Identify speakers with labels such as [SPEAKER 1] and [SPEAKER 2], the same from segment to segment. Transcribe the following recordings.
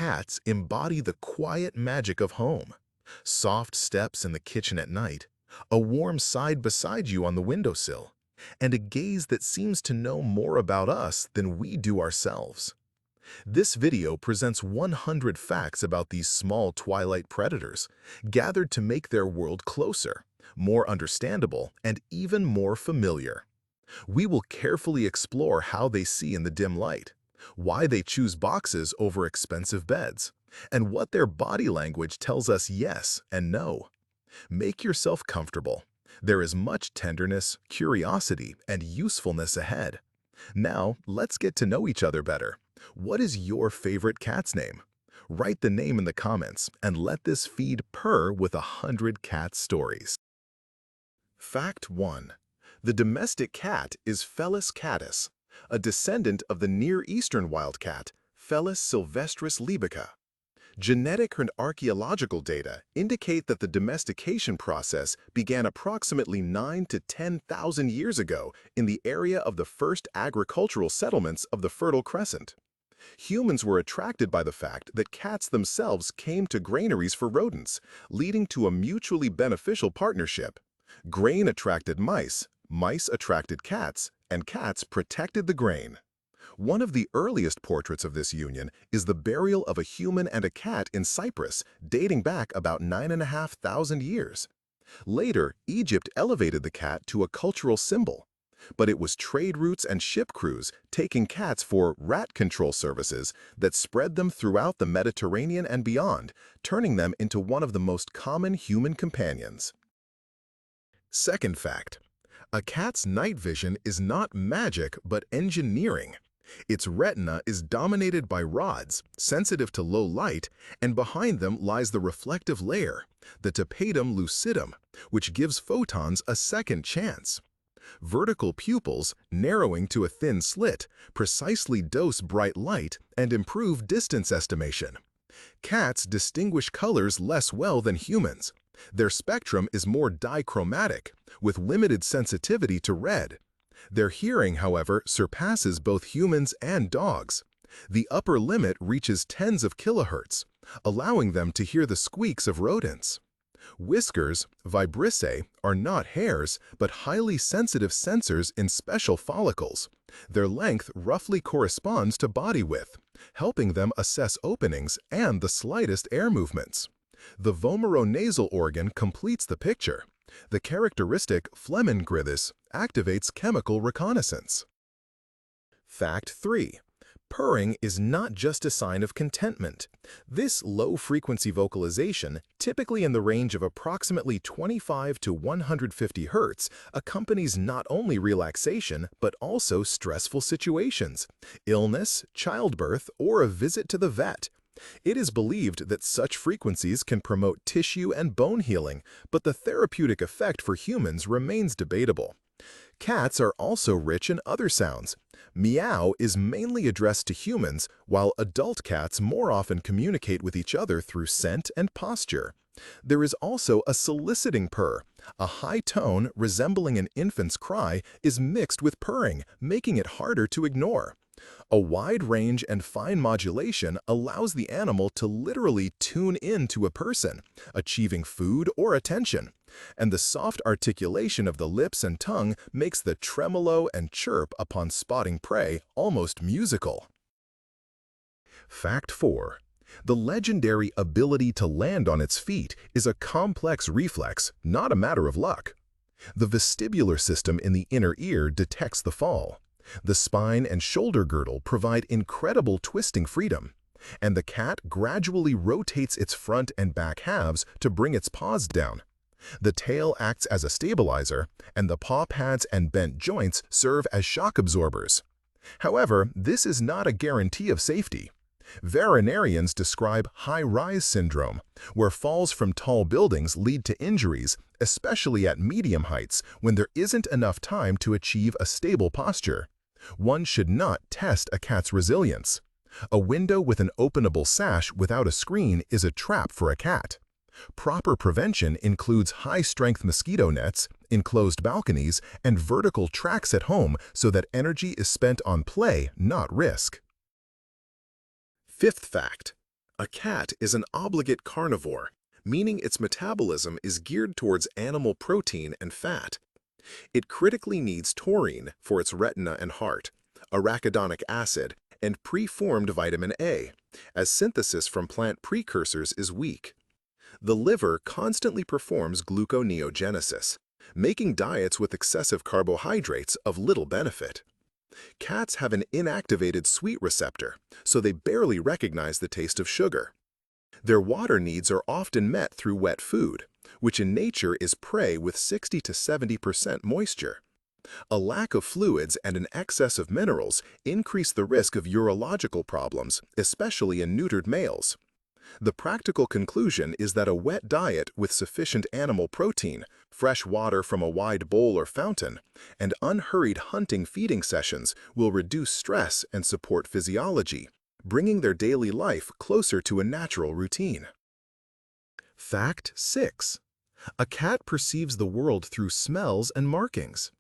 [SPEAKER 1] cats embody the quiet magic of home. Soft steps in the kitchen at night, a warm side beside you on the windowsill, and a gaze that seems to know more about us than we do ourselves. This video presents 100 facts about these small twilight predators, gathered to make their world closer, more understandable, and even more familiar. We will carefully explore how they see in the dim light, why they choose boxes over expensive beds, and what their body language tells us yes and no. Make yourself comfortable. There is much tenderness, curiosity, and usefulness ahead. Now, let's get to know each other better. What is your favorite cat's name? Write the name in the comments and let this feed purr with 100 cat stories. Fact 1. The domestic cat is Felis catus, a descendant of the Near Eastern wildcat, Felis sylvestris libica. Genetic and archaeological data indicate that the domestication process began approximately 9 to 10,000 years ago in the area of the first agricultural settlements of the Fertile Crescent. Humans were attracted by the fact that cats themselves came to granaries for rodents, leading to a mutually beneficial partnership. Grain attracted mice, mice attracted cats, and cats protected the grain. One of the earliest portraits of this union is the burial of a human and a cat in Cyprus, dating back about 9,500 years. Later, Egypt elevated the cat to a cultural symbol. But it was trade routes and ship crews taking cats for rat control services that spread them throughout the Mediterranean and beyond, turning them into one of the most common human companions. Second fact. A cat's night vision is not magic but engineering. Its retina is dominated by rods, sensitive to low light, and behind them lies the reflective layer, the tapetum lucidum, which gives photons a second chance. Vertical pupils, narrowing to a thin slit, precisely dose bright light and improve distance estimation. Cats distinguish colors less well than humans. Their spectrum is more dichromatic, with limited sensitivity to red. Their hearing, however, surpasses both humans and dogs. The upper limit reaches tens of kilohertz, allowing them to hear the squeaks of rodents. Whiskers, vibrissae, are not hairs, but highly sensitive sensors in special follicles. Their length roughly corresponds to body width, helping them assess openings and the slightest air movements. The vomeronasal organ completes the picture. The characteristic phlegm grythis activates chemical reconnaissance. Fact 3. Purring is not just a sign of contentment. This low-frequency vocalization, typically in the range of approximately 25 to 150 Hz, accompanies not only relaxation but also stressful situations, illness, childbirth, or a visit to the vet. It is believed that such frequencies can promote tissue and bone healing, but the therapeutic effect for humans remains debatable. Cats are also rich in other sounds. Meow is mainly addressed to humans, while adult cats more often communicate with each other through scent and posture. There is also a soliciting purr. A high tone resembling an infant's cry is mixed with purring, making it harder to ignore. A wide range and fine modulation allows the animal to literally tune in to a person, achieving food or attention. And the soft articulation of the lips and tongue makes the tremolo and chirp upon spotting prey almost musical. Fact 4. The legendary ability to land on its feet is a complex reflex, not a matter of luck. The vestibular system in the inner ear detects the fall. The spine and shoulder girdle provide incredible twisting freedom, and the cat gradually rotates its front and back halves to bring its paws down. The tail acts as a stabilizer, and the paw pads and bent joints serve as shock absorbers. However, this is not a guarantee of safety. Veterinarians describe high-rise syndrome, where falls from tall buildings lead to injuries, especially at medium heights when there isn't enough time to achieve a stable posture. One should not test a cat's resilience. A window with an openable sash without a screen is a trap for a cat. Proper prevention includes high-strength mosquito nets, enclosed balconies, and vertical tracks at home so that energy is spent on play, not risk. Fifth fact. A cat is an obligate carnivore, meaning its metabolism is geared towards animal protein and fat. It critically needs taurine for its retina and heart, arachidonic acid, and preformed vitamin A, as synthesis from plant precursors is weak. The liver constantly performs gluconeogenesis, making diets with excessive carbohydrates of little benefit. Cats have an inactivated sweet receptor, so they barely recognize the taste of sugar. Their water needs are often met through wet food, which in nature is prey with 60 to 70% moisture. A lack of fluids and an excess of minerals increase the risk of urological problems, especially in neutered males. The practical conclusion is that a wet diet with sufficient animal protein, fresh water from a wide bowl or fountain, and unhurried hunting feeding sessions will reduce stress and support physiology, bringing their daily life closer to a natural routine. Fact 6. A cat perceives the world through smells and markings.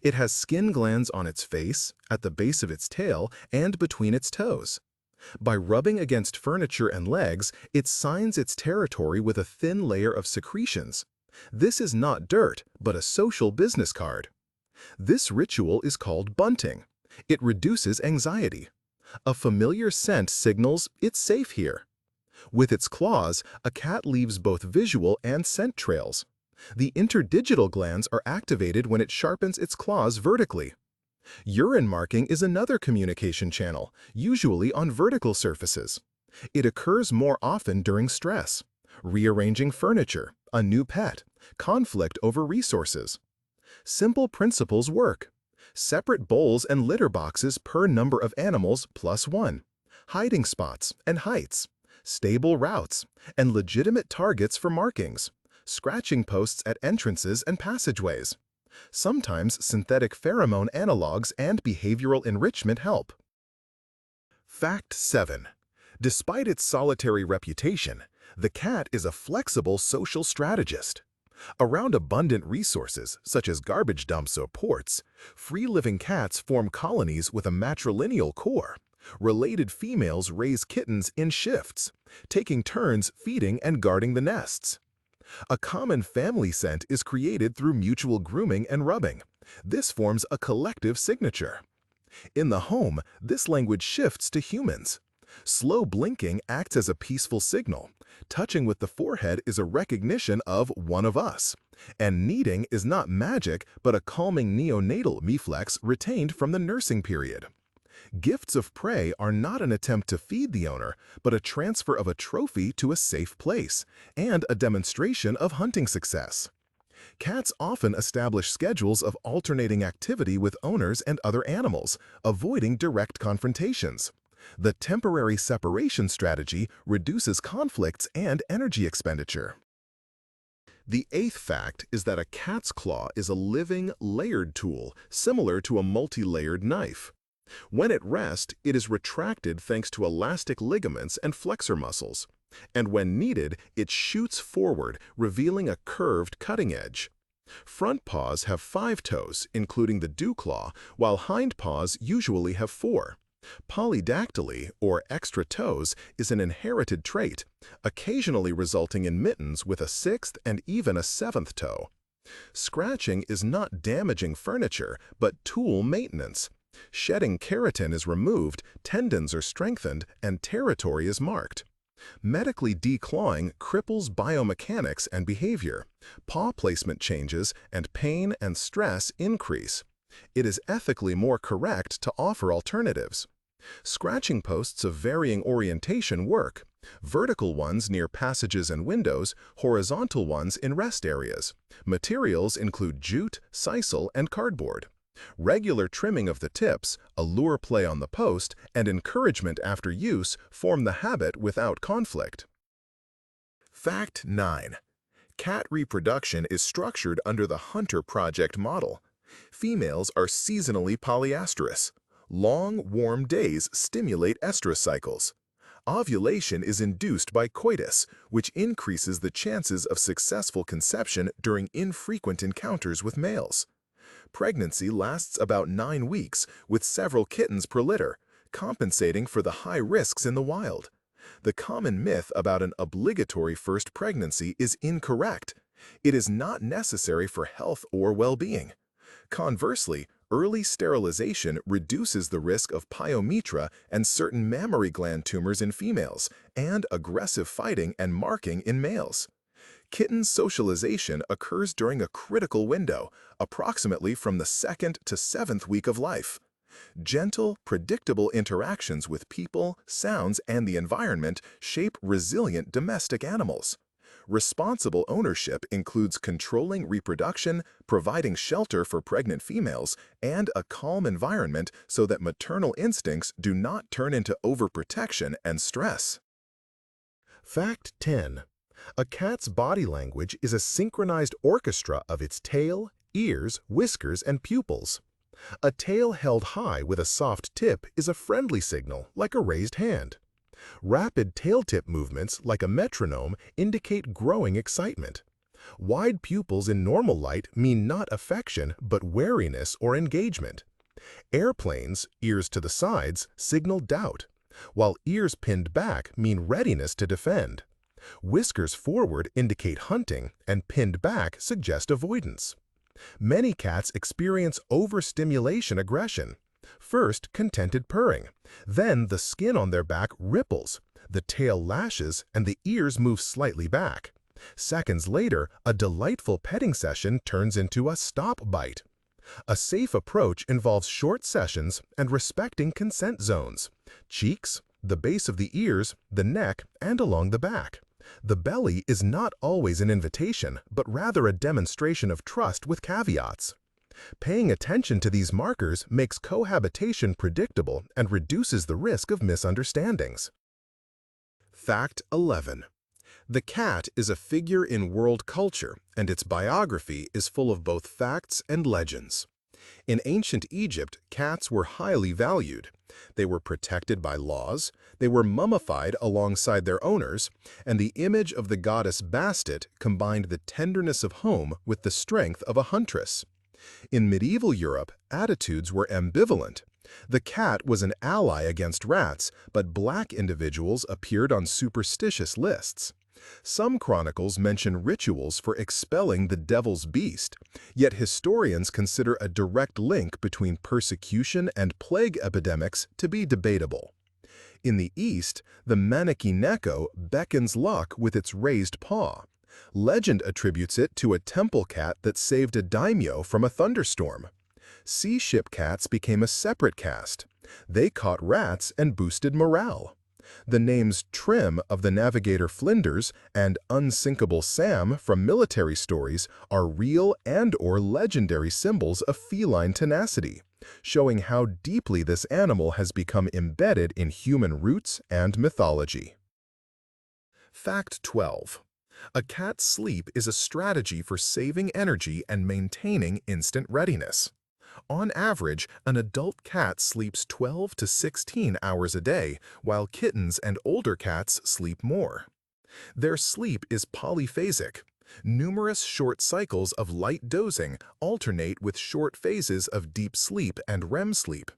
[SPEAKER 1] It has skin glands on its face, at the base of its tail, and between its toes. By rubbing against furniture and legs, it signs its territory with a thin layer of secretions. This is not dirt, but a social business card. This ritual is called bunting. It reduces anxiety. A familiar scent signals it's safe here. With its claws, a cat leaves both visual and scent trails. The interdigital glands are activated when it sharpens its claws vertically. Urine marking is another communication channel, usually on vertical surfaces. It occurs more often during stress, rearranging furniture, a new pet, conflict over resources. Simple principles work. Separate bowls and litter boxes per number of animals +1, hiding spots and heights, stable routes, and legitimate targets for markings, scratching posts at entrances and passageways. Sometimes synthetic pheromone analogs and behavioral enrichment help. Fact 7. Despite its solitary reputation, the cat is a flexible social strategist. Around abundant resources, such as garbage dumps or ports, free-living cats form colonies with a matrilineal core. Related females raise kittens in shifts, taking turns feeding and guarding the nests. A common family scent is created through mutual grooming and rubbing. This forms a collective signature. In the home, this language shifts to humans. Slow blinking acts as a peaceful signal. Touching with the forehead is a recognition of one of us. And kneading is not magic, but a calming neonatal reflex retained from the nursing period. Gifts of prey are not an attempt to feed the owner, but a transfer of a trophy to a safe place, and a demonstration of hunting success. Cats often establish schedules of alternating activity with owners and other animals, avoiding direct confrontations. The temporary separation strategy reduces conflicts and energy expenditure. The 8th fact is that a cat's claw is a living, layered tool, similar to a multi-layered knife. When at rest, it is retracted thanks to elastic ligaments and flexor muscles. And when needed, it shoots forward, revealing a curved cutting edge. Front paws have 5 toes, including the dew claw, while hind paws usually have 4. Polydactyly, or extra toes, is an inherited trait, occasionally resulting in mittens with a 6th and even a 7th toe. Scratching is not damaging furniture, but tool maintenance. Shedding keratin is removed, tendons are strengthened, and territory is marked. Medically declawing cripples biomechanics and behavior. Paw placement changes, and pain and stress increase. It is ethically more correct to offer alternatives. Scratching posts of varying orientation work. Vertical ones near passages and windows, horizontal ones in rest areas. Materials include jute, sisal, and cardboard. Regular trimming of the tips, a lure play on the post, and encouragement after use form the habit without conflict. Fact 9. Cat reproduction is structured under the Hunter Project model. Females are seasonally polyasterous. Long, warm days stimulate estrous cycles. Ovulation is induced by coitus, which increases the chances of successful conception during infrequent encounters with males. Pregnancy lasts about 9 weeks, with several kittens per litter, compensating for the high risks in the wild. The common myth about an obligatory first pregnancy is incorrect. It is not necessary for health or well-being. Conversely, early sterilization reduces the risk of pyometra and certain mammary gland tumors in females, and aggressive fighting and marking in males. Kitten socialization occurs during a critical window, approximately from the 2nd to 7th week of life. Gentle, predictable interactions with people, sounds, and the environment shape resilient domestic animals. Responsible ownership includes controlling reproduction, providing shelter for pregnant females, and a calm environment so that maternal instincts do not turn into overprotection and stress. Fact 10. A cat's body language is a synchronized orchestra of its tail, ears, whiskers, and pupils. A tail held high with a soft tip is a friendly signal, like a raised hand. Rapid tail tip movements, like a metronome, indicate growing excitement. Wide pupils in normal light mean not affection, but wariness or engagement. Airplanes, ears to the sides, signal doubt, while ears pinned back mean readiness to defend. Whiskers forward indicate hunting, and pinned back suggest avoidance. Many cats experience overstimulation aggression. First, contented purring. Then the skin on their back ripples, the tail lashes, and the ears move slightly back. Seconds later, a delightful petting session turns into a stop bite. A safe approach involves short sessions and respecting consent zones: cheeks, the base of the ears, the neck, and along the back. The belly is not always an invitation, but rather a demonstration of trust with caveats. Paying attention to these markers makes cohabitation predictable and reduces the risk of misunderstandings. Fact 11. The cat is a figure in world culture, and its biography is full of both facts and legends. In ancient Egypt, cats were highly valued. They were protected by laws, they were mummified alongside their owners, and the image of the goddess Bastet combined the tenderness of home with the strength of a huntress. In medieval Europe, attitudes were ambivalent. The cat was an ally against rats, but black individuals appeared on superstitious lists. Some chronicles mention rituals for expelling the devil's beast, yet historians consider a direct link between persecution and plague epidemics to be debatable. In the East, the maneki neko beckons luck with its raised paw. Legend attributes it to a temple cat that saved a daimyo from a thunderstorm. Sea ship cats became a separate caste. They caught rats and boosted morale. The names Trim of the navigator Flinders and Unsinkable Sam from military stories are real and/or legendary symbols of feline tenacity, showing how deeply this animal has become embedded in human roots and mythology. Fact 12. A cat's sleep is a strategy for saving energy and maintaining instant readiness. On average, an adult cat sleeps 12 to 16 hours a day, while kittens and older cats sleep more. Their sleep is polyphasic. Numerous short cycles of light dozing alternate with short phases of deep sleep and REM sleep,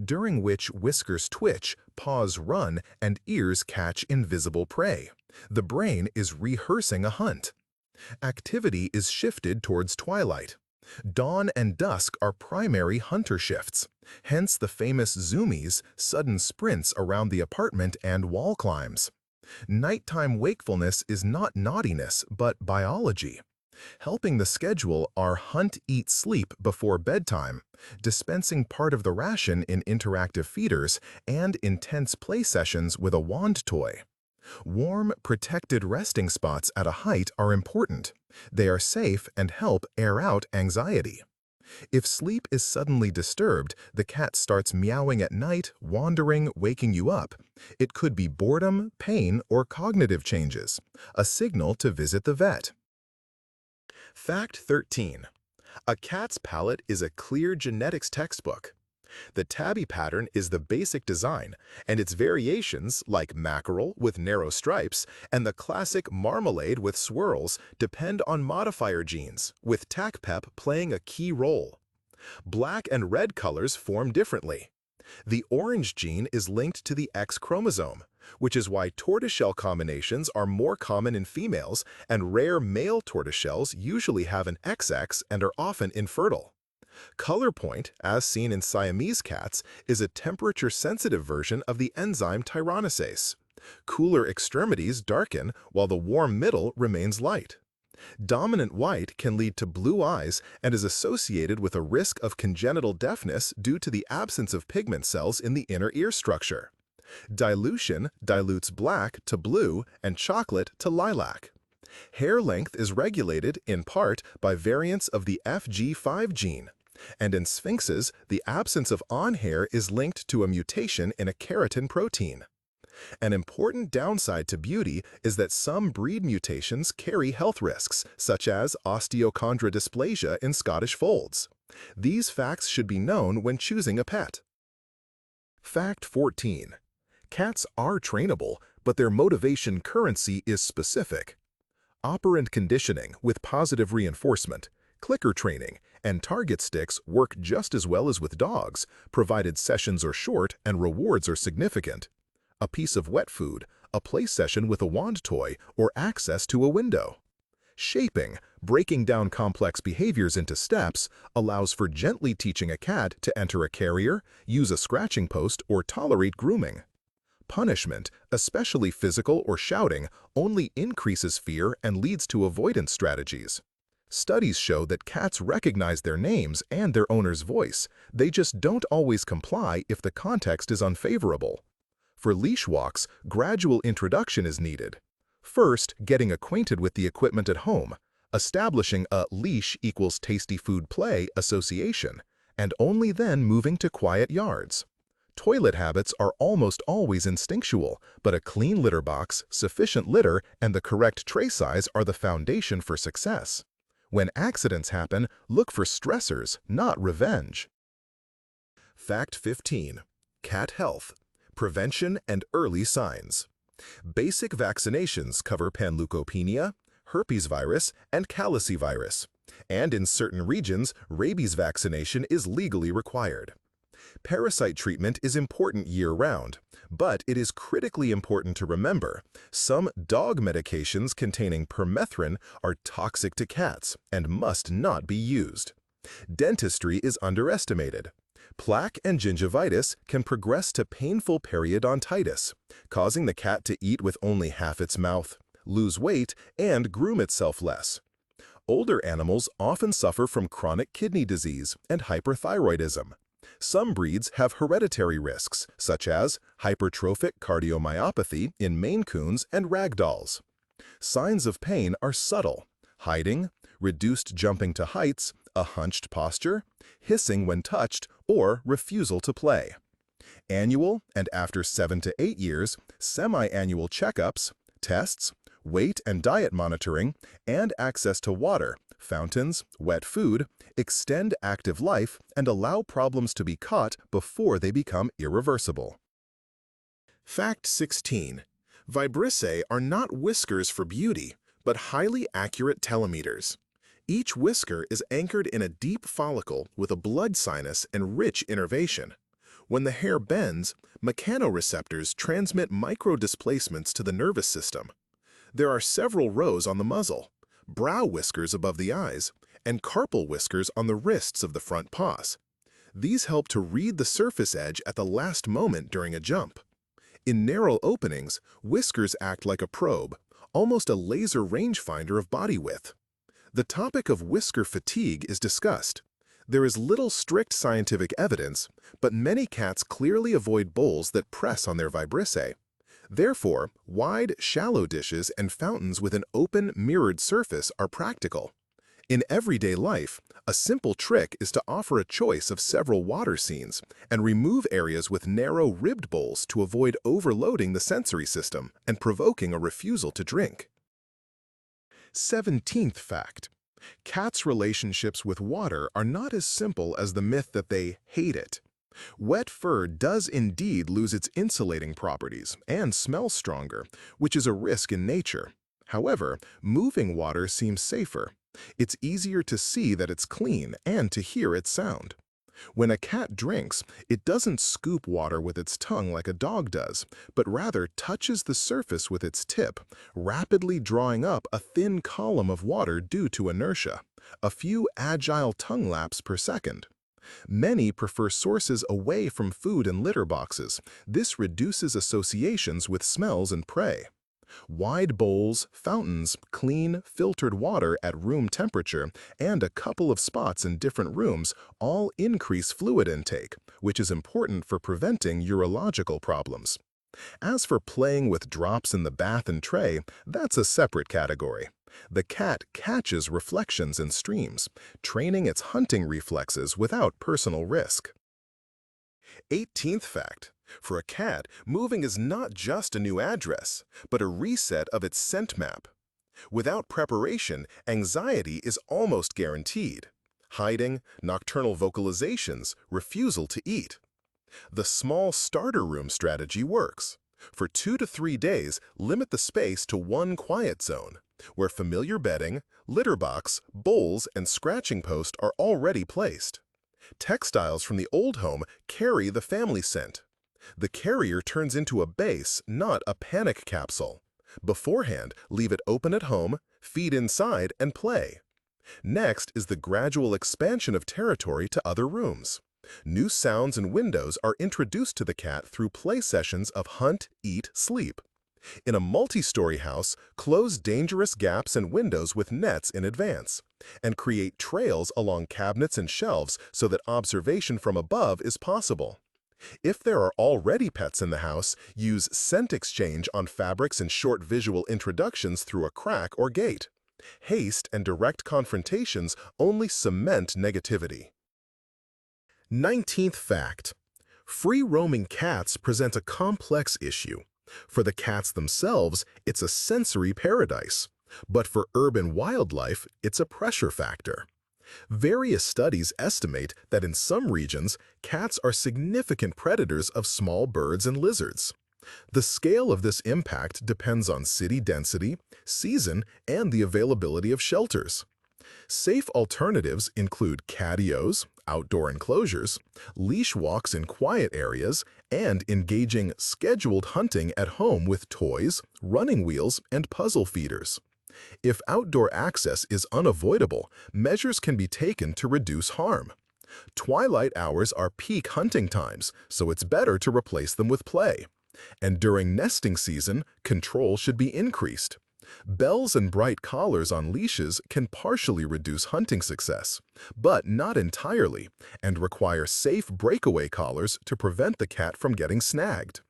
[SPEAKER 1] during which whiskers twitch, paws run, and ears catch invisible prey. The brain is rehearsing a hunt. Activity is shifted towards twilight. Dawn and dusk are primary hunter shifts, hence the famous zoomies, sudden sprints around the apartment and wall climbs. Nighttime wakefulness is not naughtiness, but biology. Helping the schedule are hunt, eat, sleep before bedtime, dispensing part of the ration in interactive feeders, and intense play sessions with a wand toy. Warm, protected resting spots at a height are important. They are safe and help air out anxiety. If sleep is suddenly disturbed, the cat starts meowing at night, wandering, waking you up. It could be boredom, pain, or cognitive changes, a signal to visit the vet. Fact 13. A cat's palate is a clear genetics textbook. The tabby pattern is the basic design, and its variations, like mackerel with narrow stripes and the classic marmalade with swirls, depend on modifier genes, with TACPEP playing a key role. Black and red colors form differently. The orange gene is linked to the X chromosome, which is why tortoiseshell combinations are more common in females, and rare male tortoiseshells usually have an XX and are often infertile. Color point, as seen in Siamese cats, is a temperature-sensitive version of the enzyme tyrannosase. Cooler extremities darken while the warm middle remains light. Dominant white can lead to blue eyes and is associated with a risk of congenital deafness due to the absence of pigment cells in the inner ear structure. Dilution dilutes black to blue and chocolate to lilac. Hair length is regulated, in part, by variants of the FG5 gene. And in sphinxes, the absence of on hair is linked to a mutation in a keratin protein. An important downside to beauty is that some breed mutations carry health risks, such as osteochondral dysplasia in Scottish folds. These facts should be known when choosing a pet. Fact 14. Cats are trainable, but their motivation currency is specific. Operant conditioning with positive reinforcement, clicker training, and target sticks work just as well as with dogs, provided sessions are short and rewards are significant. A piece of wet food, a play session with a wand toy, or access to a window. Shaping, breaking down complex behaviors into steps, allows for gently teaching a cat to enter a carrier, use a scratching post, or tolerate grooming. Punishment, especially physical or shouting, only increases fear and leads to avoidance strategies. Studies show that cats recognize their names and their owner's voice. They just don't always comply if the context is unfavorable. For leash walks, gradual introduction is needed. First, getting acquainted with the equipment at home, establishing a leash equals tasty food play association, and only then moving to quiet yards. Toilet habits are almost always instinctual, but a clean litter box, sufficient litter, and the correct tray size are the foundation for success. When accidents happen, look for stressors, not revenge. Fact 15. Cat health. Prevention and early signs. Basic vaccinations cover panleukopenia, herpes virus, and calicivirus. And in certain regions, rabies vaccination is legally required. Parasite treatment is important year-round, but it is critically important to remember some dog medications containing permethrin are toxic to cats and must not be used. Dentistry is underestimated. Plaque and gingivitis can progress to painful periodontitis, causing the cat to eat with only half its mouth, lose weight, and groom itself less. Older animals often suffer from chronic kidney disease and hyperthyroidism. Some breeds have hereditary risks, such as hypertrophic cardiomyopathy in Maine Coons and Ragdolls. Signs of pain are subtle: hiding, reduced jumping to heights, a hunched posture, hissing when touched, or refusal to play. Annual and after 7 to 8 years, semi-annual checkups, tests, weight and diet monitoring, and access to water, fountains, wet food, extend active life and allow problems to be caught before they become irreversible. Fact 16. Vibrissae are not whiskers for beauty, but highly accurate telemeters. Each whisker is anchored in a deep follicle with a blood sinus and rich innervation. When the hair bends, mechanoreceptors transmit micro-displacements to the nervous system. There are several rows on the muzzle, brow whiskers above the eyes, and carpal whiskers on the wrists of the front paws. These help to read the surface edge at the last moment during a jump. In narrow openings, whiskers act like a probe, almost a laser rangefinder of body width. The topic of whisker fatigue is discussed. There is little strict scientific evidence, but many cats clearly avoid bowls that press on their vibrissae. Therefore, wide, shallow dishes and fountains with an open, mirrored surface are practical. In everyday life, a simple trick is to offer a choice of several water scenes and remove areas with narrow, ribbed bowls to avoid overloading the sensory system and provoking a refusal to drink. 17th fact. Cats' relationships with water are not as simple as the myth that they hate it. Wet fur does indeed lose its insulating properties and smells stronger, which is a risk in nature. However, moving water seems safer. It's easier to see that it's clean and to hear its sound. When a cat drinks, it doesn't scoop water with its tongue like a dog does, but rather touches the surface with its tip, rapidly drawing up a thin column of water due to inertia, a few agile tongue laps per second. Many prefer sources away from food and litter boxes. This reduces associations with smells and prey. Wide bowls, fountains, clean, filtered water at room temperature, and a couple of spots in different rooms all increase fluid intake, which is important for preventing urological problems. As for playing with drops in the bath and tray, that's a separate category. The cat catches reflections and streams, training its hunting reflexes without personal risk. 18th fact. For a cat, moving is not just a new address, but a reset of its scent map. Without preparation, anxiety is almost guaranteed. Hiding, nocturnal vocalizations, refusal to eat. The small starter room strategy works. For 2 to 3 days, limit the space to one quiet zone, where familiar bedding, litter box, bowls, and scratching post are already placed. Textiles from the old home carry the family scent. The carrier turns into a base, not a panic capsule. Beforehand, leave it open at home, feed inside, and play. Next is the gradual expansion of territory to other rooms. New sounds and windows are introduced to the cat through play sessions of hunt, eat, sleep. In a multi-story house, close dangerous gaps and windows with nets in advance, and create trails along cabinets and shelves so that observation from above is possible. If there are already pets in the house, use scent exchange on fabrics and short visual introductions through a crack or gate. Haste and direct confrontations only cement negativity. 19th fact. Free-roaming cats present a complex issue. For the cats themselves, it's a sensory paradise. But for urban wildlife, it's a pressure factor. Various studies estimate that in some regions, cats are significant predators of small birds and lizards. The scale of this impact depends on city density, season, and the availability of shelters. Safe alternatives include catios, outdoor enclosures, leash walks in quiet areas, and engaging scheduled hunting at home with toys, running wheels, and puzzle feeders. If outdoor access is unavoidable, measures can be taken to reduce harm. Twilight hours are peak hunting times, so it's better to replace them with play. And during nesting season, control should be increased. Bells and bright collars on leashes can partially reduce hunting success, but not entirely, and require safe breakaway collars to prevent the cat from getting snagged.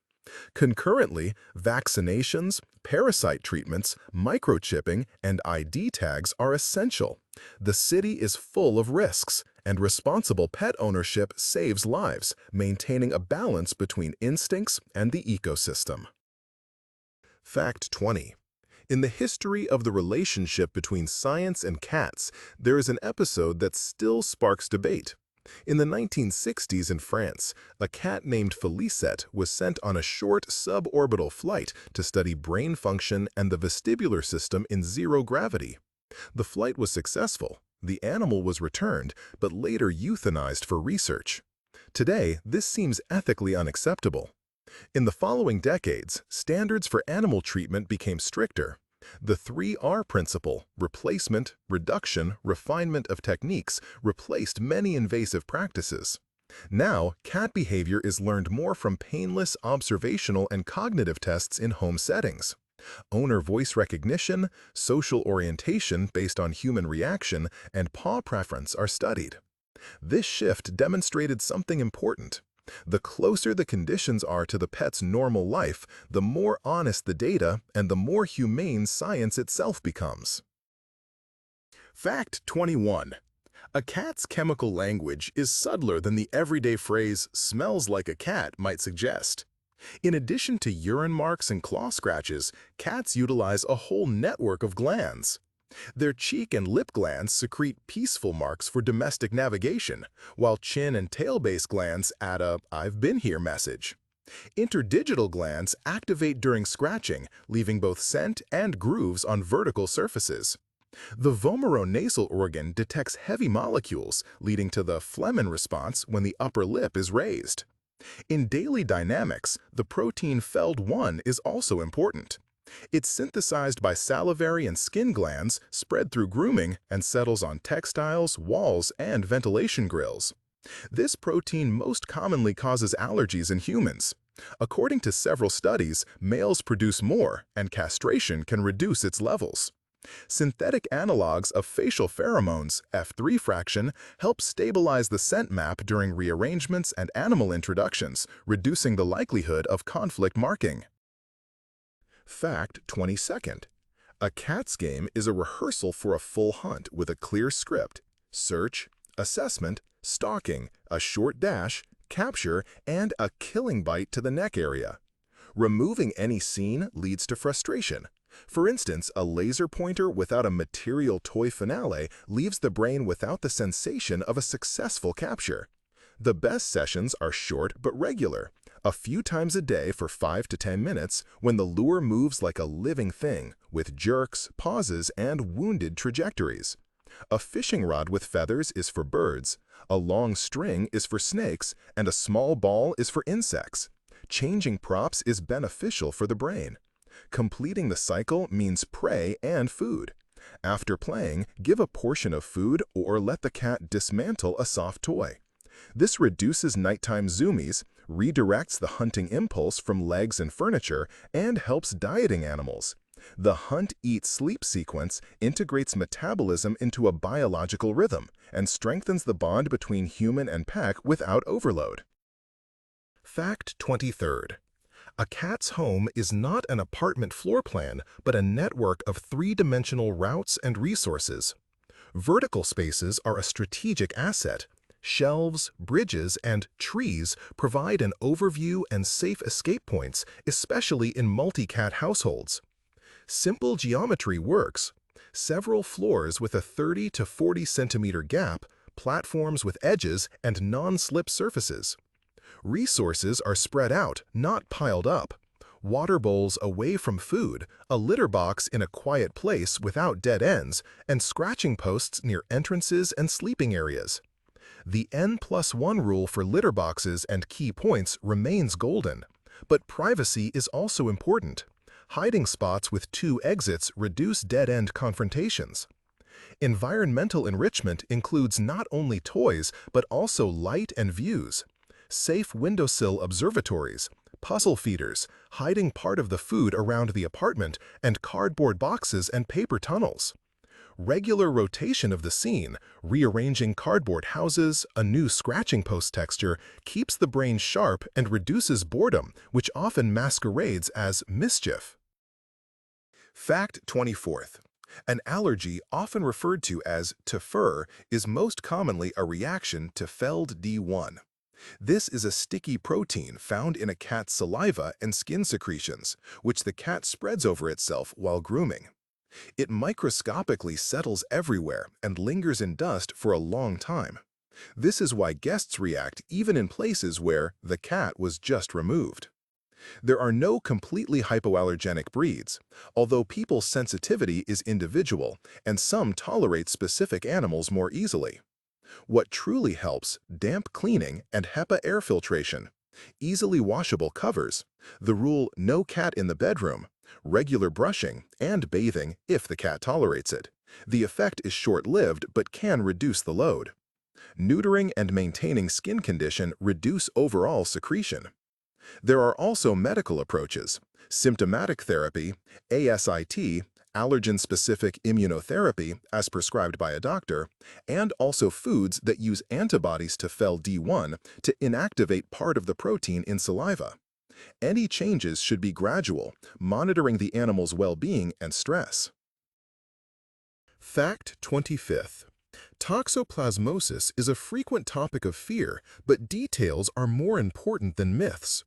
[SPEAKER 1] Concurrently, vaccinations, parasite treatments, microchipping, and ID tags are essential. The city is full of risks, and responsible pet ownership saves lives, maintaining a balance between instincts and the ecosystem. Fact 20. In the history of the relationship between science and cats, there is an episode that still sparks debate. In the 1960s in France, a cat named Felicette was sent on a short suborbital flight to study brain function and the vestibular system in zero gravity. The flight was successful. The animal was returned, but later euthanized for research. Today, this seems ethically unacceptable. In the following decades, standards for animal treatment became stricter. The 3R principle, replacement, reduction, refinement of techniques, replaced many invasive practices. Now, cat behavior is learned more from painless observational and cognitive tests in home settings. Owner voice recognition, social orientation based on human reaction, and paw preference are studied. This shift demonstrated something important. The closer the conditions are to the pet's normal life, the more honest the data and the more humane science itself becomes. Fact 21. A cat's chemical language is subtler than the everyday phrase "smells like a cat" might suggest. In addition to urine marks and claw scratches, cats utilize a whole network of glands. Their cheek and lip glands secrete peaceful marks for domestic navigation, while chin and tail-based glands add a "I've been here" message. Interdigital glands activate during scratching, leaving both scent and grooves on vertical surfaces. The vomeronasal organ detects heavy molecules, leading to the phlegm response when the upper lip is raised. In daily dynamics, the protein FELD1 is also important. It's synthesized by salivary and skin glands, spread through grooming, and settles on textiles, walls, and ventilation grills. This protein most commonly causes allergies in humans. According to several studies, males produce more, and castration can reduce its levels. Synthetic analogs of facial pheromones, F3 fraction, help stabilize the scent map during rearrangements and animal introductions, reducing the likelihood of conflict marking. Fact 22nd. A cat's game is a rehearsal for a full hunt with a clear script: search, assessment, stalking, a short dash, capture, and a killing bite to the neck area. Removing any scene leads to frustration. For instance, a laser pointer without a material toy finale leaves the brain without the sensation of a successful capture. The best sessions are short but regular, a few times a day for 5 to 10 minutes, when the lure moves like a living thing, with jerks, pauses, and wounded trajectories. A fishing rod with feathers is for birds, a long string is for snakes, and a small ball is for insects. Changing props is beneficial for the brain. Completing the cycle means prey and food. After playing, give a portion of food or let the cat dismantle a soft toy. This reduces nighttime zoomies, redirects the hunting impulse from legs and furniture, and helps dieting animals. The hunt-eat-sleep sequence integrates metabolism into a biological rhythm and strengthens the bond between human and pack without overload. Fact 23rd. A cat's home is not an apartment floor plan, but a network of three-dimensional routes and resources. Vertical spaces are a strategic asset. Shelves, bridges, and trees provide an overview and safe escape points, especially in multi-cat households. Simple geometry works. Several floors with a 30 to 40 centimeter gap, platforms with edges, and non-slip surfaces. Resources are spread out, not piled up. Water bowls away from food, a litter box in a quiet place without dead ends, and scratching posts near entrances and sleeping areas. The N+1 rule for litter boxes and key points remains golden, but privacy is also important. Hiding spots with 2 exits reduce dead-end confrontations. Environmental enrichment includes not only toys, but also light and views. Safe windowsill observatories, puzzle feeders, hiding part of the food around the apartment, and cardboard boxes and paper tunnels. Regular rotation of the scene, rearranging cardboard houses, a new scratching post texture, keeps the brain sharp and reduces boredom, which often masquerades as mischief. Fact 24th. An allergy, often referred to as fur, is most commonly a reaction to FeLD1. This is a sticky protein found in a cat's saliva and skin secretions, which the cat spreads over itself while grooming. It microscopically settles everywhere and lingers in dust for a long time. This is why guests react even in places where the cat was just removed. There are no completely hypoallergenic breeds, although people's sensitivity is individual and some tolerate specific animals more easily. What truly helps: damp cleaning and HEPA air filtration, easily washable covers, the rule "no cat in the bedroom," regular brushing, and bathing if the cat tolerates it. The effect is short-lived but can reduce the load. Neutering and maintaining skin condition reduce overall secretion. There are also medical approaches: symptomatic therapy, ASIT, allergen-specific immunotherapy as prescribed by a doctor, and also foods that use antibodies to FeLD1 to inactivate part of the protein in saliva. Any changes should be gradual, monitoring the animal's well-being and stress. Fact 25th. Toxoplasmosis is a frequent topic of fear, but details are more important than myths.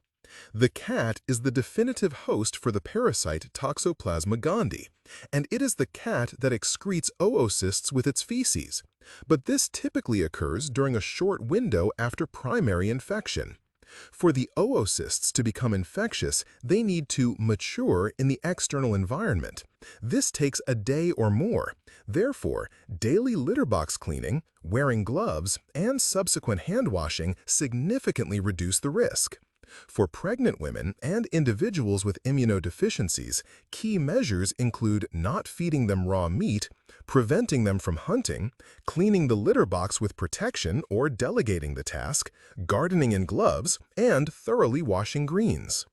[SPEAKER 1] The cat is the definitive host for the parasite Toxoplasma gondii, and it is the cat that excretes oocysts with its feces. But this typically occurs during a short window after primary infection. For the oocysts to become infectious, they need to mature in the external environment. This takes a day or more. Therefore, daily litter box cleaning, wearing gloves, and subsequent hand washing significantly reduce the risk. For pregnant women and individuals with immunodeficiencies, key measures include not feeding them raw meat, preventing them from hunting, cleaning the litter box with protection or delegating the task, gardening in gloves, and thoroughly washing greens.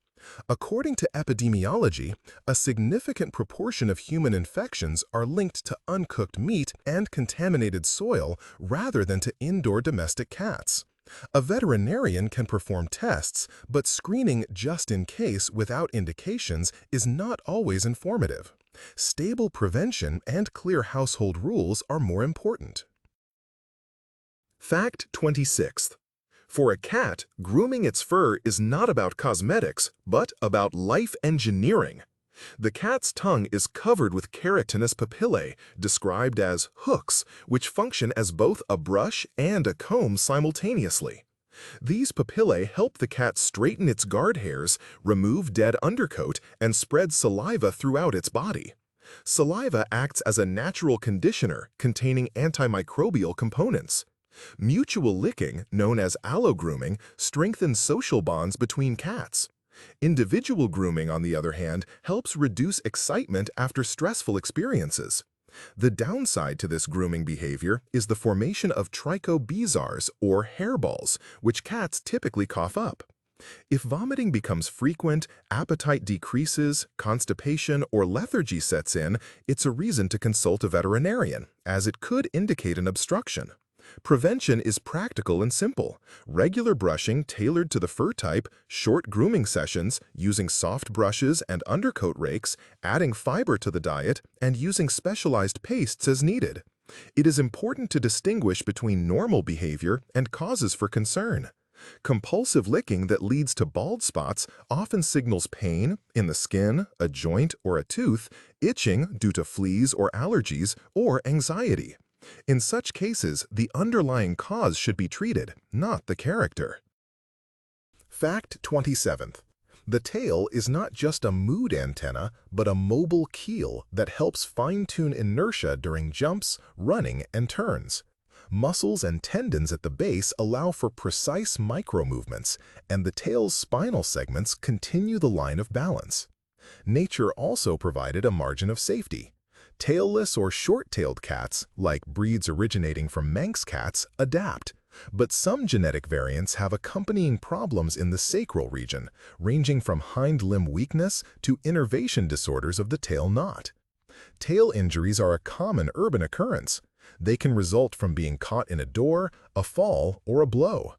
[SPEAKER 1] According to epidemiology, a significant proportion of human infections are linked to uncooked meat and contaminated soil rather than to indoor domestic cats. A veterinarian can perform tests, but screening just in case without indications is not always informative. Stable prevention and clear household rules are more important. Fact 26. For a cat, grooming its fur is not about cosmetics, but about life engineering. The cat's tongue is covered with keratinous papillae, described as hooks, which function as both a brush and a comb simultaneously. These papillae help the cat straighten its guard hairs, remove dead undercoat, and spread saliva throughout its body. Saliva acts as a natural conditioner containing antimicrobial components. Mutual licking, known as allogrooming, strengthens social bonds between cats. Individual grooming, on the other hand, helps reduce excitement after stressful experiences. The downside to this grooming behavior is the formation of trichobezoars, or hairballs, which cats typically cough up. If vomiting becomes frequent, appetite decreases, constipation, or lethargy sets in, it's a reason to consult a veterinarian, as it could indicate an obstruction. Prevention is practical and simple. Regular brushing tailored to the fur type, short grooming sessions, using soft brushes and undercoat rakes, adding fiber to the diet, and using specialized pastes as needed. It is important to distinguish between normal behavior and causes for concern. Compulsive licking that leads to bald spots often signals pain in the skin, a joint, or a tooth, itching due to fleas or allergies, or anxiety. In such cases, the underlying cause should be treated, not the character. Fact 27. The tail is not just a mood antenna, but a mobile keel that helps fine-tune inertia during jumps, running, and turns. Muscles and tendons at the base allow for precise micro-movements, and the tail's spinal segments continue the line of balance. Nature also provided a margin of safety. Tailless or short-tailed cats, like breeds originating from Manx cats, adapt, but some genetic variants have accompanying problems in the sacral region, ranging from hind limb weakness to innervation disorders of the tail knot. Tail injuries are a common urban occurrence. They can result from being caught in a door, a fall, or a blow.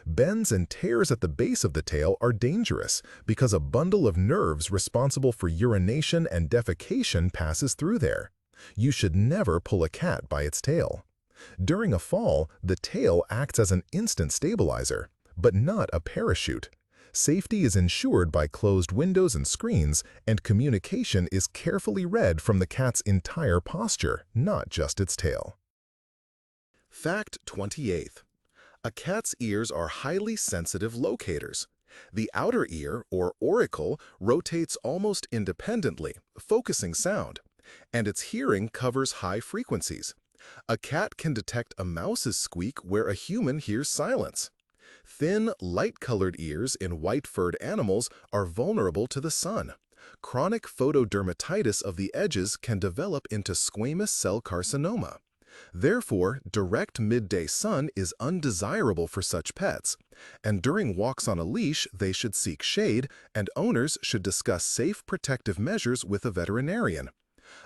[SPEAKER 1] Bends and tears at the base of the tail are dangerous because a bundle of nerves responsible for urination and defecation passes through there. You should never pull a cat by its tail. During a fall, the tail acts as an instant stabilizer, but not a parachute. Safety is ensured by closed windows and screens, and communication is carefully read from the cat's entire posture, not just its tail. Fact 28. A cat's ears are highly sensitive locators. The outer ear, or auricle, rotates almost independently, focusing sound, and its hearing covers high frequencies. A cat can detect a mouse's squeak where a human hears silence. Thin, light-colored ears in white-furred animals are vulnerable to the sun. Chronic photodermatitis of the edges can develop into squamous cell carcinoma. Therefore, direct midday sun is undesirable for such pets, and during walks on a leash they should seek shade, and owners should discuss safe protective measures with a veterinarian.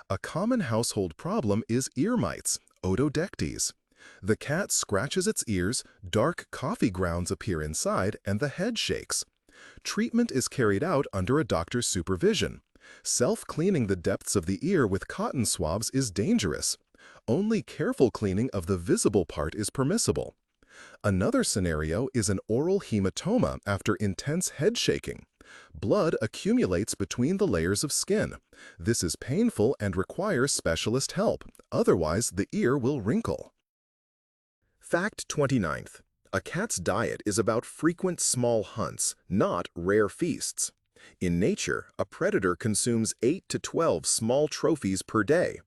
[SPEAKER 1] A common household problem is ear mites, otodectes. The cat scratches its ears, dark coffee grounds appear inside, and the head shakes. Treatment is carried out under a doctor's supervision. Self-cleaning the depths of the ear with cotton swabs is dangerous. Only careful cleaning of the visible part is permissible. Another scenario is an oral hematoma after intense head shaking. Blood accumulates between the layers of skin. This is painful and requires specialist help, otherwise the ear will wrinkle. Fact 29. A cat's diet is about frequent small hunts, not rare feasts. In nature, a predator consumes 8 to 12 small trophies per day.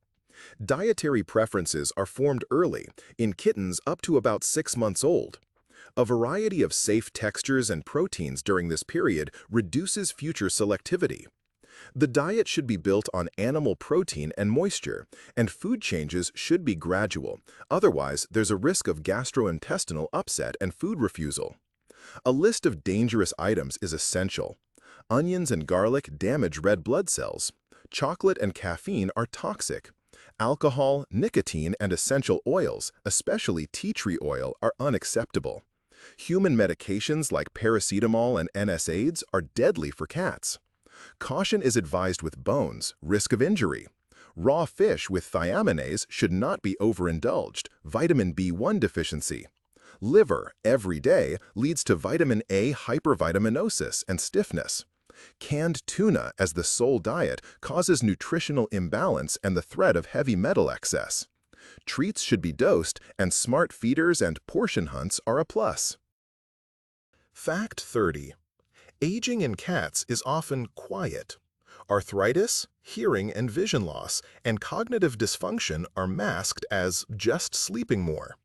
[SPEAKER 1] Dietary preferences are formed early, in kittens up to about 6 months old. A variety of safe textures and proteins during this period reduces future selectivity. The diet should be built on animal protein and moisture, and food changes should be gradual. Otherwise, there's a risk of gastrointestinal upset and food refusal. A list of dangerous items is essential. Onions and garlic damage red blood cells. Chocolate and caffeine are toxic. Alcohol, nicotine, and essential oils, especially tea tree oil, are unacceptable. Human medications like paracetamol and NSAIDs are deadly for cats. Caution is advised with bones, risk of injury. Raw fish with thiaminase should not be overindulged, vitamin B1 deficiency. Liver, every day, leads to vitamin A hypervitaminosis and stiffness. Canned tuna as the sole diet causes nutritional imbalance and the threat of heavy metal excess. Treats should be dosed, and smart feeders and portion hunts are a plus. Fact 30. Aging in cats is often quiet. Arthritis, hearing and vision loss, and cognitive dysfunction are masked as just sleeping more.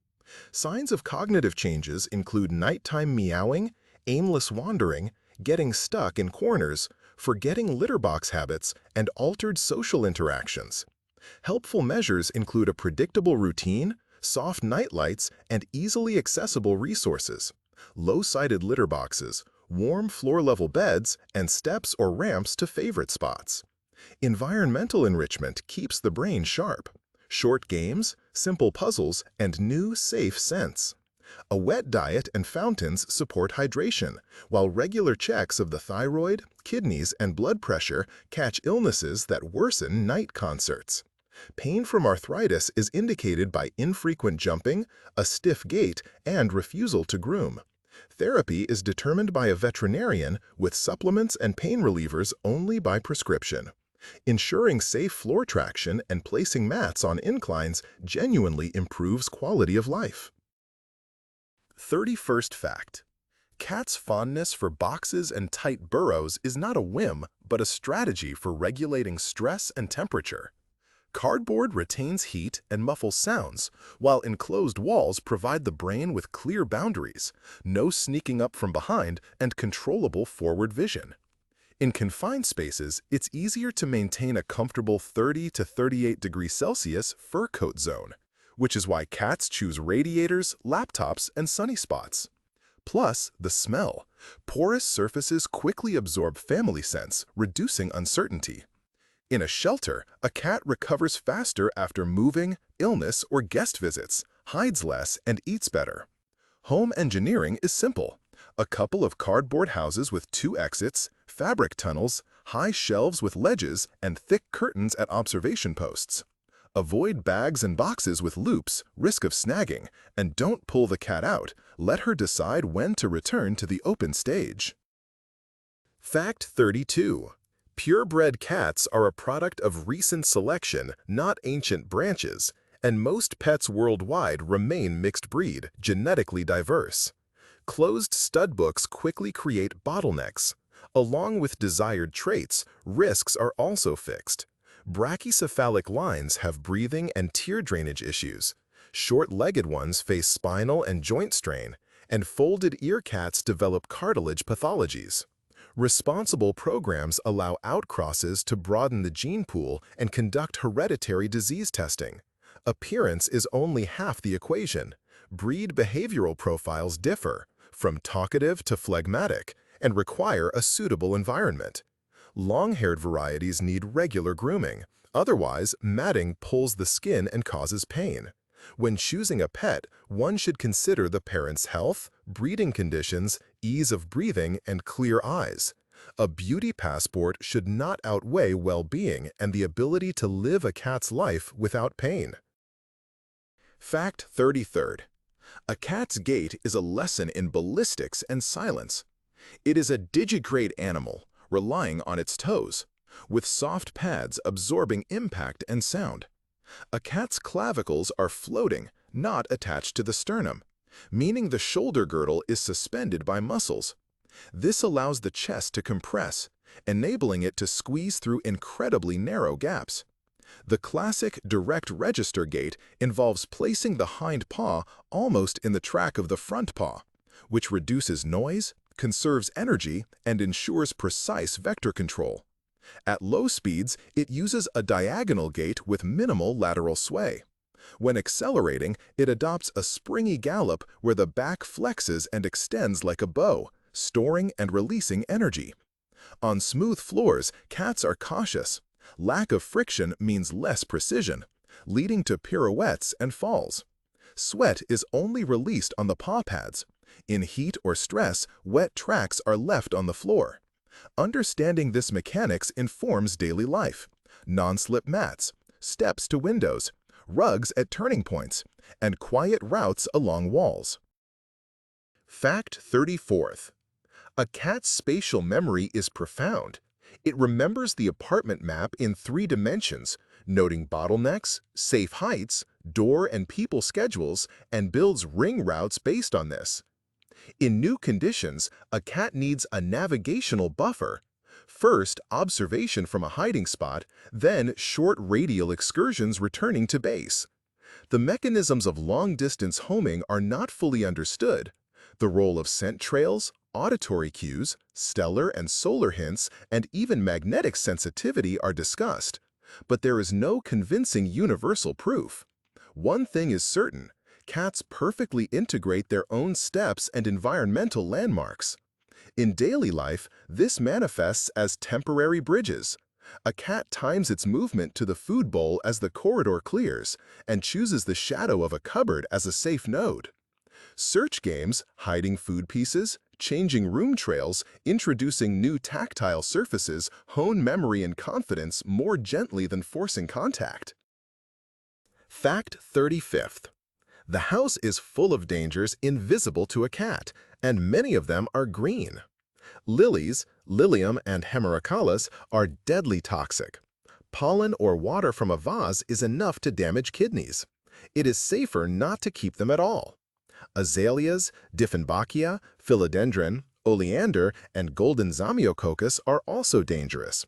[SPEAKER 1] Signs of cognitive changes include nighttime meowing, aimless wandering, getting stuck in corners, forgetting litter box habits, and altered social interactions. Helpful measures include a predictable routine, soft nightlights, and easily accessible resources. Low-sided litter boxes, warm floor-level beds, and steps or ramps to favorite spots. Environmental enrichment keeps the brain sharp. Short games, simple puzzles, and new, safe scents. A wet diet and fountains support hydration, while regular checks of the thyroid, kidneys, and blood pressure catch illnesses that worsen night concerts. Pain from arthritis is indicated by infrequent jumping, a stiff gait, and refusal to groom. Therapy is determined by a veterinarian with supplements and pain relievers only by prescription. Ensuring safe floor traction and placing mats on inclines genuinely improves quality of life. 31st fact. Cats' fondness for boxes and tight burrows is not a whim, but a strategy for regulating stress and temperature. Cardboard retains heat and muffles sounds, while enclosed walls provide the brain with clear boundaries, no sneaking up from behind, and controllable forward vision. In confined spaces, it's easier to maintain a comfortable 30 to 38 degrees Celsius fur coat zone, which is why cats choose radiators, laptops, and sunny spots. Plus, the smell. Porous surfaces quickly absorb family scents, reducing uncertainty. In a shelter, a cat recovers faster after moving, illness, or guest visits, hides less, and eats better. Home engineering is simple. A couple of cardboard houses with 2 exits, fabric tunnels, high shelves with ledges, and thick curtains at observation posts. Avoid bags and boxes with loops, risk of snagging, and don't pull the cat out. Let her decide when to return to the open stage. Fact 32. Purebred cats are a product of recent selection, not ancient branches, and most pets worldwide remain mixed breed, genetically diverse. Closed stud books quickly create bottlenecks. Along with desired traits, risks are also fixed. Brachycephalic lines have breathing and tear drainage issues. Short-legged ones face spinal and joint strain, and folded ear cats develop cartilage pathologies. Responsible programs allow outcrosses to broaden the gene pool and conduct hereditary disease testing. Appearance is only half the equation. Breed behavioral profiles differ, from talkative to phlegmatic, and require a suitable environment. Long-haired varieties need regular grooming, otherwise matting pulls the skin and causes pain. When choosing a pet, one should consider the parent's health, breeding conditions, ease of breathing, and clear eyes. A beauty passport should not outweigh well-being and the ability to live a cat's life without pain. Fact 33. A cat's gait is a lesson in ballistics and silence. It is a digigrade animal, relying on its toes, with soft pads absorbing impact and sound. A cat's clavicles are floating, not attached to the sternum, meaning the shoulder girdle is suspended by muscles. This allows the chest to compress, enabling it to squeeze through incredibly narrow gaps. The classic direct register gait involves placing the hind paw almost in the track of the front paw, which reduces noise, conserves energy, and ensures precise vector control. At low speeds, it uses a diagonal gait with minimal lateral sway. When accelerating, it adopts a springy gallop where the back flexes and extends like a bow, storing and releasing energy. On smooth floors, cats are cautious. Lack of friction means less precision, leading to pirouettes and falls. Sweat is only released on the paw pads. In heat or stress, wet tracks are left on the floor. Understanding this mechanics informs daily life. Non-slip mats, steps to windows, rugs at turning points, and quiet routes along walls. Fact 34th. A cat's spatial memory is profound. It remembers the apartment map in 3 dimensions, noting bottlenecks, safe heights, door and people schedules, and builds ring routes based on this. In new conditions, a cat needs a navigational buffer. First, observation from a hiding spot, then short radial excursions returning to base. The mechanisms of long-distance homing are not fully understood. The role of scent trails, auditory cues, stellar and solar hints, and even magnetic sensitivity are discussed. But there is no convincing universal proof. One thing is certain: cats perfectly integrate their own steps and environmental landmarks. In daily life, this manifests as temporary bridges. A cat times its movement to the food bowl as the corridor clears and chooses the shadow of a cupboard as a safe node. Search games, hiding food pieces, changing room trails, introducing new tactile surfaces hone memory and confidence more gently than forcing contact. Fact 35th. The house is full of dangers invisible to a cat, and many of them are green. Lilies, Lilium and Hemerocallis, are deadly toxic. Pollen or water from a vase is enough to damage kidneys. It is safer not to keep them at all. Azaleas, Dieffenbachia, Philodendron, Oleander, and golden Zamiococcus are also dangerous.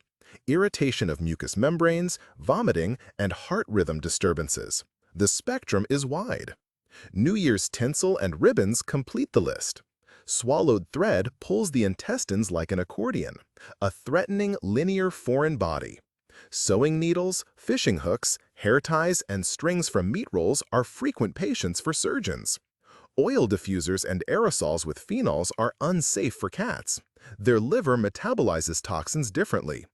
[SPEAKER 1] Irritation of mucous membranes, vomiting, and heart rhythm disturbances. The spectrum is wide. New Year's tinsel and ribbons complete the list. Swallowed thread pulls the intestines like an accordion, a threatening linear foreign body. Sewing needles, fishing hooks, hair ties, and strings from meat rolls are frequent patients for surgeons. Oil diffusers and aerosols with phenols are unsafe for cats. Their liver metabolizes toxins differently.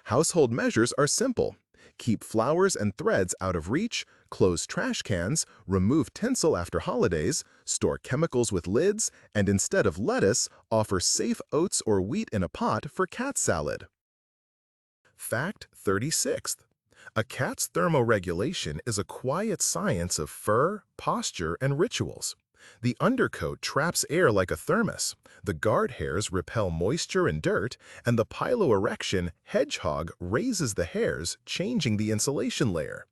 [SPEAKER 1] Household measures are simple. Keep flowers and threads out of reach, close trash cans, remove tinsel after holidays, store chemicals with lids, and instead of lettuce, offer safe oats or wheat in a pot for cat salad. Fact 36th. A cat's thermoregulation is a quiet science of fur, posture, and rituals. The undercoat traps air like a thermos, the guard hairs repel moisture and dirt, and the piloerection hedgehog raises the hairs, changing the insulation layer.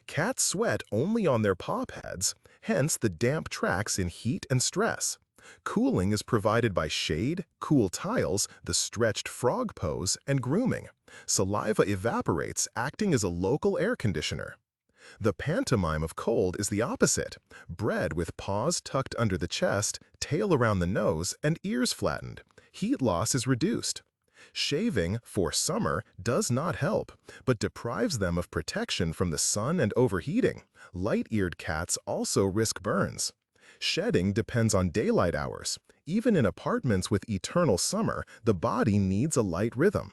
[SPEAKER 1] Cats sweat only on their paw pads, hence the damp tracks in heat and stress. Cooling is provided by shade, cool tiles, the stretched frog pose, and grooming. Saliva evaporates, acting as a local air conditioner. The pantomime of cold is the opposite, bred with paws tucked under the chest, tail around the nose, and ears flattened. Heat loss is reduced. Shaving, for summer, does not help, but deprives them of protection from the sun and overheating. Light-eared cats also risk burns. Shedding depends on daylight hours. Even in apartments with eternal summer, the body needs a light rhythm.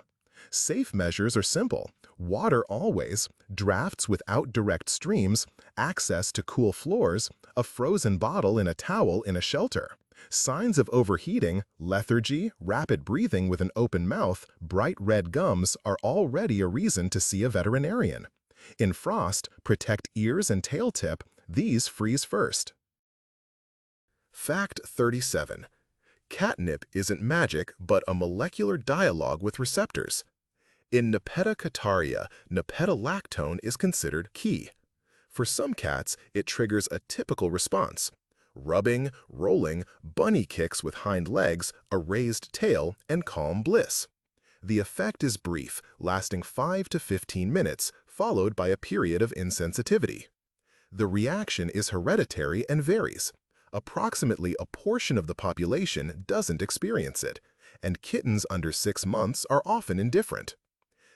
[SPEAKER 1] Safe measures are simple: water always, drafts without direct streams, access to cool floors, a frozen bottle in a towel in a shelter. Signs of overheating, lethargy, rapid breathing with an open mouth, bright red gums are already a reason to see a veterinarian. In frost, protect ears and tail tip, these freeze first. Fact 37. Catnip isn't magic, but a molecular dialogue with receptors. In Nepeta cataria, nepeta-lactone is considered key. For some cats, it triggers a typical response. rubbing, rolling, bunny kicks with hind legs, a raised tail, and calm bliss. The effect is brief, lasting 5 to 15 minutes, followed by a period of insensitivity. The reaction is hereditary and varies. Approximately a portion of the population doesn't experience it, and kittens under 6 months are often indifferent.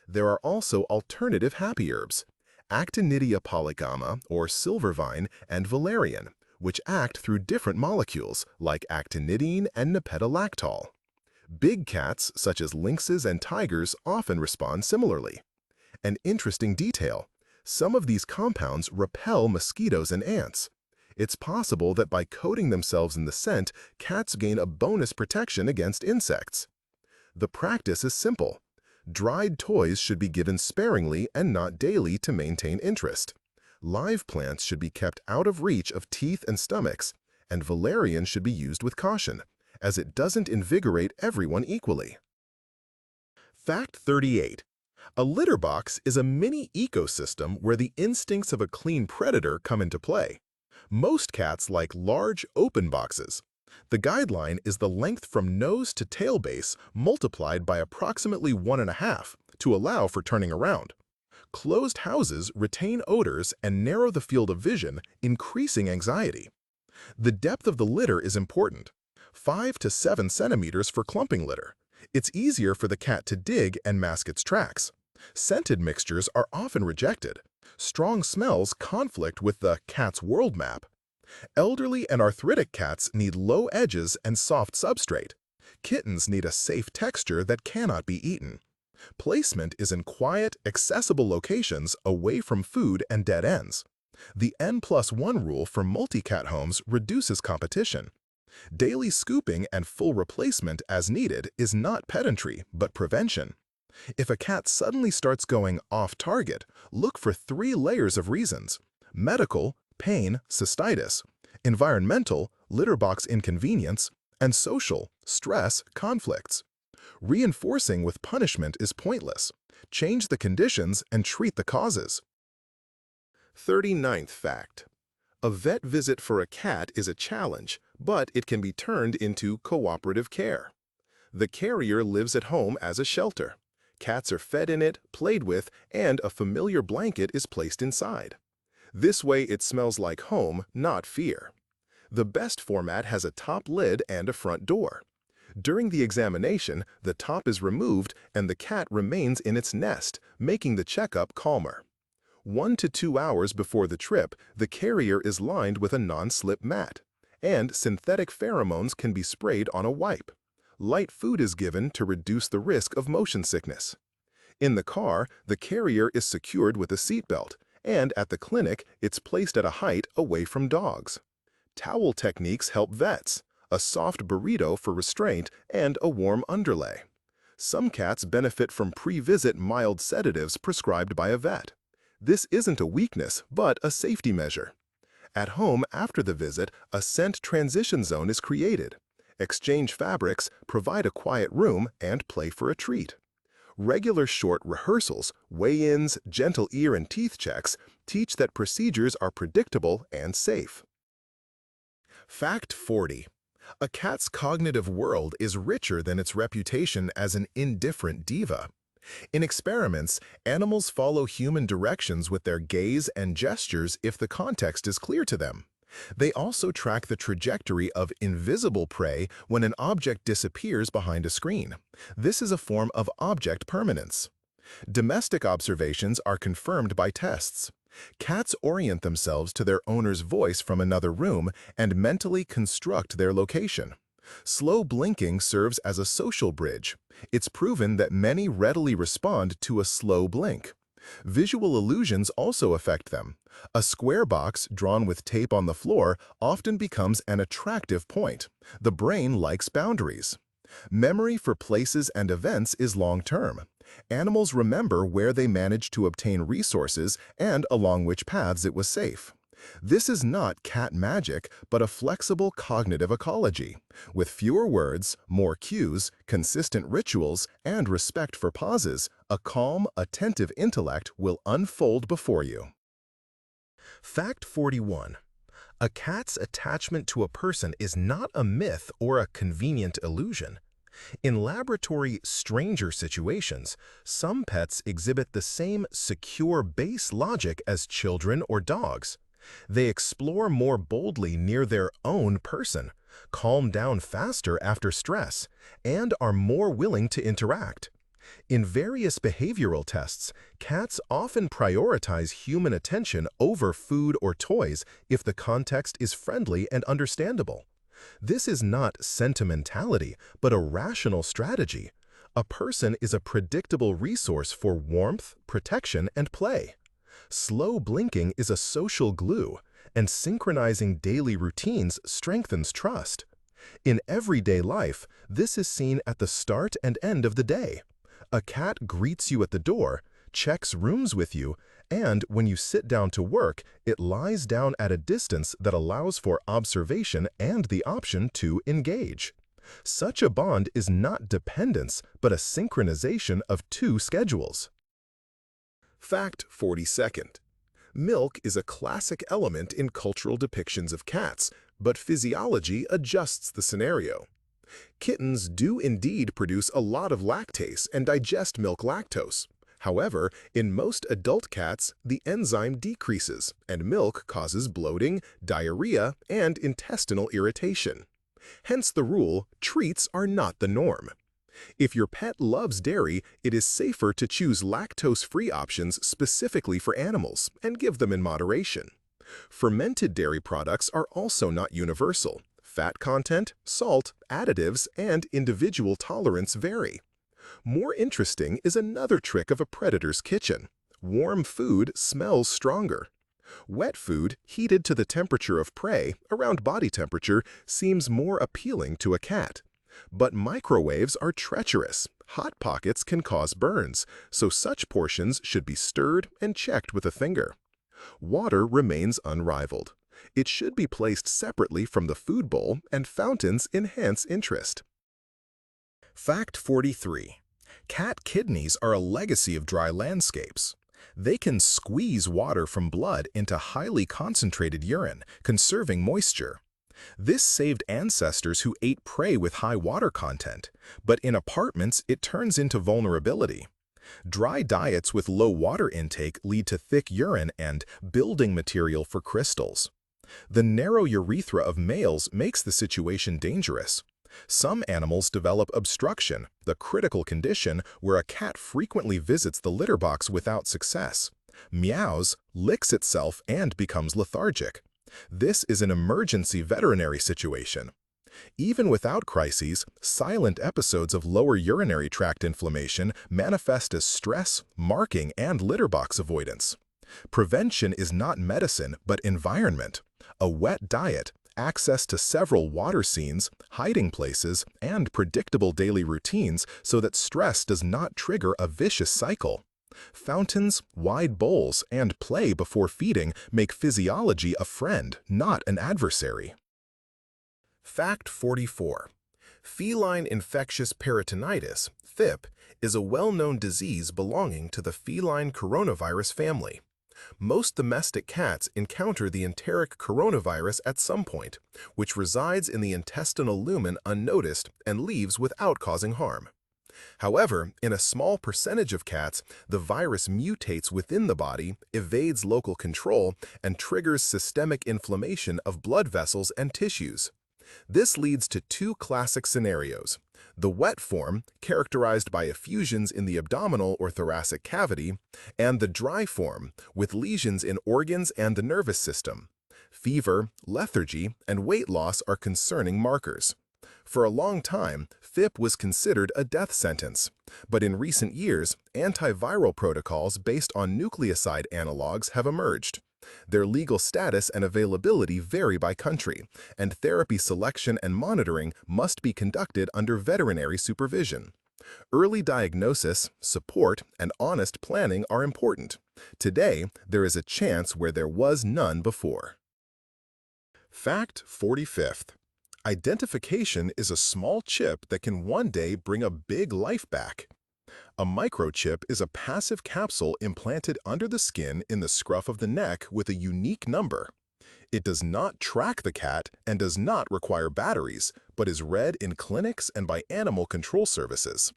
[SPEAKER 1] There are also alternative happy herbs, Actinidia polygama or silvervine and valerian, which act through different molecules like actinidine and nepentolactol. Big cats, such as lynxes and tigers, often respond similarly. An interesting detail: some of these compounds repel mosquitoes and ants. It's possible that by coating themselves in the scent, cats gain a bonus protection against insects. The practice is simple. Dried toys should be given sparingly and not daily to maintain interest. Live plants should be kept out of reach of teeth and stomachs, and valerian should be used with caution, as it doesn't invigorate everyone equally. Fact 38. A litter box is a mini ecosystem where the instincts of a clean predator come into play. Most cats like large, open boxes. The guideline is the length from nose to tail base multiplied by approximately 1.5 to allow for turning around. Closed houses retain odors and narrow the field of vision, increasing anxiety. The depth of the litter is important. 5 to 7 centimeters for clumping litter. It's easier for the cat to dig and mask its tracks. Scented mixtures are often rejected. Strong smells conflict with the cat's world map. Elderly and arthritic cats need low edges and soft substrate. Kittens need a safe texture that cannot be eaten. Placement is in quiet, accessible locations away from food and dead ends. The N+1 rule for multi-cat homes reduces competition. Daily scooping and full replacement as needed is not pedantry, but prevention. If a cat suddenly starts going off target, look for 3 layers of reasons: medical, pain, cystitis; environmental, litter box inconvenience; and social, stress, conflicts. Reinforcing with punishment is pointless. Change the conditions and treat the causes. 39th fact. A vet visit for a cat is a challenge, but it can be turned into cooperative care. The carrier lives at home as a shelter. Cats are fed in it, played with, and a familiar blanket is placed inside. This way it smells like home, not fear. The best format has a top lid and a front door. During the examination, the top is removed and the cat remains in its nest, making the checkup calmer. 1 to 2 hours before the trip, the carrier is lined with a non-slip mat, and synthetic pheromones can be sprayed on a wipe. Light food is given to reduce the risk of motion sickness. In the car, the carrier is secured with a seatbelt, and at the clinic, it's placed at a height away from dogs. Towel techniques help vets: a soft burrito for restraint and a warm underlay. Some cats benefit from pre-visit mild sedatives prescribed by a vet. This isn't a weakness, but a safety measure. At home, after the visit, a scent transition zone is created. Exchange fabrics, provide a quiet room, and play for a treat. Regular short rehearsals, weigh-ins, gentle ear and teeth checks teach that procedures are predictable and safe. Fact 40. A cat's cognitive world is richer than its reputation as an indifferent diva. In experiments, animals follow human directions with their gaze and gestures if the context is clear to them. They also track the trajectory of invisible prey when an object disappears behind a screen. This is a form of object permanence. Domestic observations are confirmed by tests. Cats orient themselves to their owner's voice from another room and mentally construct their location. Slow blinking serves as a social bridge. It's proven that many readily respond to a slow blink. Visual illusions also affect them. A square box drawn with tape on the floor often becomes an attractive point. The brain likes boundaries. Memory for places and events is long-term. Animals remember where they managed to obtain resources and along which paths it was safe. This is not cat magic, but a flexible cognitive ecology. With fewer words, more cues, consistent rituals, and respect for pauses, a calm, attentive intellect will unfold before you. Fact 41. A cat's attachment to a person is not a myth or a convenient illusion. In laboratory stranger situations, some pets exhibit the same secure base logic as children or dogs. They explore more boldly near their own person, calm down faster after stress, and are more willing to interact. In various behavioral tests, cats often prioritize human attention over food or toys if the context is friendly and understandable. This is not sentimentality, but a rational strategy. A person is a predictable resource for warmth, protection, and play. Slow blinking is a social glue, and synchronizing daily routines strengthens trust. In everyday life, this is seen at the start and end of the day. A cat greets you at the door, checks rooms with you, and when you sit down to work, it lies down at a distance that allows for observation and the option to engage. Such a bond is not dependence, but a synchronization of two schedules. Fact 42nd. Milk is a classic element in cultural depictions of cats, but physiology adjusts the scenario. Kittens do indeed produce a lot of lactase and digest milk lactose. However, in most adult cats, the enzyme decreases, and milk causes bloating, diarrhea, and intestinal irritation. Hence the rule, treats are not the norm. If your pet loves dairy, it is safer to choose lactose-free options specifically for animals and give them in moderation. Fermented dairy products are also not universal. Fat content, salt, additives, and individual tolerance vary. More interesting is another trick of a predator's kitchen. Warm food smells stronger. Wet food, heated to the temperature of prey, around body temperature, seems more appealing to a cat. But microwaves are treacherous. Hot pockets can cause burns, so such portions should be stirred and checked with a finger. Water remains unrivaled. It should be placed separately from the food bowl, and fountains enhance interest. Fact 43. Cat kidneys are a legacy of dry landscapes. They can squeeze water from blood into highly concentrated urine, conserving moisture. This saved ancestors who ate prey with high water content, but in apartments it turns into vulnerability. Dry diets with low water intake lead to thick urine and building material for crystals. The narrow urethra of males makes the situation dangerous. Some animals develop obstruction, the critical condition where a cat frequently visits the litter box without success, meows, licks itself, and becomes lethargic. This is an emergency veterinary situation. Even without crises, silent episodes of lower urinary tract inflammation manifest as stress, marking, and litter box avoidance. Prevention is not medicine, but environment. A wet diet, access to several water scenes, hiding places, and predictable daily routines so that stress does not trigger a vicious cycle. Fountains, wide bowls, and play before feeding make physiology a friend, not an adversary. Fact 44. Feline infectious peritonitis, FIP, is a well-known disease belonging to the feline coronavirus family. Most domestic cats encounter the enteric coronavirus at some point, which resides in the intestinal lumen unnoticed and leaves without causing harm. However, in a small percentage of cats, the virus mutates within the body, evades local control, and triggers systemic inflammation of blood vessels and tissues. This leads to two classic scenarios: the wet form, characterized by effusions in the abdominal or thoracic cavity, and the dry form, with lesions in organs and the nervous system. Fever, lethargy, and weight loss are concerning markers. For a long time, FIP was considered a death sentence, but in recent years, antiviral protocols based on nucleoside analogs have emerged. Their legal status and availability vary by country, and therapy selection and monitoring must be conducted under veterinary supervision. Early diagnosis, support, and honest planning are important. Today, there is a chance where there was none before. Fact 45th. Identification is a small chip that can one day bring a big life back. A microchip is a passive capsule implanted under the skin in the scruff of the neck with a unique number. It does not track the cat and does not require batteries, but is read in clinics and by animal control services.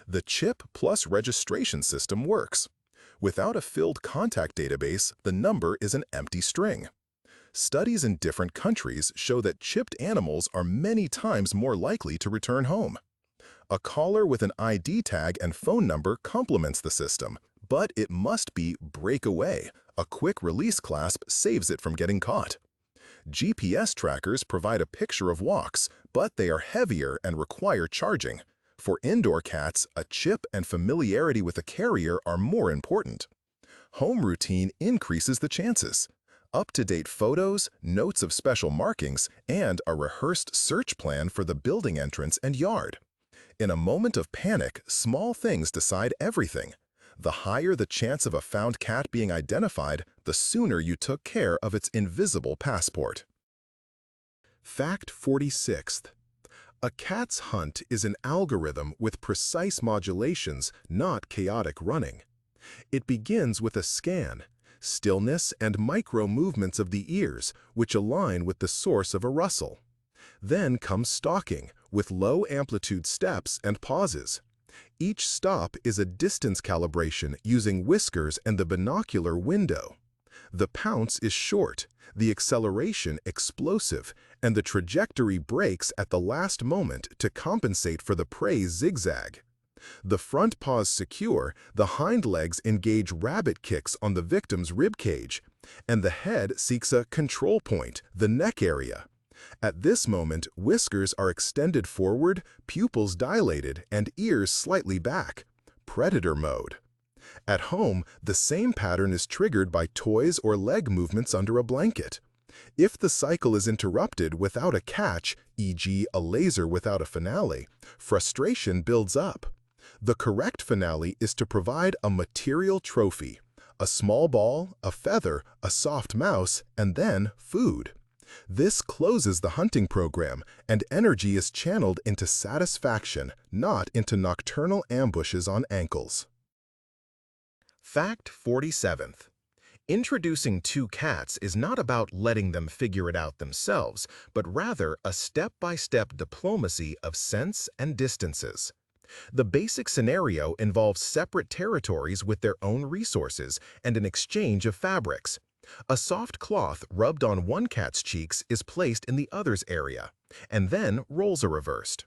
[SPEAKER 1] The chip plus registration system works. Without a filled contact database, the number is an empty string. Studies in different countries show that chipped animals are many times more likely to return home. A collar with an ID tag and phone number complements the system, but it must be breakaway. A quick release clasp saves it from getting caught. GPS trackers provide a picture of walks, but they are heavier and require charging. For indoor cats, a chip and familiarity with a carrier are more important. Home routine increases the chances. Up-to-date photos, notes of special markings, and a rehearsed search plan for the building entrance and yard. In a moment of panic, small things decide everything. The higher the chance of a found cat being identified, the sooner you took care of its invisible passport. Fact 46. A cat's hunt is an algorithm with precise modulations, not chaotic running. It begins with a scan, stillness and micro-movements of the ears, which align with the source of a rustle. Then comes stalking, with low-amplitude steps and pauses. Each stop is a distance calibration using whiskers and the binocular window. The pounce is short, the acceleration explosive, and the trajectory breaks at the last moment to compensate for the prey's zigzag. The front paws secure, the hind legs engage rabbit kicks on the victim's ribcage, and the head seeks a control point, the neck area. At this moment, whiskers are extended forward, pupils dilated, and ears slightly back. Predator mode. At home, the same pattern is triggered by toys or leg movements under a blanket. If the cycle is interrupted without a catch, e.g. a laser without a finale, frustration builds up. The correct finale is to provide a material trophy, a small ball, a feather, a soft mouse, and then food. This closes the hunting program, and energy is channeled into satisfaction, not into nocturnal ambushes on ankles. Fact 47. Introducing two cats is not about letting them figure it out themselves, but rather a step-by-step diplomacy of scents and distances. The basic scenario involves separate territories with their own resources and an exchange of fabrics. A soft cloth rubbed on one cat's cheeks is placed in the other's area, and then roles are reversed.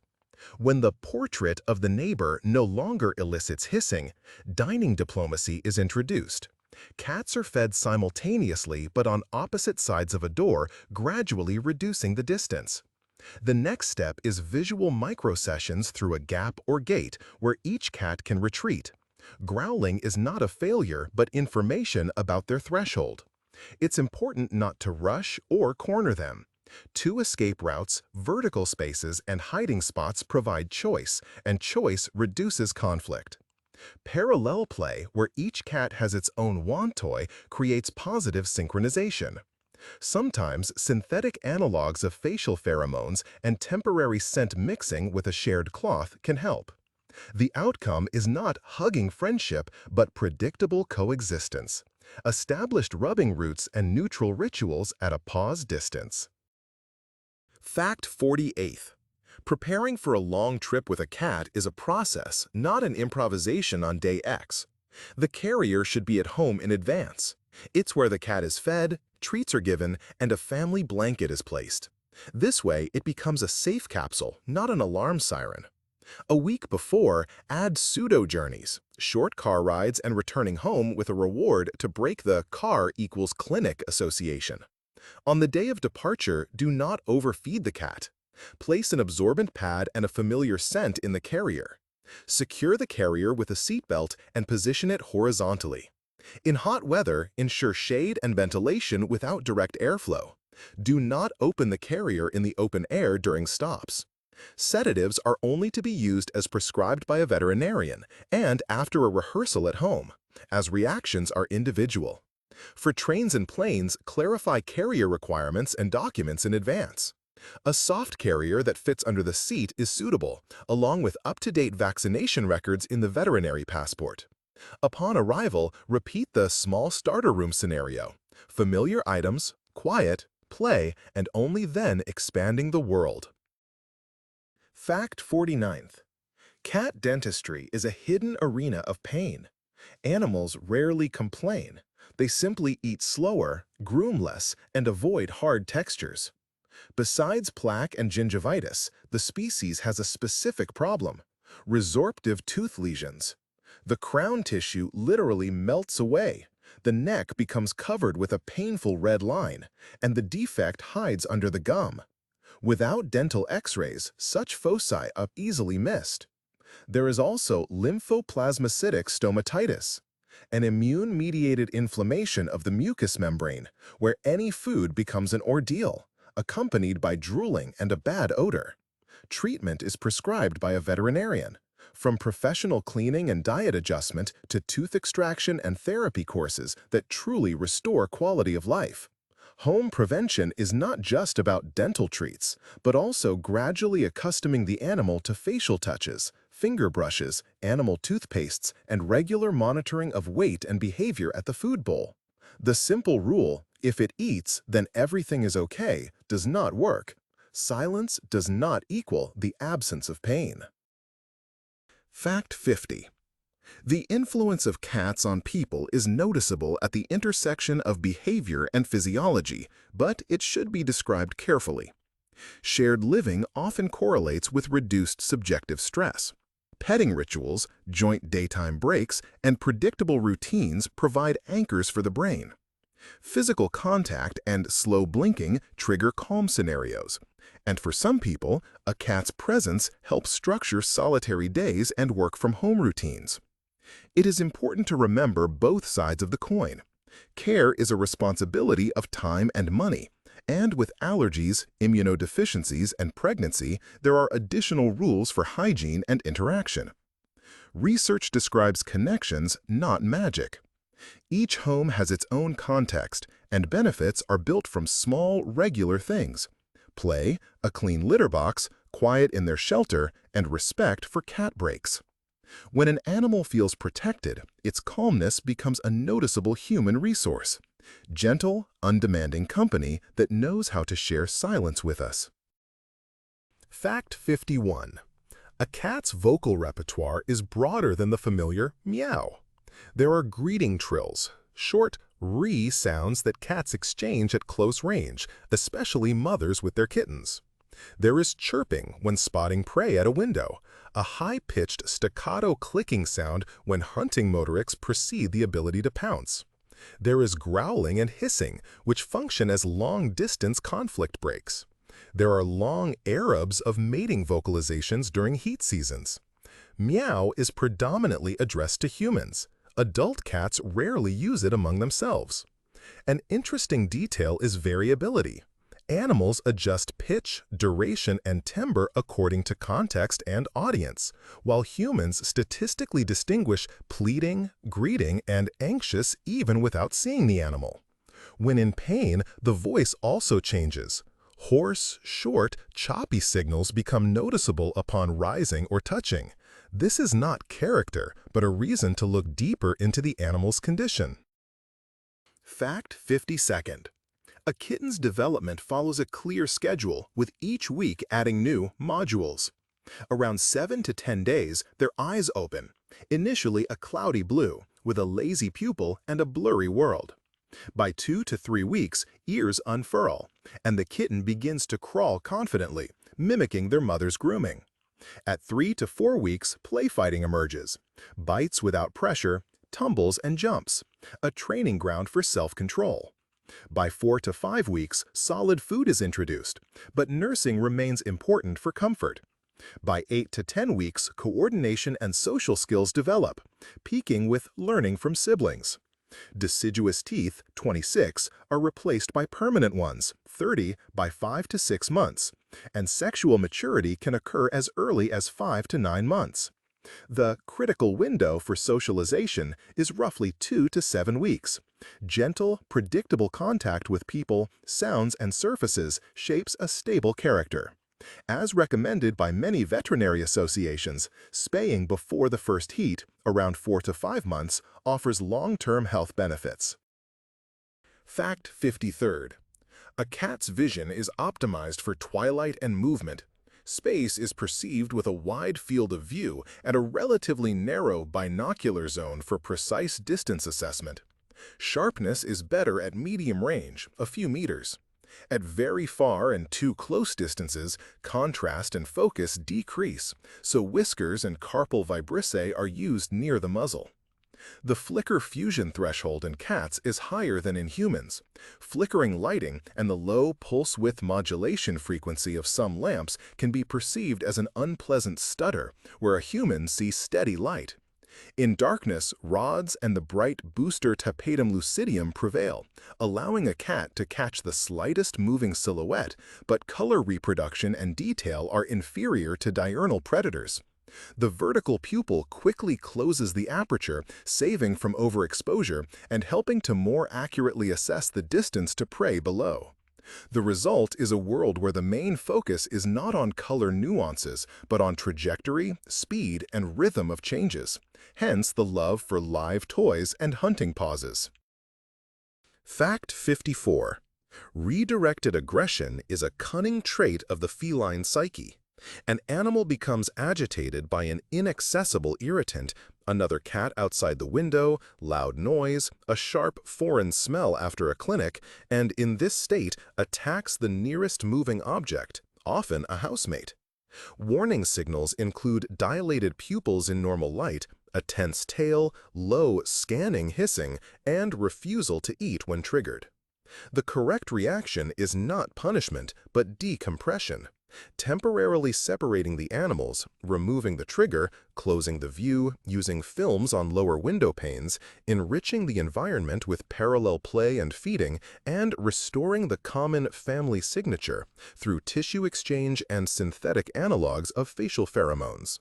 [SPEAKER 1] When the portrait of the neighbor no longer elicits hissing, dining diplomacy is introduced. Cats are fed simultaneously but on opposite sides of a door, gradually reducing the distance. The next step is visual microsessions through a gap or gate where each cat can retreat. Growling is not a failure but information about their threshold. It's important not to rush or corner them. Two escape routes, vertical spaces, and hiding spots provide choice, and choice reduces conflict. Parallel play, where each cat has its own wand toy, creates positive synchronization. Sometimes synthetic analogs of facial pheromones and temporary scent mixing with a shared cloth can help. The outcome is not hugging friendship, but predictable coexistence. Established rubbing routes and neutral rituals at a pause distance. Fact 48. Preparing for a long trip with a cat is a process, not an improvisation on day X. The carrier should be at home in advance. It's where the cat is fed, treats are given, and a family blanket is placed. This way, it becomes a safe capsule, not an alarm siren. A week before, add pseudo-journeys, short car rides and returning home with a reward to break the car equals clinic association. On the day of departure, do not overfeed the cat. Place an absorbent pad and a familiar scent in the carrier. Secure the carrier with a seatbelt and position it horizontally. In hot weather, ensure shade and ventilation without direct airflow. Do not open the carrier in the open air during stops. Sedatives are only to be used as prescribed by a veterinarian and after a rehearsal at home, as reactions are individual. For trains and planes, clarify carrier requirements and documents in advance. A soft carrier that fits under the seat is suitable, along with up-to-date vaccination records in the veterinary passport. Upon arrival, repeat the small starter room scenario. Familiar items, quiet, play, and only then expanding the world. Fact 49th. Cat dentistry is a hidden arena of pain. Animals rarely complain. They simply eat slower, groom less, and avoid hard textures. Besides plaque and gingivitis, the species has a specific problem: resorptive tooth lesions. The crown tissue literally melts away. The neck becomes covered with a painful red line, and the defect hides under the gum. Without dental x-rays, such foci are easily missed. There is also lymphoplasmacytic stomatitis, an immune-mediated inflammation of the mucous membrane, where any food becomes an ordeal, accompanied by drooling and a bad odor. Treatment is prescribed by a veterinarian, from professional cleaning and diet adjustment to tooth extraction and therapy courses that truly restore quality of life. Home prevention is not just about dental treats, but also gradually accustoming the animal to facial touches, finger brushes, animal toothpastes, and regular monitoring of weight and behavior at the food bowl. The simple rule, if it eats, then everything is okay, does not work. Silence does not equal the absence of pain. Fact 50. The influence of cats on people is noticeable at the intersection of behavior and physiology, but it should be described carefully. Shared living often correlates with reduced subjective stress. Petting rituals, joint daytime breaks, and predictable routines provide anchors for the brain. Physical contact and slow blinking trigger calm scenarios. And for some people, a cat's presence helps structure solitary days and work-from-home routines. It is important to remember both sides of the coin. Care is a responsibility of time and money, and with allergies, immunodeficiencies, and pregnancy, there are additional rules for hygiene and interaction. Research describes connections, not magic. Each home has its own context, and benefits are built from small, regular things: play, a clean litter box, quiet in their shelter, and respect for cat breaks. When an animal feels protected, its calmness becomes a noticeable human resource. Gentle, undemanding company that knows how to share silence with us. Fact 51. A cat's vocal repertoire is broader than the familiar meow. There are greeting trills, short "ree" sounds that cats exchange at close range, especially mothers with their kittens. There is chirping when spotting prey at a window, a high-pitched staccato clicking sound when hunting motorics precede the ability to pounce. There is growling and hissing, which function as long-distance conflict breaks. There are long Arabs of mating vocalizations during heat seasons. Meow is predominantly addressed to humans. Adult cats rarely use it among themselves. An interesting detail is variability. Animals adjust pitch, duration, and timbre according to context and audience, while humans statistically distinguish pleading, greeting, and anxious even without seeing the animal. When in pain, the voice also changes. Hoarse, short, choppy signals become noticeable upon rising or touching. This is not character, but a reason to look deeper into the animal's condition. Fact 52nd. A kitten's development follows a clear schedule, with each week adding new modules. Around 7 to 10 days, their eyes open, initially a cloudy blue, with a lazy pupil and a blurry world. By 2 to 3 weeks, ears unfurl, and the kitten begins to crawl confidently, mimicking their mother's grooming. At 3 to 4 weeks, play fighting emerges, bites without pressure, tumbles and jumps, a training ground for self-control. By 4 to 5 weeks, solid food is introduced, but nursing remains important for comfort. By 8 to 10 weeks, coordination and social skills develop, peaking with learning from siblings. Deciduous teeth, 26, are replaced by permanent ones, 30, by 5 to 6 months, and sexual maturity can occur as early as 5 to 9 months. The critical window for socialization is roughly 2 to 7 weeks. Gentle, predictable contact with people, sounds, and surfaces shapes a stable character. As recommended by many veterinary associations, spaying before the first heat, around 4 to 5 months, offers long-term health benefits. Fact 53rd. A cat's vision is optimized for twilight and movement. Space is perceived with a wide field of view and a relatively narrow binocular zone for precise distance assessment. Sharpness is better at medium range, a few meters. At very far and too close distances, contrast and focus decrease, so whiskers and carpal vibrissae are used near the muzzle. The flicker fusion threshold in cats is higher than in humans. Flickering lighting and the low pulse width modulation frequency of some lamps can be perceived as an unpleasant stutter, where a human sees steady light. In darkness, rods and the bright booster tapetum lucidium prevail, allowing a cat to catch the slightest moving silhouette, but color reproduction and detail are inferior to diurnal predators. The vertical pupil quickly closes the aperture, saving from overexposure and helping to more accurately assess the distance to prey below. The result is a world where the main focus is not on color nuances, but on trajectory, speed, and rhythm of changes. Hence the love for live toys and hunting pauses. Fact 54. Redirected aggression is a cunning trait of the feline psyche. An animal becomes agitated by an inaccessible irritant, another cat outside the window, loud noise, a sharp foreign smell after a clinic, and in this state attacks the nearest moving object, often a housemate. Warning signals include dilated pupils in normal light, a tense tail, low scanning hissing, and refusal to eat when triggered. The correct reaction is not punishment, but decompression. Temporarily separating the animals, removing the trigger, closing the view, using films on lower window panes, enriching the environment with parallel play and feeding, and restoring the common family signature through tissue exchange and synthetic analogs of facial pheromones.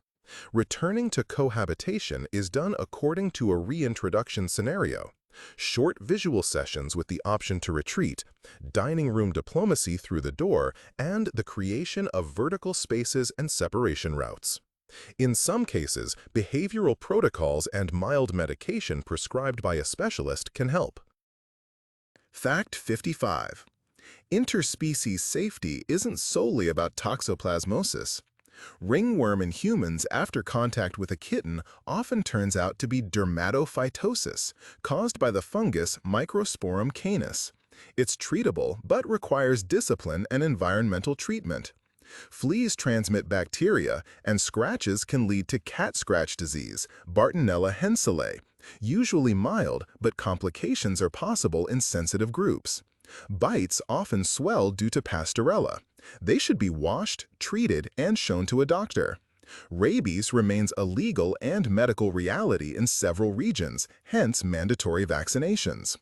[SPEAKER 1] Returning to cohabitation is done according to a reintroduction scenario. Short visual sessions with the option to retreat, dining room diplomacy through the door, and the creation of vertical spaces and separation routes. In some cases, behavioral protocols and mild medication prescribed by a specialist can help. Fact 55. Interspecies safety isn't solely about toxoplasmosis. Ringworm in humans after contact with a kitten often turns out to be dermatophytosis, caused by the fungus Microsporum canis. It's treatable but requires discipline and environmental treatment. Fleas transmit bacteria, and scratches can lead to cat scratch disease, Bartonella henselae. Usually mild, but complications are possible in sensitive groups. Bites often swell due to Pasteurella. They should be washed, treated, and shown to a doctor. Rabies remains a legal and medical reality in several regions, hence mandatory vaccinations.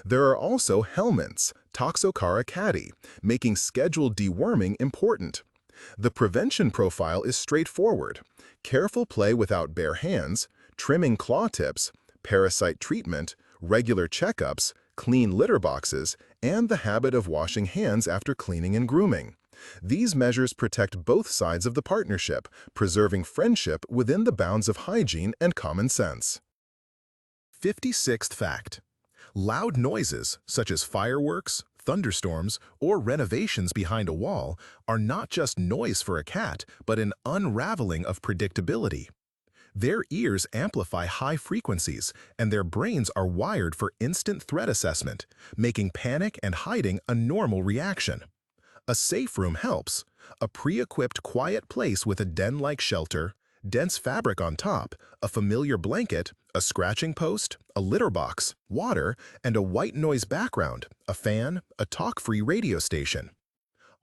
[SPEAKER 1] There are also helminths, Toxocara cati, making scheduled deworming important. The prevention profile is straightforward: careful play without bare hands, trimming claw tips, parasite treatment, regular checkups, clean litter boxes, and the habit of washing hands after cleaning and grooming. These measures protect both sides of the partnership, preserving friendship within the bounds of hygiene and common sense. 56th fact. Loud noises, such as fireworks, thunderstorms, or renovations behind a wall, are not just noise for a cat, but an unraveling of predictability. Their ears amplify high frequencies, and their brains are wired for instant threat assessment, making panic and hiding a normal reaction. A safe room helps. A pre-equipped quiet place with a den-like shelter, dense fabric on top, a familiar blanket, a scratching post, a litter box, water, and a white noise background, a fan, a talk-free radio station.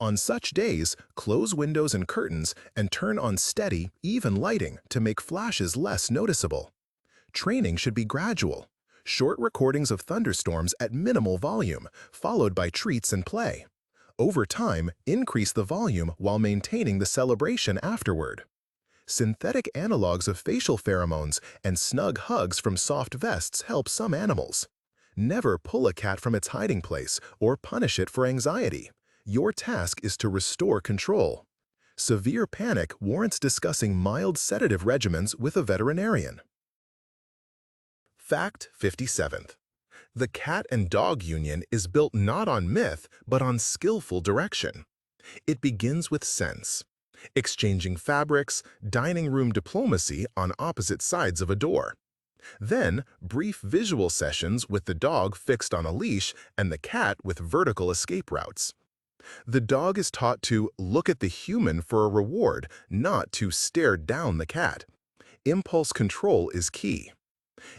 [SPEAKER 1] On such days, close windows and curtains and turn on steady, even lighting to make flashes less noticeable. Training should be gradual. Short recordings of thunderstorms at minimal volume, followed by treats and play. Over time, increase the volume while maintaining the celebration afterward. Synthetic analogs of facial pheromones and snug hugs from soft vests help some animals. Never pull a cat from its hiding place or punish it for anxiety. Your task is to restore control. Severe panic warrants discussing mild sedative regimens with a veterinarian. Fact 57. The cat and dog union is built not on myth, but on skillful direction. It begins with sense, exchanging fabrics, dining room diplomacy on opposite sides of a door. Then, brief visual sessions with the dog fixed on a leash and the cat with vertical escape routes. The dog is taught to look at the human for a reward, not to stare down the cat. Impulse control is key.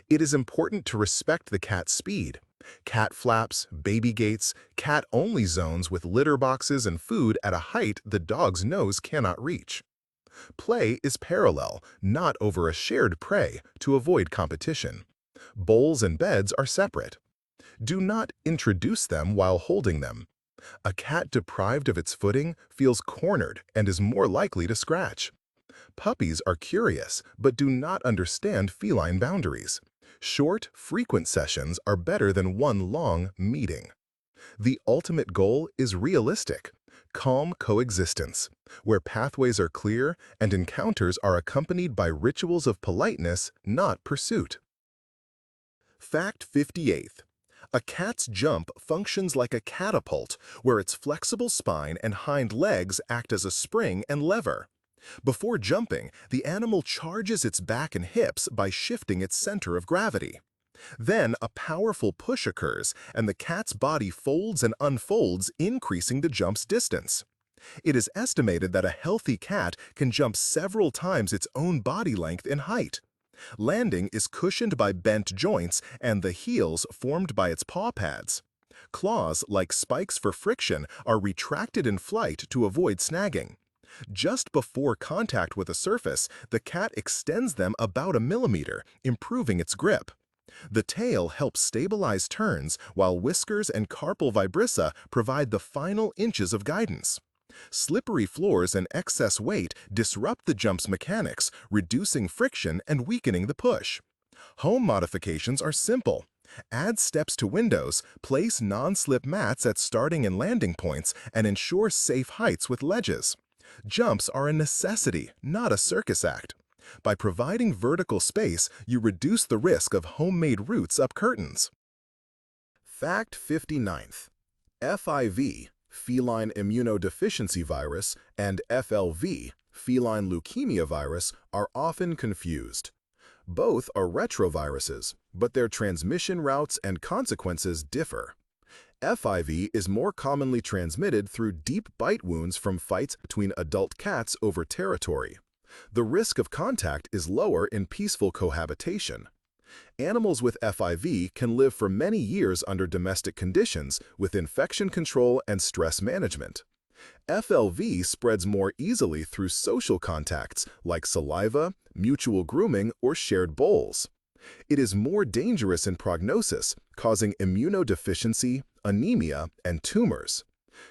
[SPEAKER 1] It is important to respect the cat's speed. Cat flaps, baby gates, cat-only zones with litter boxes and food at a height the dog's nose cannot reach. Play is parallel, not over a shared prey, to avoid competition. Bowls and beds are separate. Do not introduce them while holding them. A cat deprived of its footing feels cornered and is more likely to scratch. Puppies are curious but do not understand feline boundaries. Short, frequent sessions are better than one long meeting. The ultimate goal is realistic, calm coexistence, where pathways are clear and encounters are accompanied by rituals of politeness, not pursuit. Fact 58. A cat's jump functions like a catapult, where its flexible spine and hind legs act as a spring and lever. Before jumping, the animal charges its back and hips by shifting its center of gravity. Then a powerful push occurs, and the cat's body folds and unfolds, increasing the jump's distance. It is estimated that a healthy cat can jump several times its own body length in height. Landing is cushioned by bent joints and the heels formed by its paw pads. Claws, like spikes for friction, are retracted in flight to avoid snagging. Just before contact with a surface, the cat extends them about a millimeter, improving its grip. The tail helps stabilize turns, while whiskers and carpal vibrissa provide the final inches of guidance. Slippery floors and excess weight disrupt the jump's mechanics, reducing friction and weakening the push. Home modifications are simple. Add steps to windows, place non-slip mats at starting and landing points, and ensure safe heights with ledges. Jumps are a necessity, not a circus act. By providing vertical space, you reduce the risk of homemade routes up curtains. Fact 59th. FIV, feline immunodeficiency virus, and FLV, feline leukemia virus, are often confused. Both are retroviruses, but their transmission routes and consequences differ. FIV is more commonly transmitted through deep bite wounds from fights between adult cats over territory. The risk of contact is lower in peaceful cohabitation. Animals with FIV can live for many years under domestic conditions with infection control and stress management. FLV spreads more easily through social contacts like saliva, mutual grooming, or shared bowls. It is more dangerous in prognosis, causing immunodeficiency, anemia, and tumors.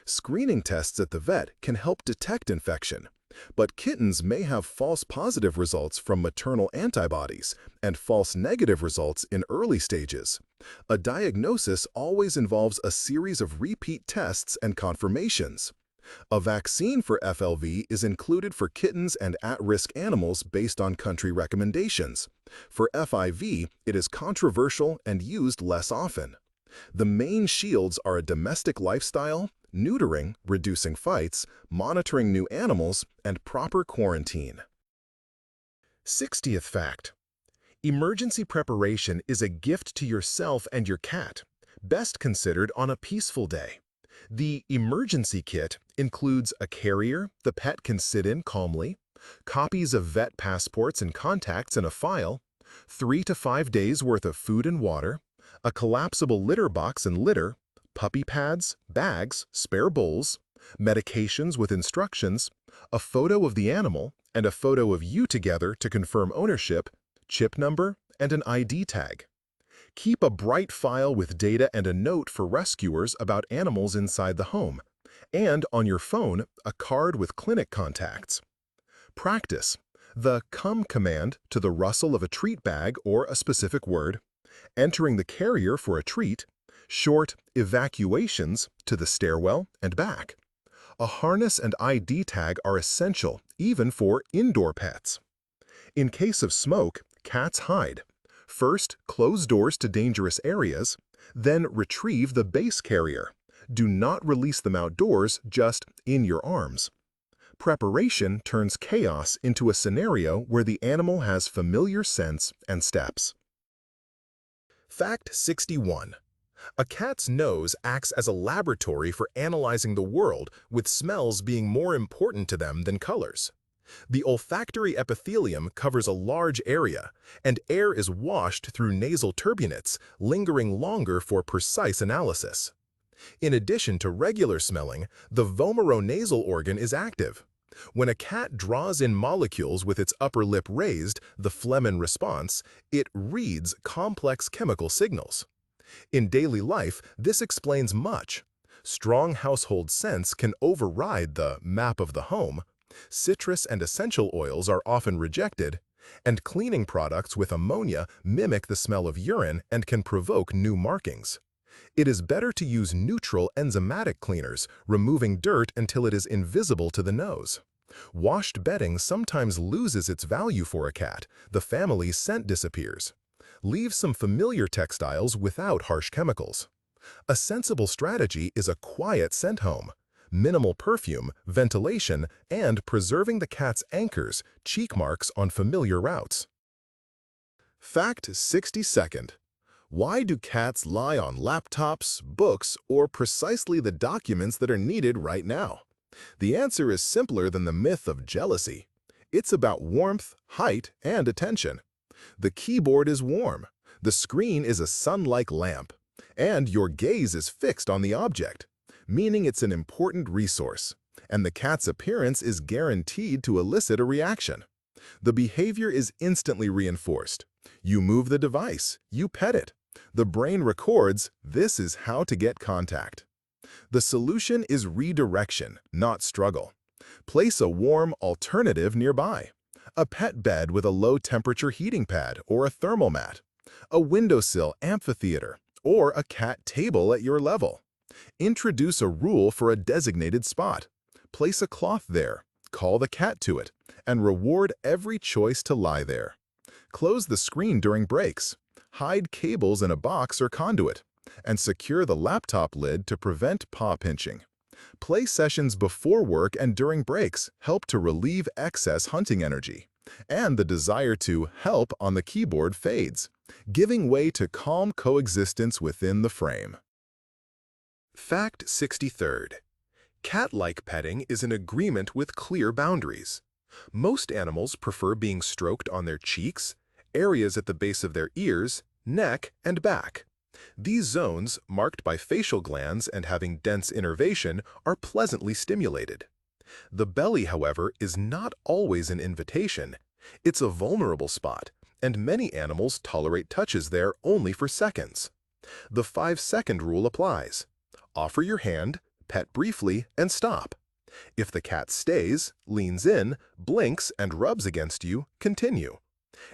[SPEAKER 1] Screening tests at the vet can help detect infection, but kittens may have false positive results from maternal antibodies and false negative results in early stages. A diagnosis always involves a series of repeat tests and confirmations. A vaccine for FLV is included for kittens and at-risk animals based on country recommendations. For FIV, it is controversial and used less often. The main shields are a domestic lifestyle, neutering, reducing fights, monitoring new animals, and proper quarantine. 60th fact. Emergency preparation is a gift to yourself and your cat, best considered on a peaceful day. The emergency kit includes a carrier the pet can sit in calmly, copies of vet passports and contacts in a file, 3 to 5 days worth of food and water, a collapsible litter box and litter, puppy pads, bags, spare bowls, medications with instructions, a photo of the animal, and a photo of you together to confirm ownership, chip number, and an ID tag. Keep a bright file with data and a note for rescuers about animals inside the home, and on your phone, a card with clinic contacts. Practice the come command to the rustle of a treat bag or a specific word, entering the carrier for a treat, short evacuations to the stairwell and back. A harness and ID tag are essential even for indoor pets. In case of smoke, cats hide. First, close doors to dangerous areas, Then retrieve the base carrier. Do not release them outdoors, just in your arms. Preparation turns chaos into a scenario where the animal has familiar scents and steps. Fact 61. A cat's nose acts as a laboratory for analyzing the world, with smells being more important to them than colors. The olfactory epithelium covers a large area, and air is washed through nasal turbinates, lingering longer for precise analysis. In addition to regular smelling, the vomeronasal organ is active. When a cat draws in molecules with its upper lip raised, the phlegm in response, it reads complex chemical signals. In daily life, this explains much. Strong household scents can override the map of the home, citrus and essential oils are often rejected, and cleaning products with ammonia mimic the smell of urine and can provoke new markings. It is better to use neutral enzymatic cleaners, removing dirt until it is invisible to the nose. Washed bedding sometimes loses its value for a cat. The family's scent disappears. Leave some familiar textiles without harsh chemicals. A sensible strategy is a quiet scent home. Minimal perfume, ventilation, and preserving the cat's anchors, cheek marks on familiar routes. Fact 62. Why do cats lie on laptops, books, or precisely the documents that are needed right now? The answer is simpler than the myth of jealousy. It's about warmth, height, and attention. The keyboard is warm, the screen is a sun-like lamp, and your gaze is fixed on the object, meaning it's an important resource, and the cat's appearance is guaranteed to elicit a reaction. The behavior is instantly reinforced. You move the device, you pet it. The brain records, this is how to get contact. The solution is redirection, not struggle. Place a warm alternative nearby. A pet bed with a low-temperature heating pad or a thermal mat. A windowsill amphitheater or a cat table at your level. Introduce a rule for a designated spot. Place a cloth there, call the cat to it, and reward every choice to lie there. Close the screen during breaks. Hide cables in a box or conduit, and secure the laptop lid to prevent paw pinching. Play sessions before work and during breaks help to relieve excess hunting energy, and the desire to help on the keyboard fades, giving way to calm coexistence within the frame. Fact 63. Cat-like petting is an agreement with clear boundaries. Most animals prefer being stroked on their cheeks, areas at the base of their ears, neck, and back. These zones, marked by facial glands and having dense innervation, are pleasantly stimulated. The belly, however, is not always an invitation. It's a vulnerable spot, and many animals tolerate touches there only for seconds. The 5-second rule applies. Offer your hand, pet briefly, and stop. If the cat stays, leans in, blinks, and rubs against you, continue.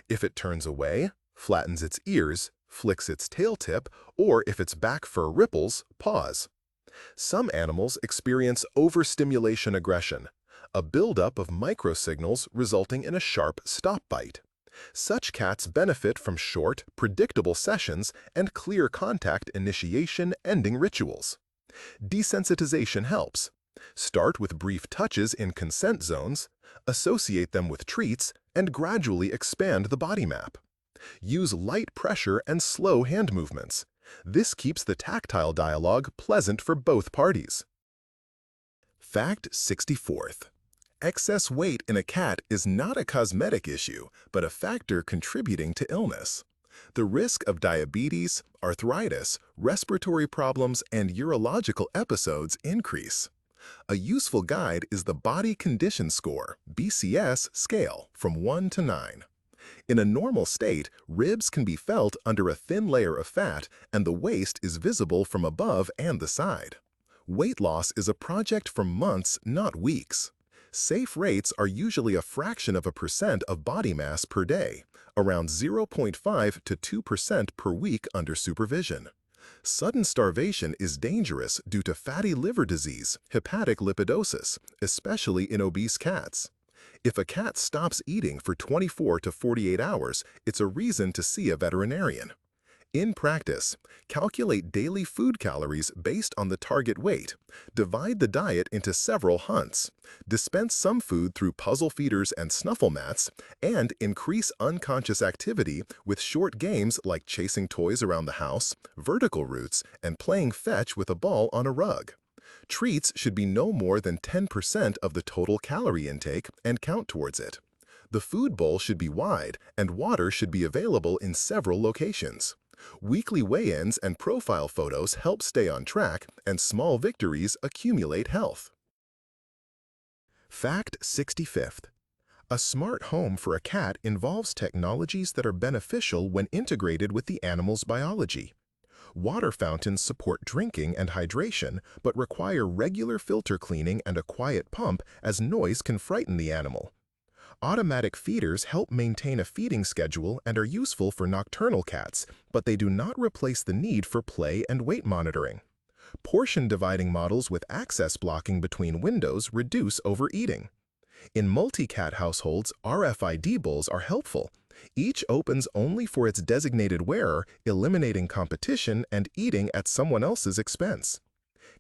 [SPEAKER 1] If it turns away, flattens its ears, flicks its tail tip, or if its back fur ripples, pause. Some animals experience overstimulation aggression, a buildup of microsignals resulting in a sharp stop bite. Such cats benefit from short, predictable sessions and clear contact initiation ending rituals. Desensitization helps. Start with brief touches in consent zones, associate them with treats, and gradually expand the body map. Use light pressure and slow hand movements. This keeps the tactile dialogue pleasant for both parties. Fact 64. Excess weight in a cat is not a cosmetic issue, but a factor contributing to illness. The risk of diabetes, arthritis, respiratory problems, and urological episodes increase. A useful guide is the Body Condition Score (BCS) scale from 1 to 9. In a normal state, ribs can be felt under a thin layer of fat, and the waist is visible from above and the side. Weight loss is a project for months, not weeks. Safe rates are usually a fraction of a percent of body mass per day, around 0.5 to 2% per week under supervision. Sudden starvation is dangerous due to fatty liver disease, hepatic lipidosis, especially in obese cats. If a cat stops eating for 24 to 48 hours, it's a reason to see a veterinarian. In practice, calculate daily food calories based on the target weight, divide the diet into several hunts, dispense some food through puzzle feeders and snuffle mats, and increase unconscious activity with short games like chasing toys around the house, vertical routes, and playing fetch with a ball on a rug. Treats should be no more than 10% of the total calorie intake and count towards it. The food bowl should be wide, and water should be available in several locations. Weekly weigh-ins and profile photos help stay on track, and small victories accumulate health. Fact 65th. A smart home for a cat involves technologies that are beneficial when integrated with the animal's biology. Water fountains support drinking and hydration, but require regular filter cleaning and a quiet pump as noise can frighten the animal. Automatic feeders help maintain a feeding schedule and are useful for nocturnal cats, but they do not replace the need for play and weight monitoring. Portion dividing models with access blocking between windows reduce overeating. In multi-cat households, RFID bowls are helpful. Each opens only for its designated wearer, eliminating competition and eating at someone else's expense.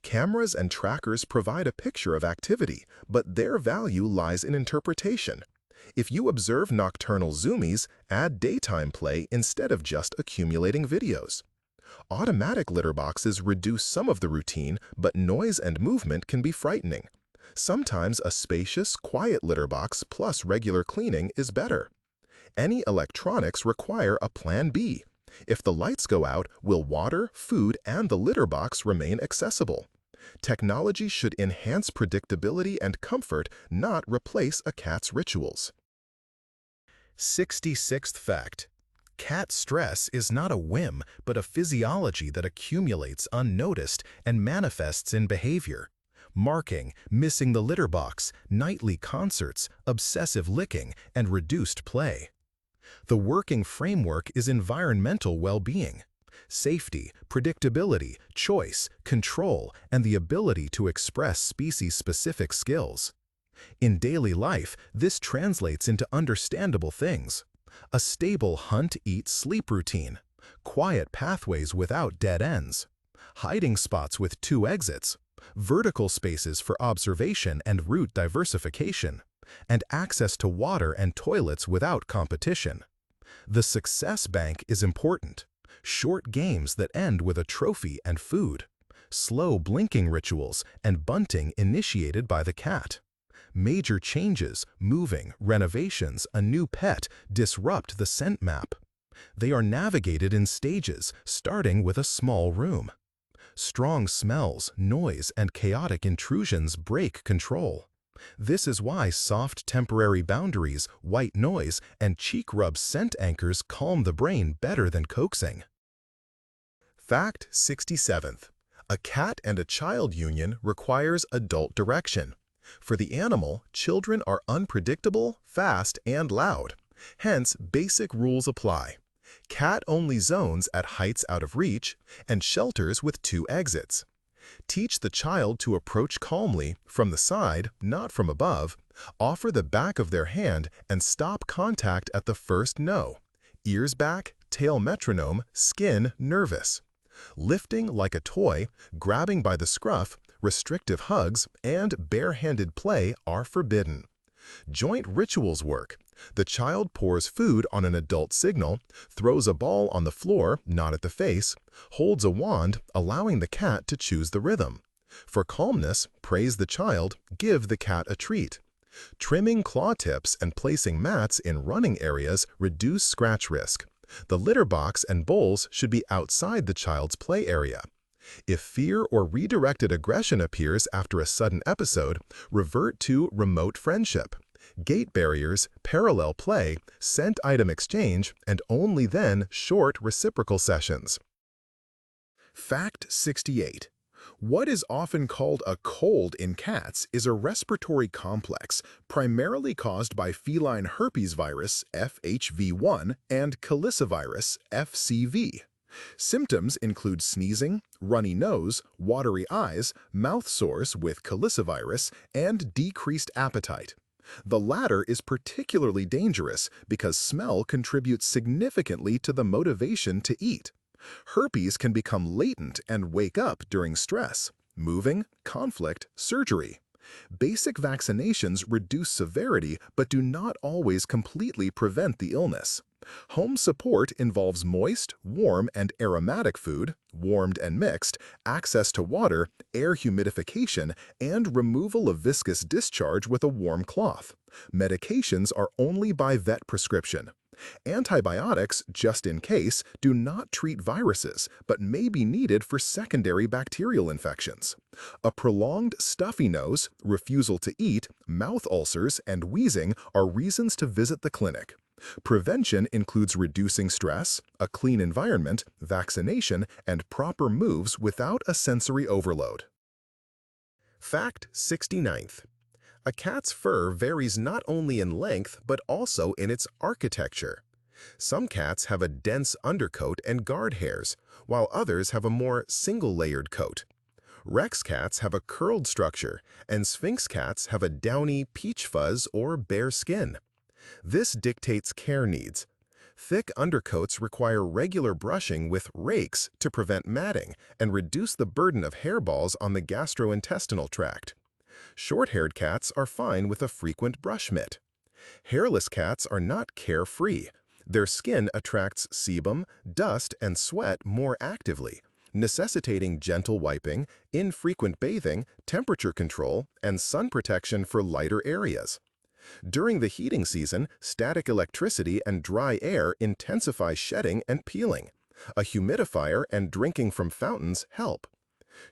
[SPEAKER 1] Cameras and trackers provide a picture of activity, but their value lies in interpretation. If you observe nocturnal zoomies, add daytime play instead of just accumulating videos. Automatic litter boxes reduce some of the routine, but noise and movement can be frightening. Sometimes a spacious, quiet litter box plus regular cleaning is better. Any electronics require a plan B. If the lights go out, will water, food, and the litter box remain accessible? Technology should enhance predictability and comfort, not replace a cat's rituals. 66th fact. Cat stress is not a whim, but a physiology that accumulates unnoticed and manifests in behavior. Marking, missing the litter box, nightly concerts, obsessive licking, and reduced play. The working framework is environmental well-being. Safety, predictability, choice, control, and the ability to express species-specific skills. In daily life, this translates into understandable things. A stable hunt-eat-sleep routine, quiet pathways without dead ends, hiding spots with 2 exits, vertical spaces for observation and route diversification, and access to water and toilets without competition. The success bank is important. Short games that end with a trophy and food, slow blinking rituals, and bunting initiated by the cat. Major changes, moving, renovations, a new pet disrupt the scent map. They are navigated in stages, starting with a small room. Strong smells, noise, and chaotic intrusions break control. This is why soft temporary boundaries, white noise, and cheek rub scent anchors calm the brain better than coaxing. Fact 67th. A cat and a child union requires adult direction. For the animal, children are unpredictable, fast, and loud. Hence, basic rules apply. Cat-only zones at heights out of reach, and shelters with 2 exits. Teach the child to approach calmly, from the side, not from above. Offer the back of their hand and stop contact at the first no. Ears back, tail metronome, skin nervous. Lifting like a toy, grabbing by the scruff, restrictive hugs, and bare-handed play are forbidden. Joint rituals work. The child pours food on an adult signal, throws a ball on the floor, not at the face, holds a wand, allowing the cat to choose the rhythm. For calmness, praise the child, give the cat a treat. Trimming claw tips and placing mats in running areas reduce scratch risk. The litter box and bowls should be outside the child's play area. If fear or redirected aggression appears after a sudden episode, revert to remote friendship. Gate barriers, parallel play, scent item exchange, and only then short reciprocal sessions. Fact 68. What is often called a cold in cats is a respiratory complex primarily caused by feline herpes virus FHV1 and calicivirus FCV. Symptoms include sneezing, runny nose, watery eyes, mouth sores with calicivirus, and decreased appetite. The latter is particularly dangerous because smell contributes significantly to the motivation to eat. Herpes can become latent and wake up during stress, moving, conflict, surgery. Basic vaccinations reduce severity but do not always completely prevent the illness. Home support involves moist, warm, and aromatic food, warmed and mixed, access to water, air humidification, and removal of viscous discharge with a warm cloth. Medications are only by vet prescription. Antibiotics, just in case, do not treat viruses, but may be needed for secondary bacterial infections. A prolonged stuffy nose, refusal to eat, mouth ulcers, and wheezing are reasons to visit the clinic. Prevention includes reducing stress, a clean environment, vaccination, and proper moves without a sensory overload. Fact 69th. A cat's fur varies not only in length but also in its architecture. Some cats have a dense undercoat and guard hairs, while others have a more single-layered coat. Rex cats have a curled structure, and Sphinx cats have a downy peach fuzz or bare skin. This dictates care needs. Thick undercoats require regular brushing with rakes to prevent matting and reduce the burden of hairballs on the gastrointestinal tract. Short-haired cats are fine with a frequent brush mitt. Hairless cats are not carefree. Their skin attracts sebum, dust, and sweat more actively, necessitating gentle wiping, infrequent bathing, temperature control, and sun protection for lighter areas. During the heating season, static electricity and dry air intensify shedding and peeling. A humidifier and drinking from fountains help.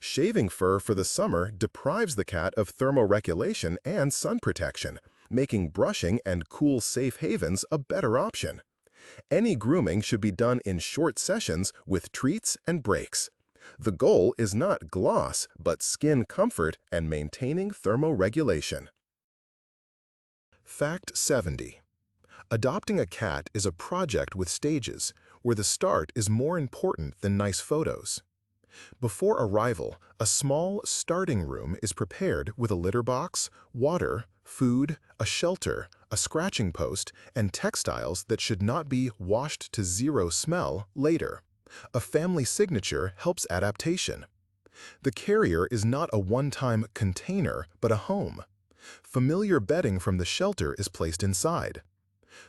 [SPEAKER 1] Shaving fur for the summer deprives the cat of thermoregulation and sun protection, making brushing and cool safe havens a better option. Any grooming should be done in short sessions with treats and breaks. The goal is not gloss, but skin comfort and maintaining thermoregulation. Fact 70. Adopting a cat is a project with stages, where the start is more important than nice photos. Before arrival, a small starting room is prepared with a litter box, water, food, a shelter, a scratching post, and textiles that should not be washed to zero smell later. A family signature helps adaptation. The carrier is not a one-time container, but a home. Familiar bedding from the shelter is placed inside.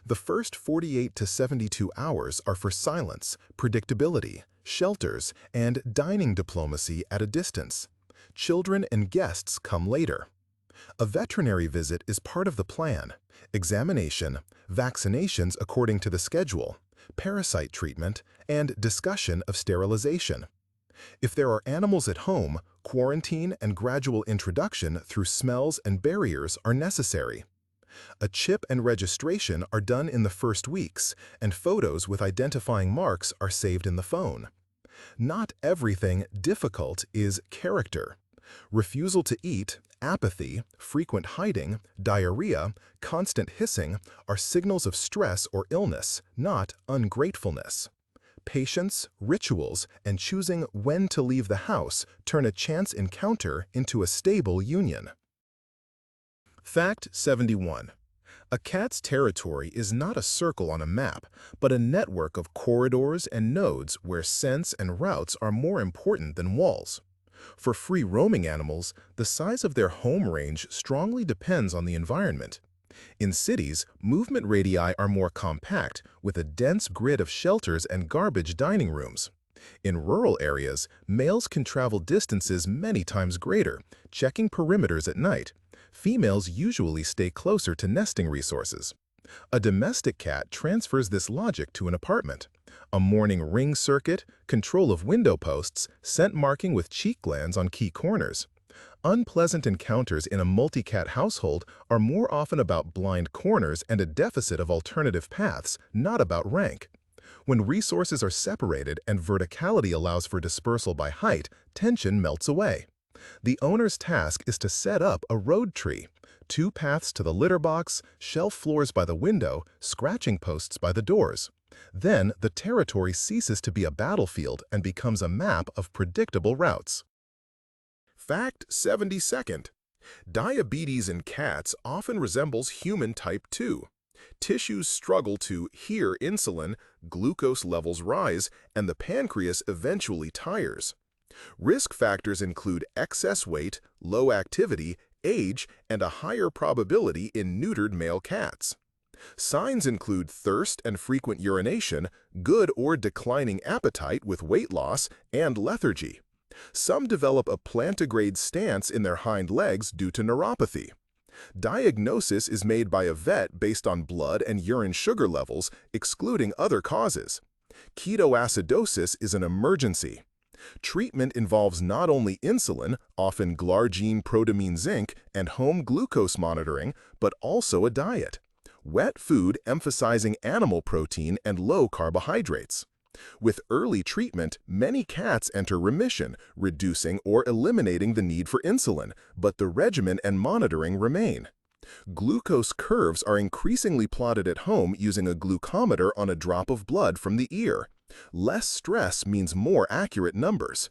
[SPEAKER 1] The first 48 to 72 hours are for silence, predictability, shelters, and dining diplomacy at a distance. Children and guests come later. A veterinary visit is part of the plan. Examination, vaccinations according to the schedule, parasite treatment, and discussion of sterilization. If there are animals at home, quarantine and gradual introduction through smells and barriers are necessary. A chip and registration are done in the first weeks, and photos with identifying marks are saved in the phone. Not everything difficult is character. Refusal to eat, apathy, frequent hiding, diarrhea, constant hissing are signals of stress or illness, not ungratefulness. Patience, rituals, and choosing when to leave the house turn a chance encounter into a stable union. Fact 71. A cat's territory is not a circle on a map, but a network of corridors and nodes where scents and routes are more important than walls. For free-roaming animals, the size of their home range strongly depends on the environment. In cities, movement radii are more compact, with a dense grid of shelters and garbage dining rooms. In rural areas, males can travel distances many times greater, checking perimeters at night. Females usually stay closer to nesting resources. A domestic cat transfers this logic to an apartment. A morning ring circuit, control of window posts, scent marking with cheek glands on key corners. Unpleasant encounters in a multi-cat household are more often about blind corners and a deficit of alternative paths, not about rank. When resources are separated and verticality allows for dispersal by height, tension melts away. The owner's task is to set up a road tree, 2 paths to the litter box, shelf floors by the window, scratching posts by the doors. Then the territory ceases to be a battlefield and becomes a map of predictable routes. Fact 72nd. Diabetes in cats often resembles human type 2. Tissues struggle to hear insulin, glucose levels rise, and the pancreas eventually tires. Risk factors include excess weight, low activity, age, and a higher probability in neutered male cats. Signs include thirst and frequent urination, good or declining appetite with weight loss, and lethargy. Some develop a plantigrade stance in their hind legs due to neuropathy. Diagnosis is made by a vet based on blood and urine sugar levels, excluding other causes. Ketoacidosis is an emergency. Treatment involves not only insulin, often glargine protamine zinc, and home glucose monitoring, but also a diet. Wet food emphasizing animal protein and low carbohydrates. With early treatment, many cats enter remission, reducing or eliminating the need for insulin, but the regimen and monitoring remain. Glucose curves are increasingly plotted at home using a glucometer on a drop of blood from the ear. Less stress means more accurate numbers.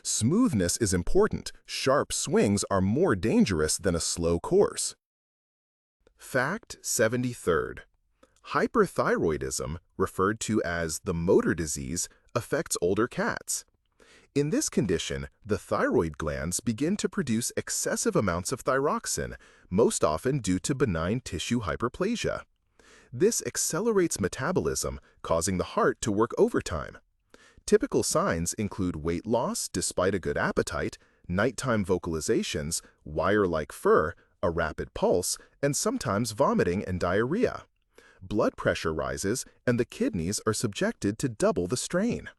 [SPEAKER 1] Smoothness is important. Sharp swings are more dangerous than a slow course. Fact 73rd. Hyperthyroidism, referred to as the motor disease, affects older cats. In this condition, the thyroid glands begin to produce excessive amounts of thyroxine, most often due to benign tissue hyperplasia. This accelerates metabolism, causing the heart to work overtime. Typical signs include weight loss despite a good appetite, nighttime vocalizations, wire-like fur, a rapid pulse, and sometimes vomiting and diarrhea. Blood pressure rises, and the kidneys are subjected to double the strain.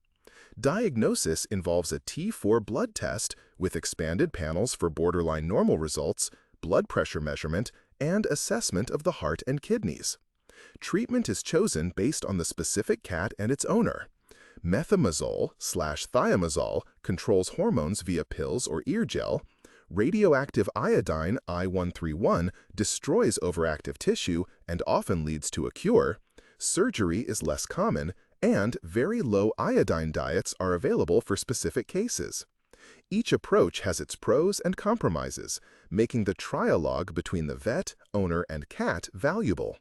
[SPEAKER 1] Diagnosis involves a T4 blood test with expanded panels for borderline normal results, blood pressure measurement, and assessment of the heart and kidneys. Treatment is chosen based on the specific cat and its owner. Methimazole/thiamazole controls hormones via pills or ear gel. Radioactive iodine I-131 destroys overactive tissue and often leads to a cure. Surgery is less common, and very low iodine diets are available for specific cases. Each approach has its pros and compromises, making the trialogue between the vet, owner, and cat valuable.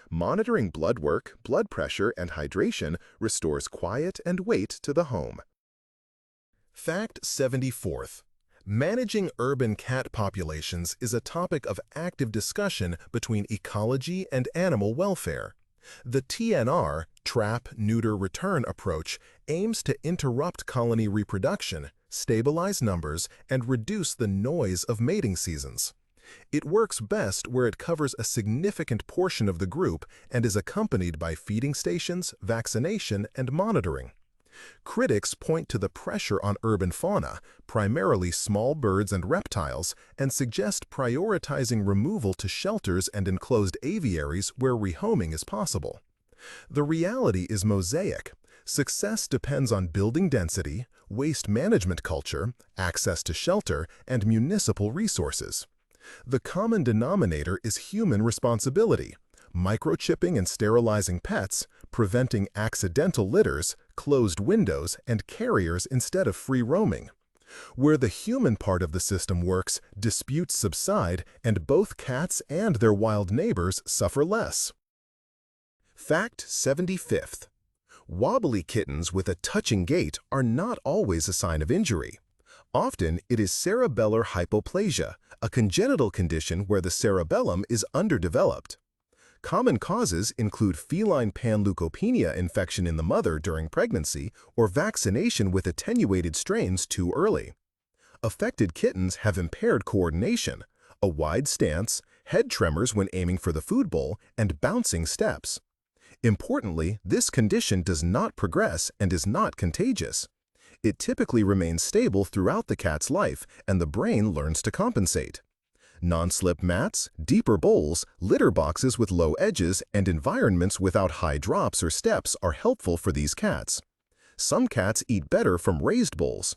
[SPEAKER 1] Monitoring blood work, blood pressure, and hydration restores quiet and weight to the home. Fact 74th. Managing urban cat populations is a topic of active discussion between ecology and animal welfare. The TNR, trap, neuter, return approach aims to interrupt colony reproduction, stabilize numbers, and reduce the noise of mating seasons. It works best where it covers a significant portion of the group and is accompanied by feeding stations, vaccination, and monitoring. Critics point to the pressure on urban fauna, primarily small birds and reptiles, and suggest prioritizing removal to shelters and enclosed aviaries where rehoming is possible. The reality is mosaic. Success depends on building density, waste management culture, access to shelter, and municipal resources. The common denominator is human responsibility. Microchipping and sterilizing pets, preventing accidental litters, closed windows, and carriers instead of free roaming. Where the human part of the system works, disputes subside, and both cats and their wild neighbors suffer less. Fact 75th. Wobbly kittens with a touching gait are not always a sign of injury. Often it is cerebellar hypoplasia, a congenital condition where the cerebellum is underdeveloped. Common causes include feline panleukopenia infection in the mother during pregnancy or vaccination with attenuated strains too early. Affected kittens have impaired coordination, a wide stance, head tremors when aiming for the food bowl, and bouncing steps. Importantly, this condition does not progress and is not contagious. It typically remains stable throughout the cat's life, and the brain learns to compensate. Non-slip mats, deeper bowls, litter boxes with low edges, and environments without high drops or steps are helpful for these cats. Some cats eat better from raised bowls.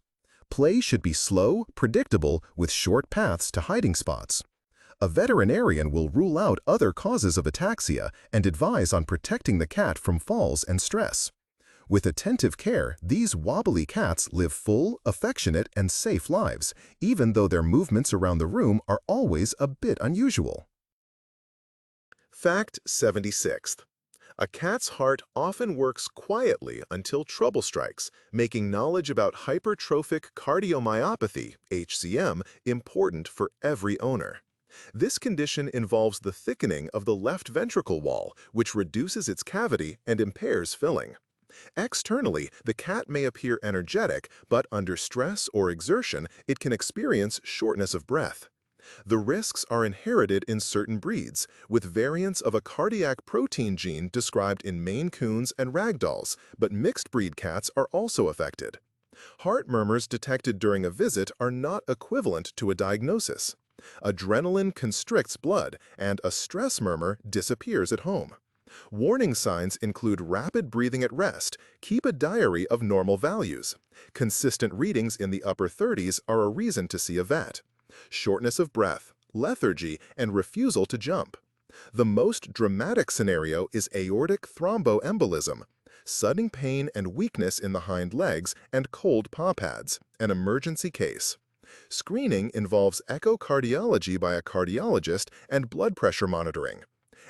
[SPEAKER 1] Play should be slow, predictable, with short paths to hiding spots. A veterinarian will rule out other causes of ataxia and advise on protecting the cat from falls and stress. With attentive care, these wobbly cats live full, affectionate, and safe lives, even though their movements around the room are always a bit unusual. Fact 76. A cat's heart often works quietly until trouble strikes, making knowledge about hypertrophic cardiomyopathy, HCM, important for every owner. This condition involves the thickening of the left ventricle wall, which reduces its cavity and impairs filling. Externally, the cat may appear energetic, but under stress or exertion, it can experience shortness of breath. The risks are inherited in certain breeds, with variants of a cardiac protein gene described in Maine Coons and Ragdolls, but mixed-breed cats are also affected. Heart murmurs detected during a visit are not equivalent to a diagnosis. Adrenaline constricts blood, and a stress murmur disappears at home. Warning signs include rapid breathing at rest. Keep a diary of normal values. Consistent readings in the upper 30s are a reason to see a vet. Shortness of breath, lethargy, and refusal to jump. The most dramatic scenario is aortic thromboembolism, sudden pain and weakness in the hind legs, and cold paw pads, an emergency case. Screening involves echocardiology by a cardiologist and blood pressure monitoring.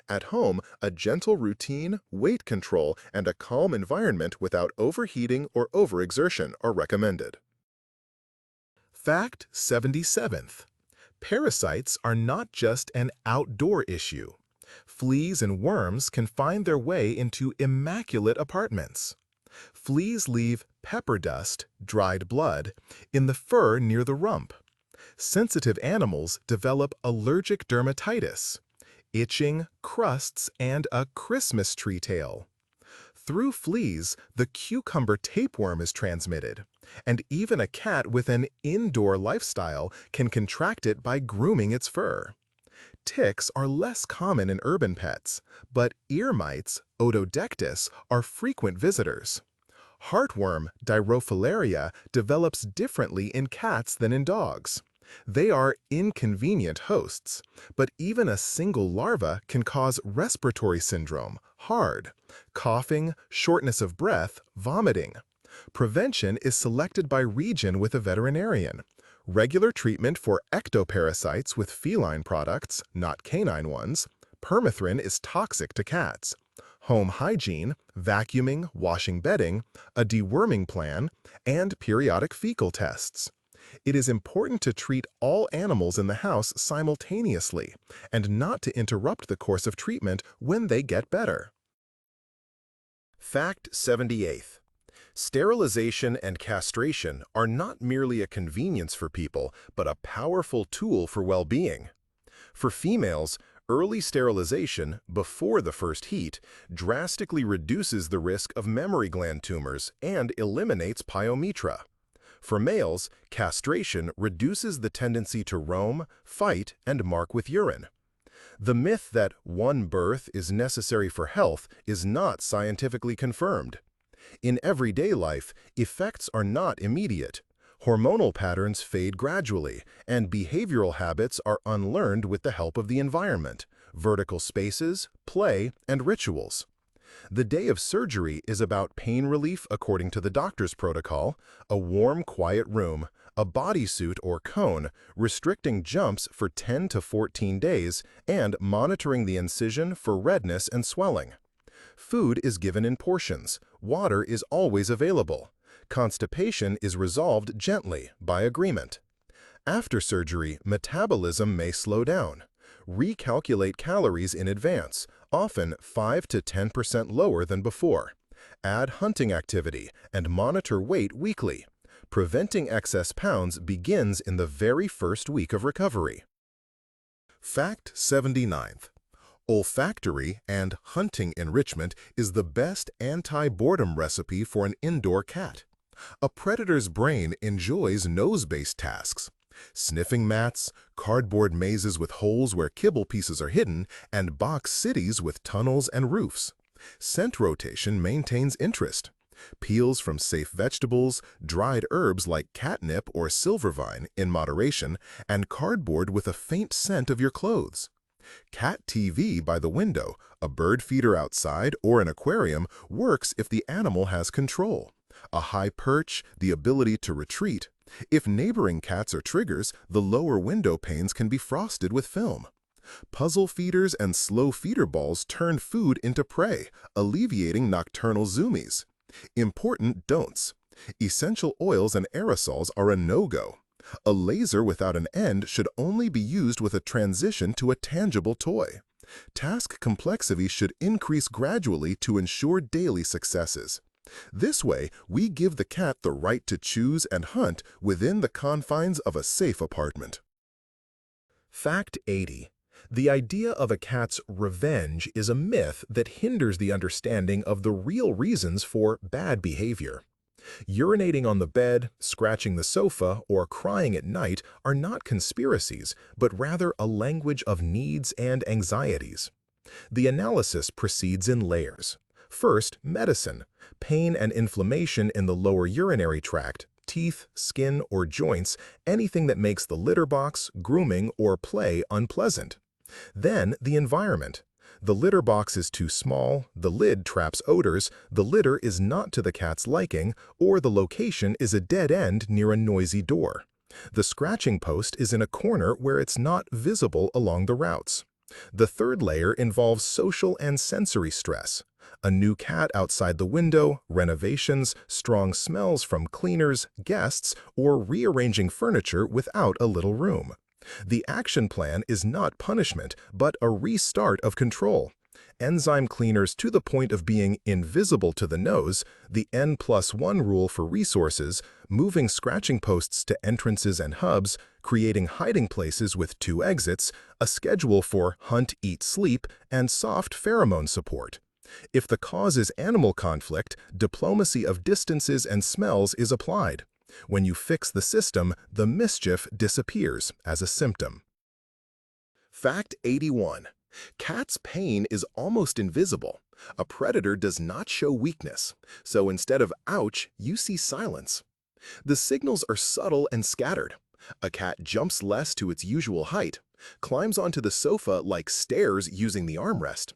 [SPEAKER 1] At home, a gentle routine, weight control, and a calm environment without overheating or overexertion are recommended. Fact 77th. Parasites are not just an outdoor issue. Fleas and worms can find their way into immaculate apartments. Fleas leave pepper dust, dried blood, in the fur near the rump. Sensitive animals develop allergic dermatitis, itching, crusts, and a Christmas tree tail. Through fleas, the cucumber tapeworm is transmitted, and even a cat with an indoor lifestyle can contract it by grooming its fur. Ticks are less common in urban pets, but ear mites, Otodectus, are frequent visitors. Heartworm, Dirofilaria, develops differently in cats than in dogs. They are inconvenient hosts, but even a single larva can cause respiratory syndrome, HARD, coughing, shortness of breath, vomiting. Prevention is selected by region with a veterinarian. Regular treatment for ectoparasites with feline products, not canine ones. Permethrin is toxic to cats. Home hygiene, vacuuming, washing bedding, a deworming plan, and periodic fecal tests. It is important to treat all animals in the house simultaneously and not to interrupt the course of treatment when they get better. Fact 78. Sterilization and castration are not merely a convenience for people, but a powerful tool for well-being. For females, early sterilization, before the first heat, drastically reduces the risk of mammary gland tumors and eliminates pyometra. For males, castration reduces the tendency to roam, fight, and mark with urine. The myth that one birth is necessary for health is not scientifically confirmed. In everyday life, effects are not immediate. Hormonal patterns fade gradually, and behavioral habits are unlearned with the help of the environment, vertical spaces, play, and rituals. The day of surgery is about pain relief according to the doctor's protocol, a warm, quiet room, a bodysuit or cone, restricting jumps for 10 to 14 days, and monitoring the incision for redness and swelling. Food is given in portions. Water is always available. Constipation is resolved gently by agreement. After surgery, metabolism may slow down. Recalculate calories in advance, often 5 to 10% lower than before. Add hunting activity and monitor weight weekly. Preventing excess pounds begins in the very first week of recovery. Fact 79th. Olfactory and hunting enrichment is the best anti-boredom recipe for an indoor cat. A predator's brain enjoys nose-based tasks. Sniffing mats, cardboard mazes with holes where kibble pieces are hidden, and box cities with tunnels and roofs. Scent rotation maintains interest. Peels from safe vegetables, dried herbs like catnip or silvervine in moderation, and cardboard with a faint scent of your clothes. Cat TV by the window, a bird feeder outside, or an aquarium works if the animal has control. A high perch, the ability to retreat. If neighboring cats are triggers, the lower window panes can be frosted with film. Puzzle feeders and slow feeder balls turn food into prey, alleviating nocturnal zoomies. Important don'ts. Essential oils and aerosols are a no-go. A laser without an end should only be used with a transition to a tangible toy. Task complexity should increase gradually to ensure daily successes. This way, we give the cat the right to choose and hunt within the confines of a safe apartment. Fact 80. The idea of a cat's revenge is a myth that hinders the understanding of the real reasons for bad behavior. Urinating on the bed, scratching the sofa, or crying at night are not conspiracies, but rather a language of needs and anxieties. The analysis proceeds in layers. First, medicine, pain and inflammation in the lower urinary tract, teeth, skin, or joints, anything that makes the litter box, grooming, or play unpleasant. Then, the environment. The litter box is too small, the lid traps odors, the litter is not to the cat's liking, or the location is a dead end near a noisy door. The scratching post is in a corner where it's not visible along the routes. The third layer involves social and sensory stress. A new cat outside the window, renovations, strong smells from cleaners, guests, or rearranging furniture without a little room. The action plan is not punishment, but a restart of control. Enzyme cleaners to the point of being invisible to the nose, the N+1 rule for resources, moving scratching posts to entrances and hubs, creating hiding places with 2 exits, a schedule for hunt, eat, sleep, and soft pheromone support. If the cause is animal conflict, diplomacy of distances and smells is applied. When you fix the system, the mischief disappears as a symptom. Fact 81. Cat's pain is almost invisible. A predator does not show weakness, so instead of ouch, you see silence. The signals are subtle and scattered. A cat jumps less to its usual height, climbs onto the sofa like stairs using the armrest.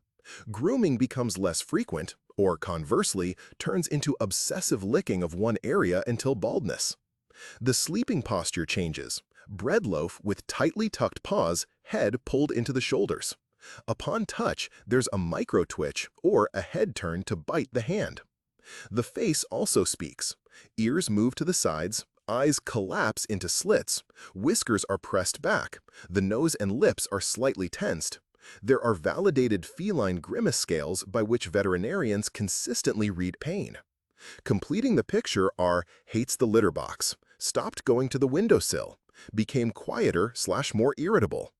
[SPEAKER 1] Grooming becomes less frequent, or conversely, turns into obsessive licking of one area until baldness. The sleeping posture changes, bread loaf with tightly tucked paws, head pulled into the shoulders. Upon touch, there's a micro-twitch or a head turn to bite the hand. The face also speaks. Ears move to the sides, eyes collapse into slits, whiskers are pressed back, the nose and lips are slightly tensed. There are validated feline grimace scales by which veterinarians consistently read pain. Completing the picture are hates the litter box, stopped going to the windowsill, became quieter/more irritable.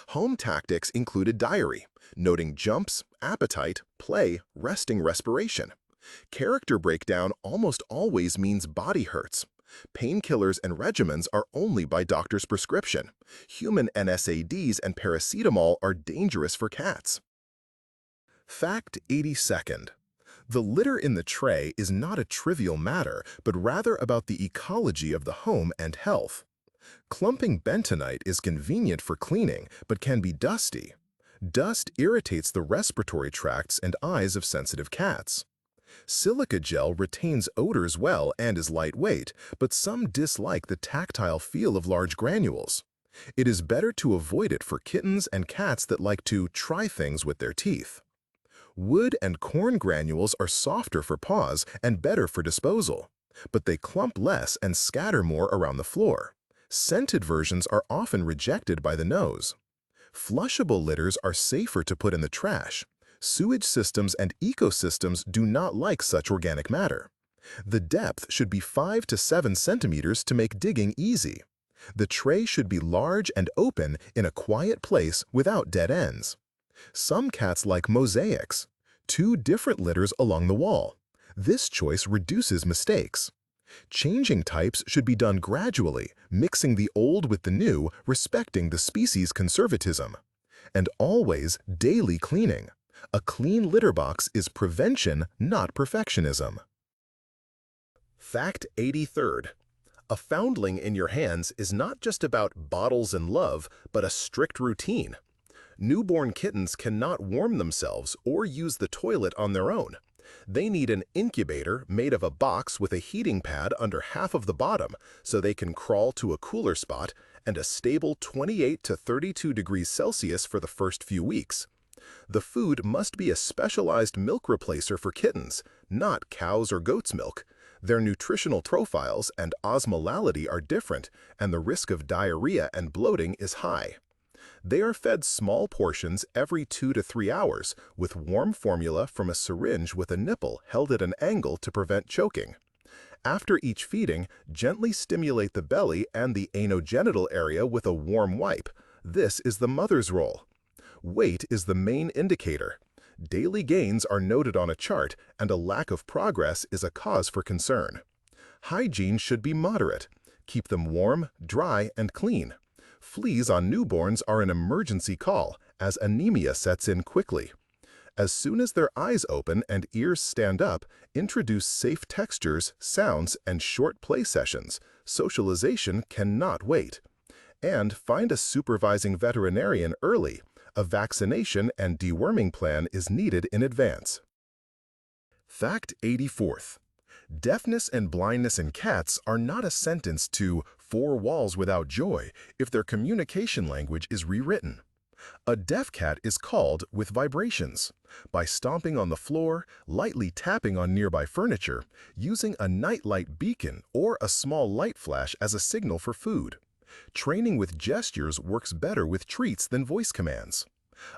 [SPEAKER 1] Home tactics included diary, noting jumps, appetite, play, resting respiration. Character breakdown almost always means body hurts. Painkillers and regimens are only by doctor's prescription. Human NSAIDs and paracetamol are dangerous for cats. Fact 82. The litter in the tray is not a trivial matter, but rather about the ecology of the home and health. Clumping bentonite is convenient for cleaning, but can be dusty. Dust irritates the respiratory tracts and eyes of sensitive cats. Silica gel retains odors well and is lightweight, but some dislike the tactile feel of large granules. It is better to avoid it for kittens and cats that like to try things with their teeth. Wood and corn granules are softer for paws and better for disposal, but they clump less and scatter more around the floor. Scented versions are often rejected by the nose. Flushable litters are safer to put in the trash. Sewage systems and ecosystems do not like such organic matter. The depth should be 5 to 7 centimeters to make digging easy. The tray should be large and open in a quiet place without dead ends. Some cats like mosaics, 2 different litters along the wall. This choice reduces mistakes. Changing types should be done gradually, mixing the old with the new, respecting the species' conservatism. And always daily cleaning. A clean litter box is prevention, not perfectionism. Fact 83. A foundling in your hands is not just about bottles and love, but a strict routine. Newborn kittens cannot warm themselves or use the toilet on their own. They need an incubator made of a box with a heating pad under half of the bottom so they can crawl to a cooler spot and a stable 28 to 32 degrees Celsius for the first few weeks. The food must be a specialized milk replacer for kittens, not cows or goats' milk. Their nutritional profiles and osmolality are different, and the risk of diarrhea and bloating is high. They are fed small portions every 2 to 3 hours with warm formula from a syringe with a nipple held at an angle to prevent choking. After each feeding, gently stimulate the belly and the anogenital area with a warm wipe. This is the mother's role. Weight is the main indicator. Daily gains are noted on a chart, and a lack of progress is a cause for concern. Hygiene should be moderate. Keep them warm, dry, and clean. Fleas on newborns are an emergency call, as anemia sets in quickly. As soon as their eyes open and ears stand up, introduce safe textures, sounds, and short play sessions. Socialization cannot wait. And find a supervising veterinarian early. A vaccination and deworming plan is needed in advance. Fact 84th. Deafness and blindness in cats are not a sentence to four walls without joy if their communication language is rewritten. A deaf cat is called with vibrations, by stomping on the floor, lightly tapping on nearby furniture, using a nightlight beacon or a small light flash as a signal for food. Training with gestures works better with treats than voice commands.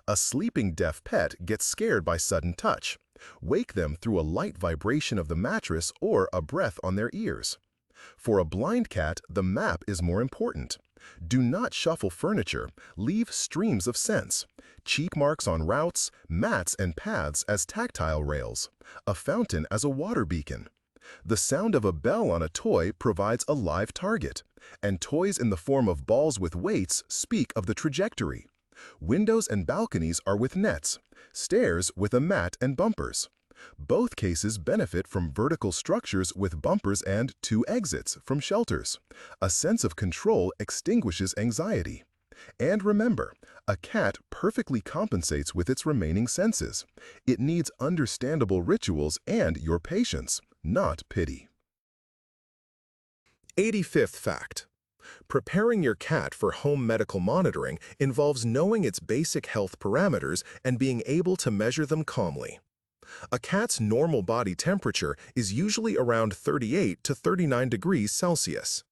[SPEAKER 1] A sleeping deaf pet gets scared by sudden touch. Wake them through a light vibration of the mattress or a breath on their ears. For a blind cat, the map is more important. Do not shuffle furniture, leave streams of sense. Cheek marks on routes, mats and paths as tactile rails, a fountain as a water beacon. The sound of a bell on a toy provides a live target, and toys in the form of balls with weights speak of the trajectory. Windows and balconies are with nets, stairs with a mat and bumpers. Both cases benefit from vertical structures with bumpers and two exits from shelters. A sense of control extinguishes anxiety. And remember, a cat perfectly compensates with its remaining senses. It needs understandable rituals and your patience, not pity. 85th fact. Preparing your cat for home medical monitoring involves knowing its basic health parameters and being able to measure them calmly. A cat's normal body temperature is usually around 38 to 39 degrees Celsius.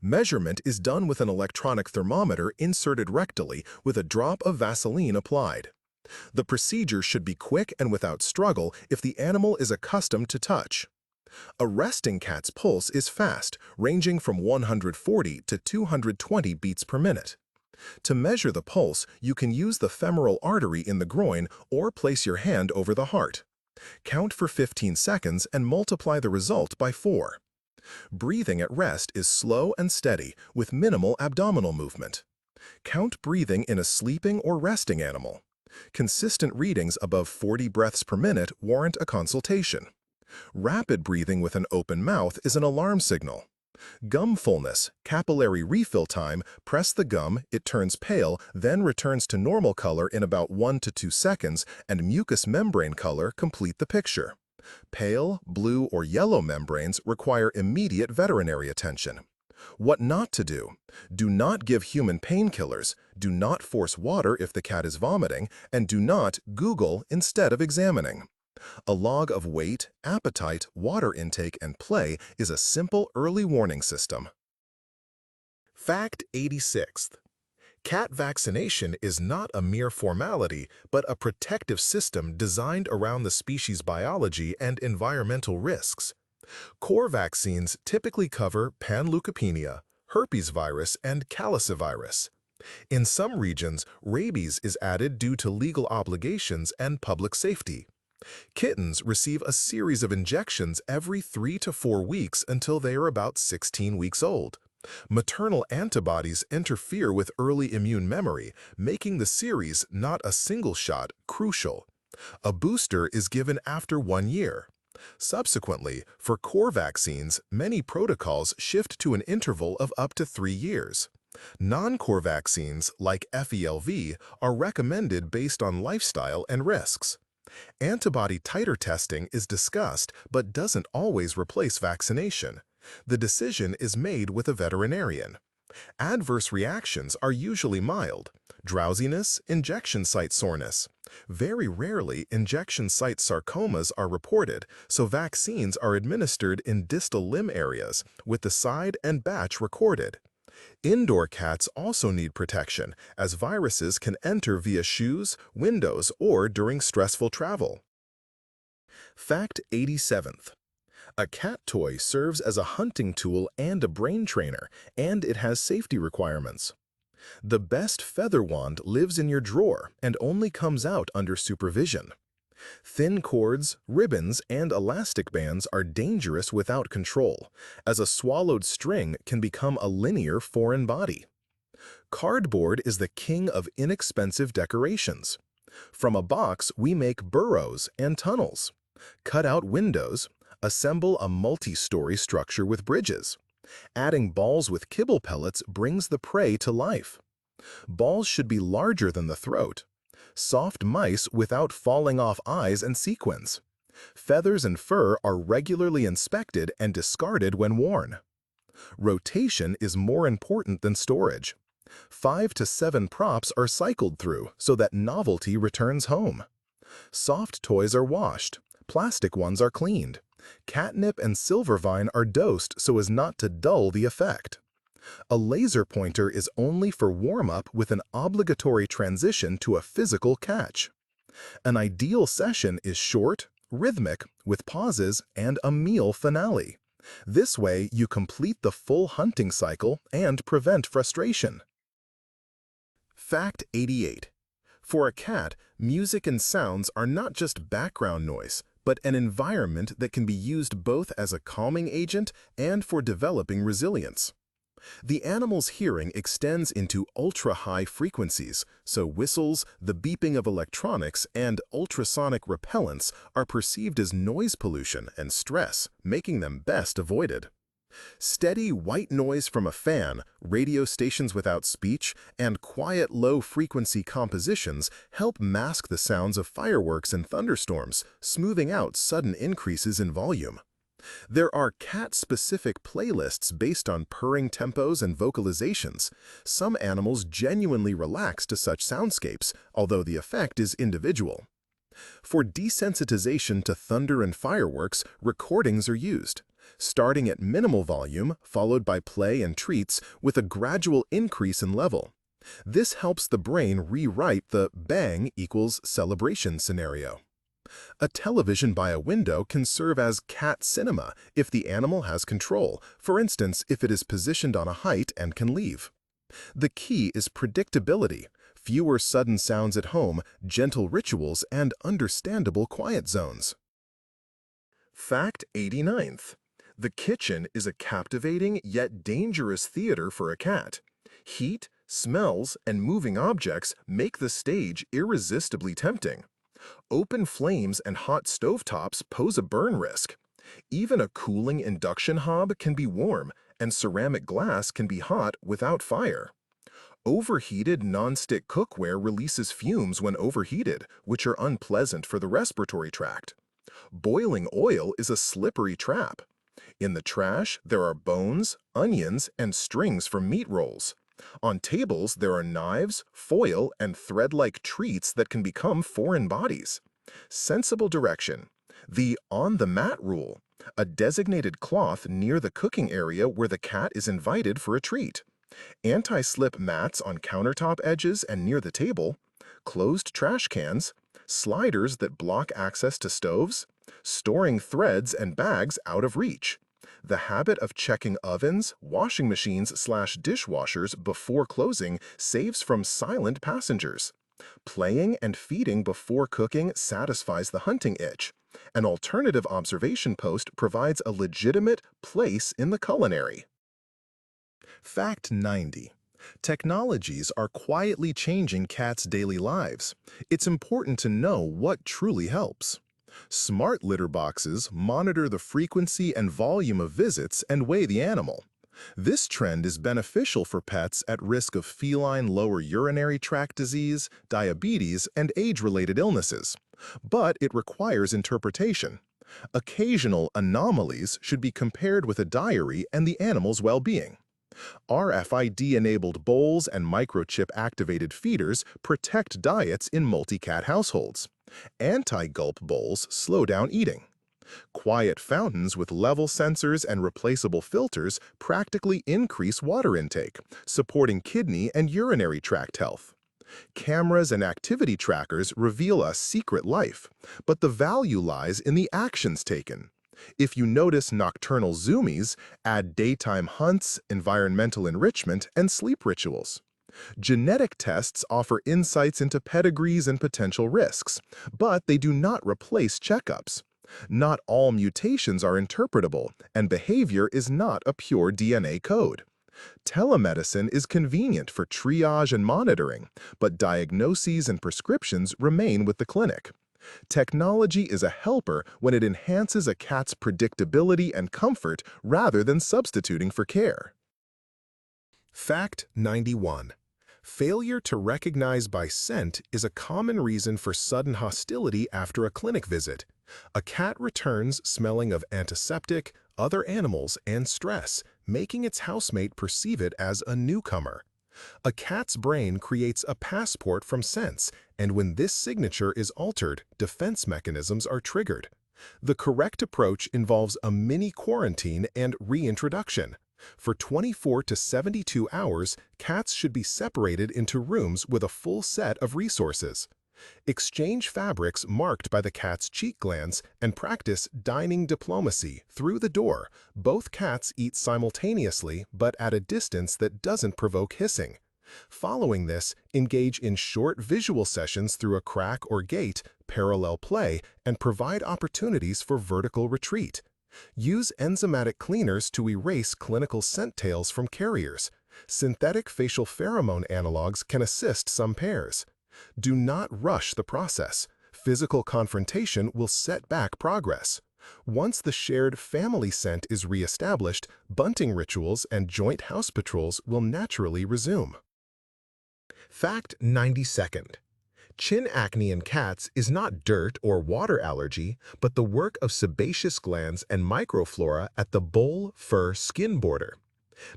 [SPEAKER 1] Measurement is done with an electronic thermometer inserted rectally with a drop of Vaseline applied. The procedure should be quick and without struggle if the animal is accustomed to touch. A resting cat's pulse is fast, ranging from 140 to 220 beats per minute. To measure the pulse, you can use the femoral artery in the groin or place your hand over the heart. Count for 15 seconds and multiply the result by 4. Breathing at rest is slow and steady, with minimal abdominal movement. Count breathing in a sleeping or resting animal. Consistent readings above 40 breaths per minute warrant a consultation. Rapid breathing with an open mouth is an alarm signal. Gum fullness, capillary refill time, press the gum, it turns pale, then returns to normal color in about 1 to 2 seconds, and mucous membrane color complete the picture. Pale, blue, or yellow membranes require immediate veterinary attention. What not to do. Do not give human painkillers, do not force water if the cat is vomiting, and do not Google instead of examining. A log of weight, appetite, water intake, and play is a simple early warning system. Fact 86th. Cat vaccination is not a mere formality, but a protective system designed around the species' biology and environmental risks. Core vaccines typically cover panleukopenia, herpes virus, and calicivirus. In some regions, rabies is added due to legal obligations and public safety. Kittens receive a series of injections every 3 to 4 weeks until they are about 16 weeks old. Maternal antibodies interfere with early immune memory, making the series, not a single shot, crucial. A booster is given after 1 year. Subsequently, for core vaccines, many protocols shift to an interval of up to 3 years. Non-core vaccines, like FELV, are recommended based on lifestyle and risks. Antibody titer testing is discussed but doesn't always replace vaccination. The decision is made with a veterinarian. Adverse reactions are usually mild: drowsiness, injection site soreness. Very rarely, injection site sarcomas are reported, so vaccines are administered in distal limb areas, with the side and batch recorded. Indoor cats also need protection, as viruses can enter via shoes, windows, or during stressful travel. Fact 87th. A cat toy serves as a hunting tool and a brain trainer, and it has safety requirements. The best feather wand lives in your drawer and only comes out under supervision. Thin cords, ribbons, and elastic bands are dangerous without control, as a swallowed string can become a linear foreign body. Cardboard is the king of inexpensive decorations. From a box, we make burrows and tunnels, cut out windows, assemble a multi-story structure with bridges. Adding balls with kibble pellets brings the prey to life. Balls should be larger than the throat. Soft mice without falling off eyes and sequins. Feathers and fur are regularly inspected and discarded when worn. Rotation is more important than storage. 5 to 7 props are cycled through so that novelty returns home. Soft toys are washed. Plastic ones are cleaned. Catnip and silvervine are dosed so as not to dull the effect. A laser pointer is only for warm-up with an obligatory transition to a physical catch. An ideal session is short, rhythmic, with pauses and a meal finale. This way you complete the full hunting cycle and prevent frustration. Fact 88. For a cat, music and sounds are not just background noise, but an environment that can be used both as a calming agent and for developing resilience. The animal's hearing extends into ultra-high frequencies, so whistles, the beeping of electronics, and ultrasonic repellents are perceived as noise pollution and stress, making them best avoided. Steady white noise from a fan, radio stations without speech, and quiet low-frequency compositions help mask the sounds of fireworks and thunderstorms, smoothing out sudden increases in volume. There are cat-specific playlists based on purring tempos and vocalizations. Some animals genuinely relax to such soundscapes, although the effect is individual. For desensitization to thunder and fireworks, recordings are used, starting at minimal volume, followed by play and treats, with a gradual increase in level. This helps the brain rewrite the bang equals celebration scenario. A television by a window can serve as cat cinema if the animal has control, for instance, if it is positioned on a height and can leave. The key is predictability, fewer sudden sounds at home, gentle rituals, and understandable quiet zones. Fact 89th. The kitchen is a captivating yet dangerous theater for a cat. Heat, smells, and moving objects make the stage irresistibly tempting. Open flames and hot stovetops pose a burn risk. Even a cooling induction hob can be warm, and ceramic glass can be hot without fire. Overheated non-stick cookware releases fumes when overheated, which are unpleasant for the respiratory tract. Boiling oil is a slippery trap. In the trash, there are bones, onions, and strings from meat rolls. On tables, there are knives, foil, and thread-like treats that can become foreign bodies. Sensible direction. The on-the-mat rule. A designated cloth near the cooking area where the cat is invited for a treat. Anti-slip mats on countertop edges and near the table. Closed trash cans. Sliders that block access to stoves. Storing threads and bags out of reach. The habit of checking ovens, washing machines/dishwashers before closing saves from silent passengers. Playing and feeding before cooking satisfies the hunting itch. An alternative observation post provides a legitimate place in the culinary. Fact 90. Technologies are quietly changing cats' daily lives. It's important to know what truly helps. Smart litter boxes monitor the frequency and volume of visits and weigh the animal. This trend is beneficial for pets at risk of feline lower urinary tract disease, diabetes, and age-related illnesses. But it requires interpretation. Occasional anomalies should be compared with a diary and the animal's well-being. RFID-enabled bowls and microchip-activated feeders protect diets in multi-cat households. Anti-gulp bowls slow down eating. Quiet fountains with level sensors and replaceable filters practically increase water intake, supporting kidney and urinary tract health. Cameras and activity trackers reveal a secret life, but the value lies in the actions taken. If you notice nocturnal zoomies, add daytime hunts, environmental enrichment, and sleep rituals. Genetic tests offer insights into pedigrees and potential risks, but they do not replace checkups. Not all mutations are interpretable, and behavior is not a pure DNA code. Telemedicine is convenient for triage and monitoring, but diagnoses and prescriptions remain with the clinic. Technology is a helper when it enhances a cat's predictability and comfort rather than substituting for care. Fact 91. Failure to recognize by scent is a common reason for sudden hostility after a clinic visit. A cat returns smelling of antiseptic, other animals, and stress, making its housemate perceive it as a newcomer. A cat's brain creates a passport from scents, and when this signature is altered, defense mechanisms are triggered. The correct approach involves a mini quarantine and reintroduction. For 24 to 72 hours, cats should be separated into rooms with a full set of resources. Exchange fabrics marked by the cat's cheek glands and practice dining diplomacy through the door. Both cats eat simultaneously but at a distance that doesn't provoke hissing. Following this, engage in short visual sessions through a crack or gate, parallel play, and provide opportunities for vertical retreat. Use enzymatic cleaners to erase clinical scent tails from carriers. Synthetic facial pheromone analogs can assist some pairs. Do not rush the process. Physical confrontation will set back progress. Once the shared family scent is reestablished, bunting rituals and joint house patrols will naturally resume. Fact 92nd. Chin acne in cats is not dirt or water allergy, but the work of sebaceous glands and microflora at the bowl, fur, skin border.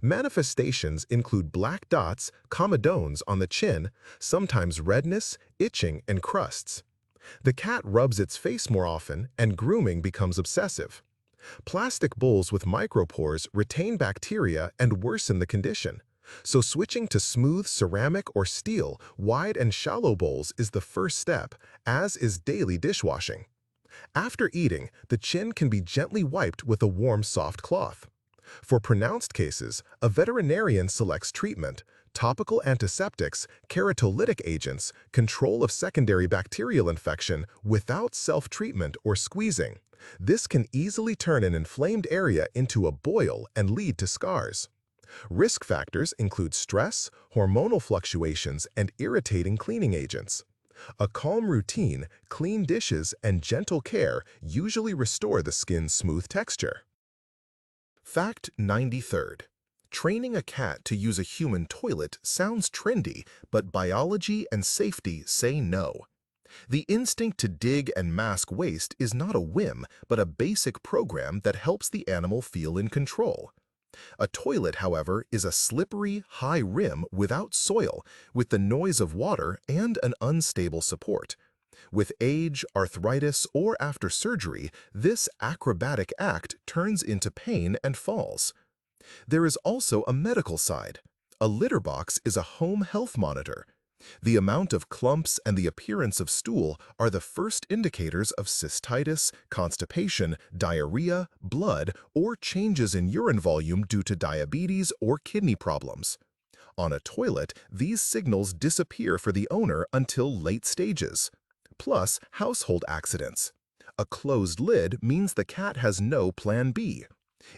[SPEAKER 1] Manifestations include black dots, comedones on the chin, sometimes redness, itching, and crusts. The cat rubs its face more often, and grooming becomes obsessive. Plastic bowls with micropores retain bacteria and worsen the condition. So switching to smooth ceramic or steel, wide and shallow bowls is the first step, as is daily dishwashing. After eating, the chin can be gently wiped with a warm, soft cloth. For pronounced cases, a veterinarian selects treatment, topical antiseptics, keratolytic agents, control of secondary bacterial infection without self-treatment or squeezing. This can easily turn an inflamed area into a boil and lead to scars. Risk factors include stress, hormonal fluctuations, and irritating cleaning agents. A calm routine, clean dishes, and gentle care usually restore the skin's smooth texture. Fact 93rd. Training a cat to use a human toilet sounds trendy, but biology and safety say no. The instinct to dig and mask waste is not a whim, but a basic program that helps the animal feel in control. A toilet, however, is a slippery, high rim without soil, with the noise of water and an unstable support. With age, arthritis, or after surgery, this acrobatic act turns into pain and falls. There is also a medical side. A litter box is a home health monitor. The amount of clumps and the appearance of stool are the first indicators of cystitis, constipation, diarrhea, blood, or changes in urine volume due to diabetes or kidney problems. On a toilet, these signals disappear for the owner until late stages. Plus, household accidents. A closed lid means the cat has no plan B.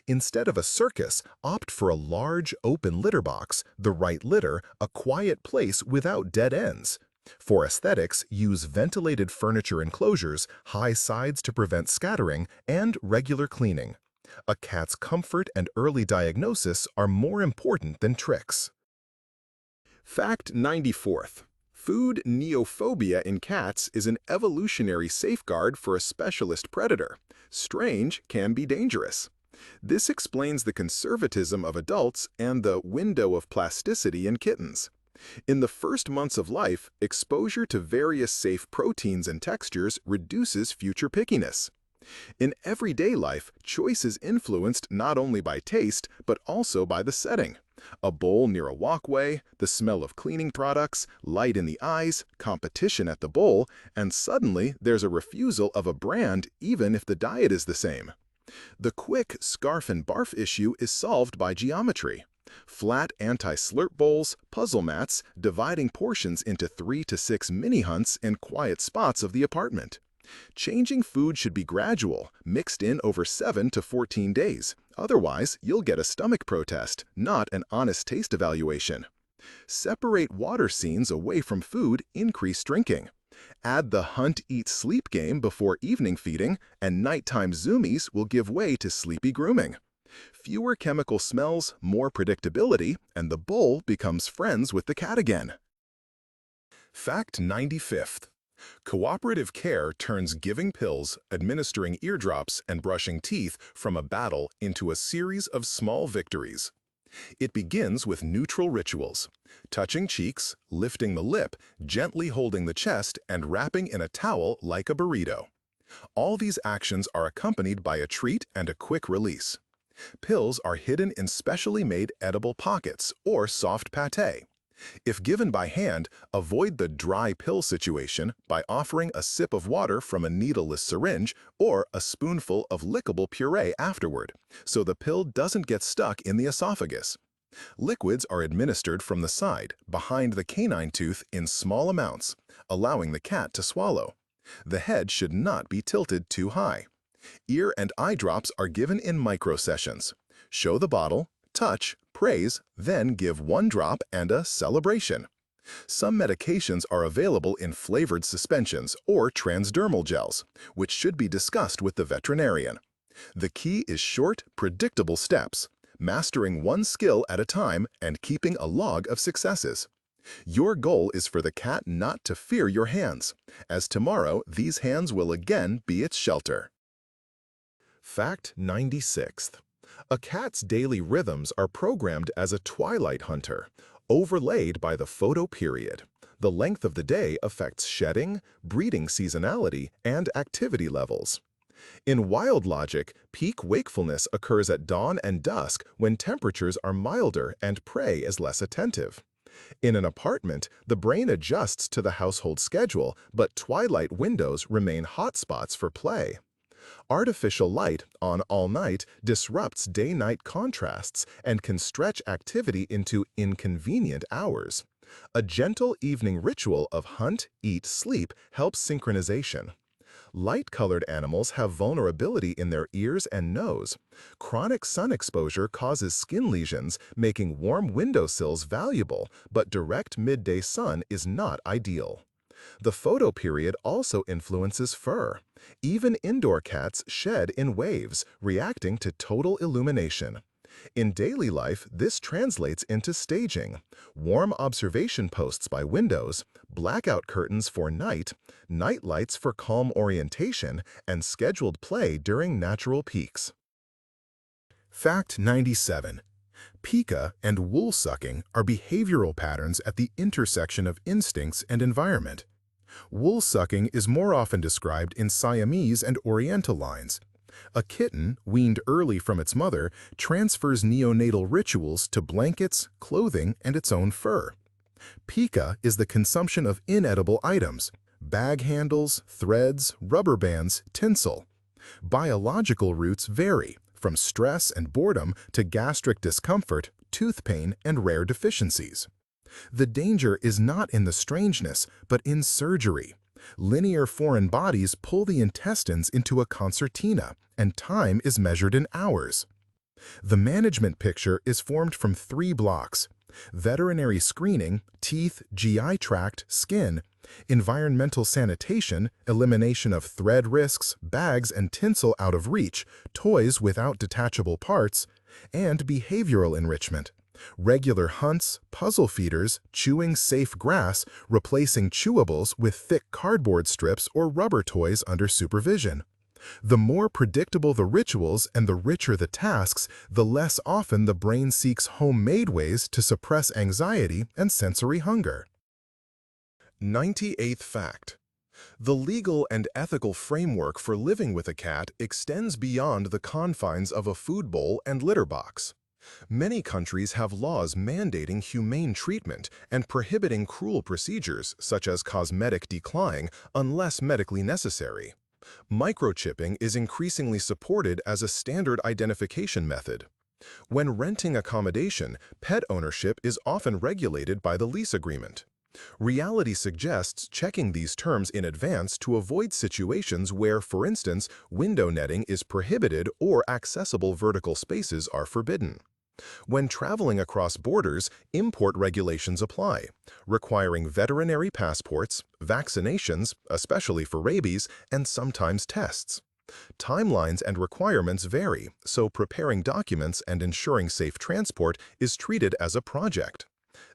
[SPEAKER 1] Instead of a circus, opt for a large, open litter box, the right litter, a quiet place without dead ends. For aesthetics, use ventilated furniture enclosures, high sides to prevent scattering, and regular cleaning. A cat's comfort and early diagnosis are more important than tricks. Fact 94th. Food neophobia in cats is an evolutionary safeguard for a specialist predator. Strange can be dangerous. This explains the conservatism of adults and the window of plasticity in kittens. In the first months of life, exposure to various safe proteins and textures reduces future pickiness. In everyday life, choice is influenced not only by taste, but also by the setting. A bowl near a walkway, the smell of cleaning products, light in the eyes, competition at the bowl, and suddenly there's a refusal of a brand even if the diet is the same. The quick scarf and barf issue is solved by geometry. Flat anti-slurp bowls, puzzle mats, dividing portions into 3 to 6 mini-hunts in quiet spots of the apartment. Changing food should be gradual, mixed in over 7 to 14 days. Otherwise, you'll get a stomach protest, not an honest taste evaluation. Separate water scenes away from food, increase drinking. Add the hunt-eat-sleep game before evening feeding, and nighttime zoomies will give way to sleepy grooming. Fewer chemical smells, more predictability, and the bowl becomes friends with the cat again. Fact 95th. Cooperative care turns giving pills, administering eardrops, and brushing teeth from a battle into a series of small victories. It begins with neutral rituals: touching cheeks, lifting the lip, gently holding the chest, and wrapping in a towel like a burrito. All these actions are accompanied by a treat and a quick release. Pills are hidden in specially made edible pockets or soft pâté. If given by hand, avoid the dry pill situation by offering a sip of water from a needleless syringe or a spoonful of lickable puree afterward, so the pill doesn't get stuck in the esophagus. Liquids are administered from the side, behind the canine tooth in small amounts, allowing the cat to swallow. The head should not be tilted too high. Ear and eye drops are given in micro-sessions. Show the bottle, touch, praise, then give one drop and a celebration. Some medications are available in flavored suspensions or transdermal gels, which should be discussed with the veterinarian. The key is short, predictable steps, mastering one skill at a time and keeping a log of successes. Your goal is for the cat not to fear your hands, as tomorrow these hands will again be its shelter. Fact 96th. A cat's daily rhythms are programmed as a twilight hunter, overlaid by the photoperiod. The length of the day affects shedding, breeding seasonality, and activity levels. In wild logic, peak wakefulness occurs at dawn and dusk when temperatures are milder and prey is less attentive. In an apartment, the brain adjusts to the household schedule, but twilight windows remain hotspots for play. Artificial light on all night disrupts day-night contrasts and can stretch activity into inconvenient hours. A gentle evening ritual of hunt, eat, sleep helps synchronization. Light-colored animals have vulnerability in their ears and nose. Chronic sun exposure causes skin lesions, making warm windowsills valuable, but direct midday sun is not ideal. The photoperiod also influences fur. Even indoor cats shed in waves, reacting to total illumination. In daily life, this translates into staging: warm observation posts by windows, blackout curtains for night, night lights for calm orientation, and scheduled play during natural peaks. Fact 97. Pica and wool sucking are behavioral patterns at the intersection of instincts and environment. Wool sucking is more often described in Siamese and Oriental lines. A kitten, weaned early from its mother, transfers neonatal rituals to blankets, clothing, and its own fur. Pica is the consumption of inedible items: bag handles, threads, rubber bands, tinsel. Biological roots vary, from stress and boredom to gastric discomfort, tooth pain, and rare deficiencies. The danger is not in the strangeness, but in surgery. Linear foreign bodies pull the intestines into a concertina, and time is measured in hours. The management picture is formed from 3 blocks: veterinary screening, teeth, GI tract, skin; environmental sanitation, elimination of thread risks, bags and tinsel out of reach, toys without detachable parts; and behavioral enrichment: regular hunts, puzzle feeders, chewing safe grass, replacing chewables with thick cardboard strips or rubber toys under supervision. The more predictable the rituals and the richer the tasks, the less often the brain seeks homemade ways to suppress anxiety and sensory hunger. 98th fact. The legal and ethical framework for living with a cat extends beyond the confines of a food bowl and litter box. Many countries have laws mandating humane treatment and prohibiting cruel procedures such as cosmetic declawing unless medically necessary. Microchipping is increasingly supported as a standard identification method. When renting accommodation, pet ownership is often regulated by the lease agreement. Reality suggests checking these terms in advance to avoid situations where, for instance, window netting is prohibited or accessible vertical spaces are forbidden. When traveling across borders, import regulations apply, requiring veterinary passports, vaccinations, especially for rabies, and sometimes tests. Timelines and requirements vary, so preparing documents and ensuring safe transport is treated as a project.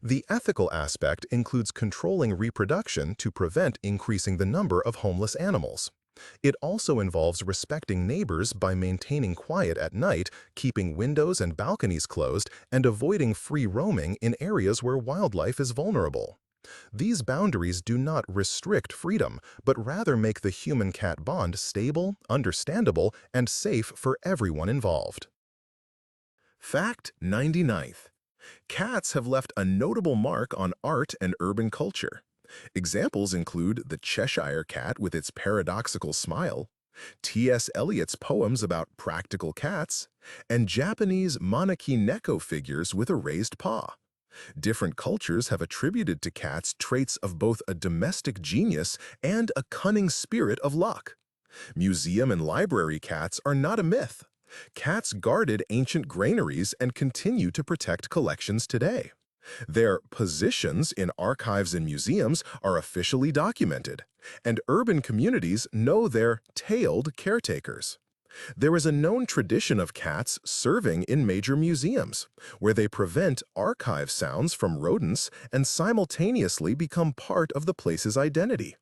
[SPEAKER 1] The ethical aspect includes controlling reproduction to prevent increasing the number of homeless animals. It also involves respecting neighbors by maintaining quiet at night, keeping windows and balconies closed, and avoiding free roaming in areas where wildlife is vulnerable. These boundaries do not restrict freedom, but rather make the human-cat bond stable, understandable, and safe for everyone involved. Fact 99th. Cats have left a notable mark on art and urban culture. Examples include the Cheshire Cat with its paradoxical smile, T.S. Eliot's poems about practical cats, and Japanese Maneki Neko figures with a raised paw. Different cultures have attributed to cats traits of both a domestic genius and a cunning spirit of luck. Museum and library cats are not a myth. Cats guarded ancient granaries and continue to protect collections today. Their positions in archives and museums are officially documented, and urban communities know their tailed caretakers. There is a known tradition of cats serving in major museums, where they prevent archive sounds from rodents and simultaneously become part of the place's identity.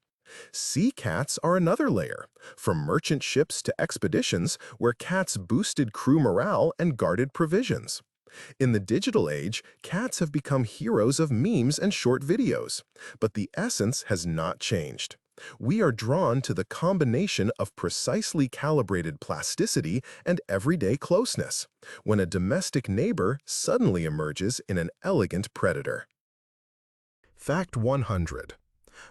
[SPEAKER 1] Sea cats are another layer, from merchant ships to expeditions where cats boosted crew morale and guarded provisions. In the digital age, cats have become heroes of memes and short videos, but the essence has not changed. We are drawn to the combination of precisely calibrated plasticity and everyday closeness, when a domestic neighbor suddenly emerges in an elegant predator. Fact 100.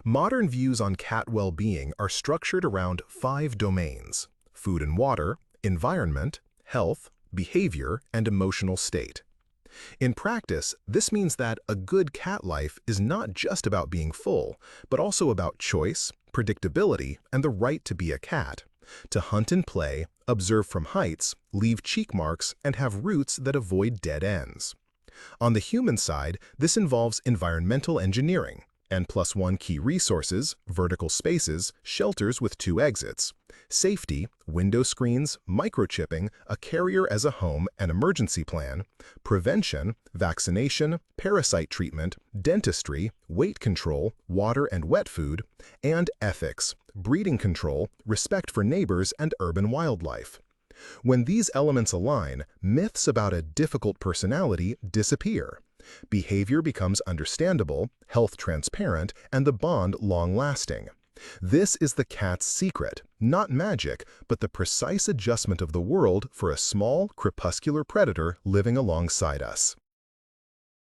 [SPEAKER 1] Modern views on cat well-being are structured around 5 domains: food and water, environment, health, behavior, and emotional state. In practice, this means that a good cat life is not just about being full, but also about choice, predictability, and the right to be a cat, to hunt and play, observe from heights, leave cheek marks, and have roots that avoid dead ends. On the human side, this involves environmental engineering, N+1 key resources, vertical spaces, shelters with 2 exits, safety, window screens, microchipping, a carrier as a home and emergency plan, prevention, vaccination, parasite treatment, dentistry, weight control, water and wet food, and ethics, breeding control, respect for neighbors and urban wildlife. When these elements align, myths about a difficult personality disappear. Behavior becomes understandable, health transparent, and the bond long-lasting. This is the cat's secret, not magic, but the precise adjustment of the world for a small, crepuscular predator living alongside us.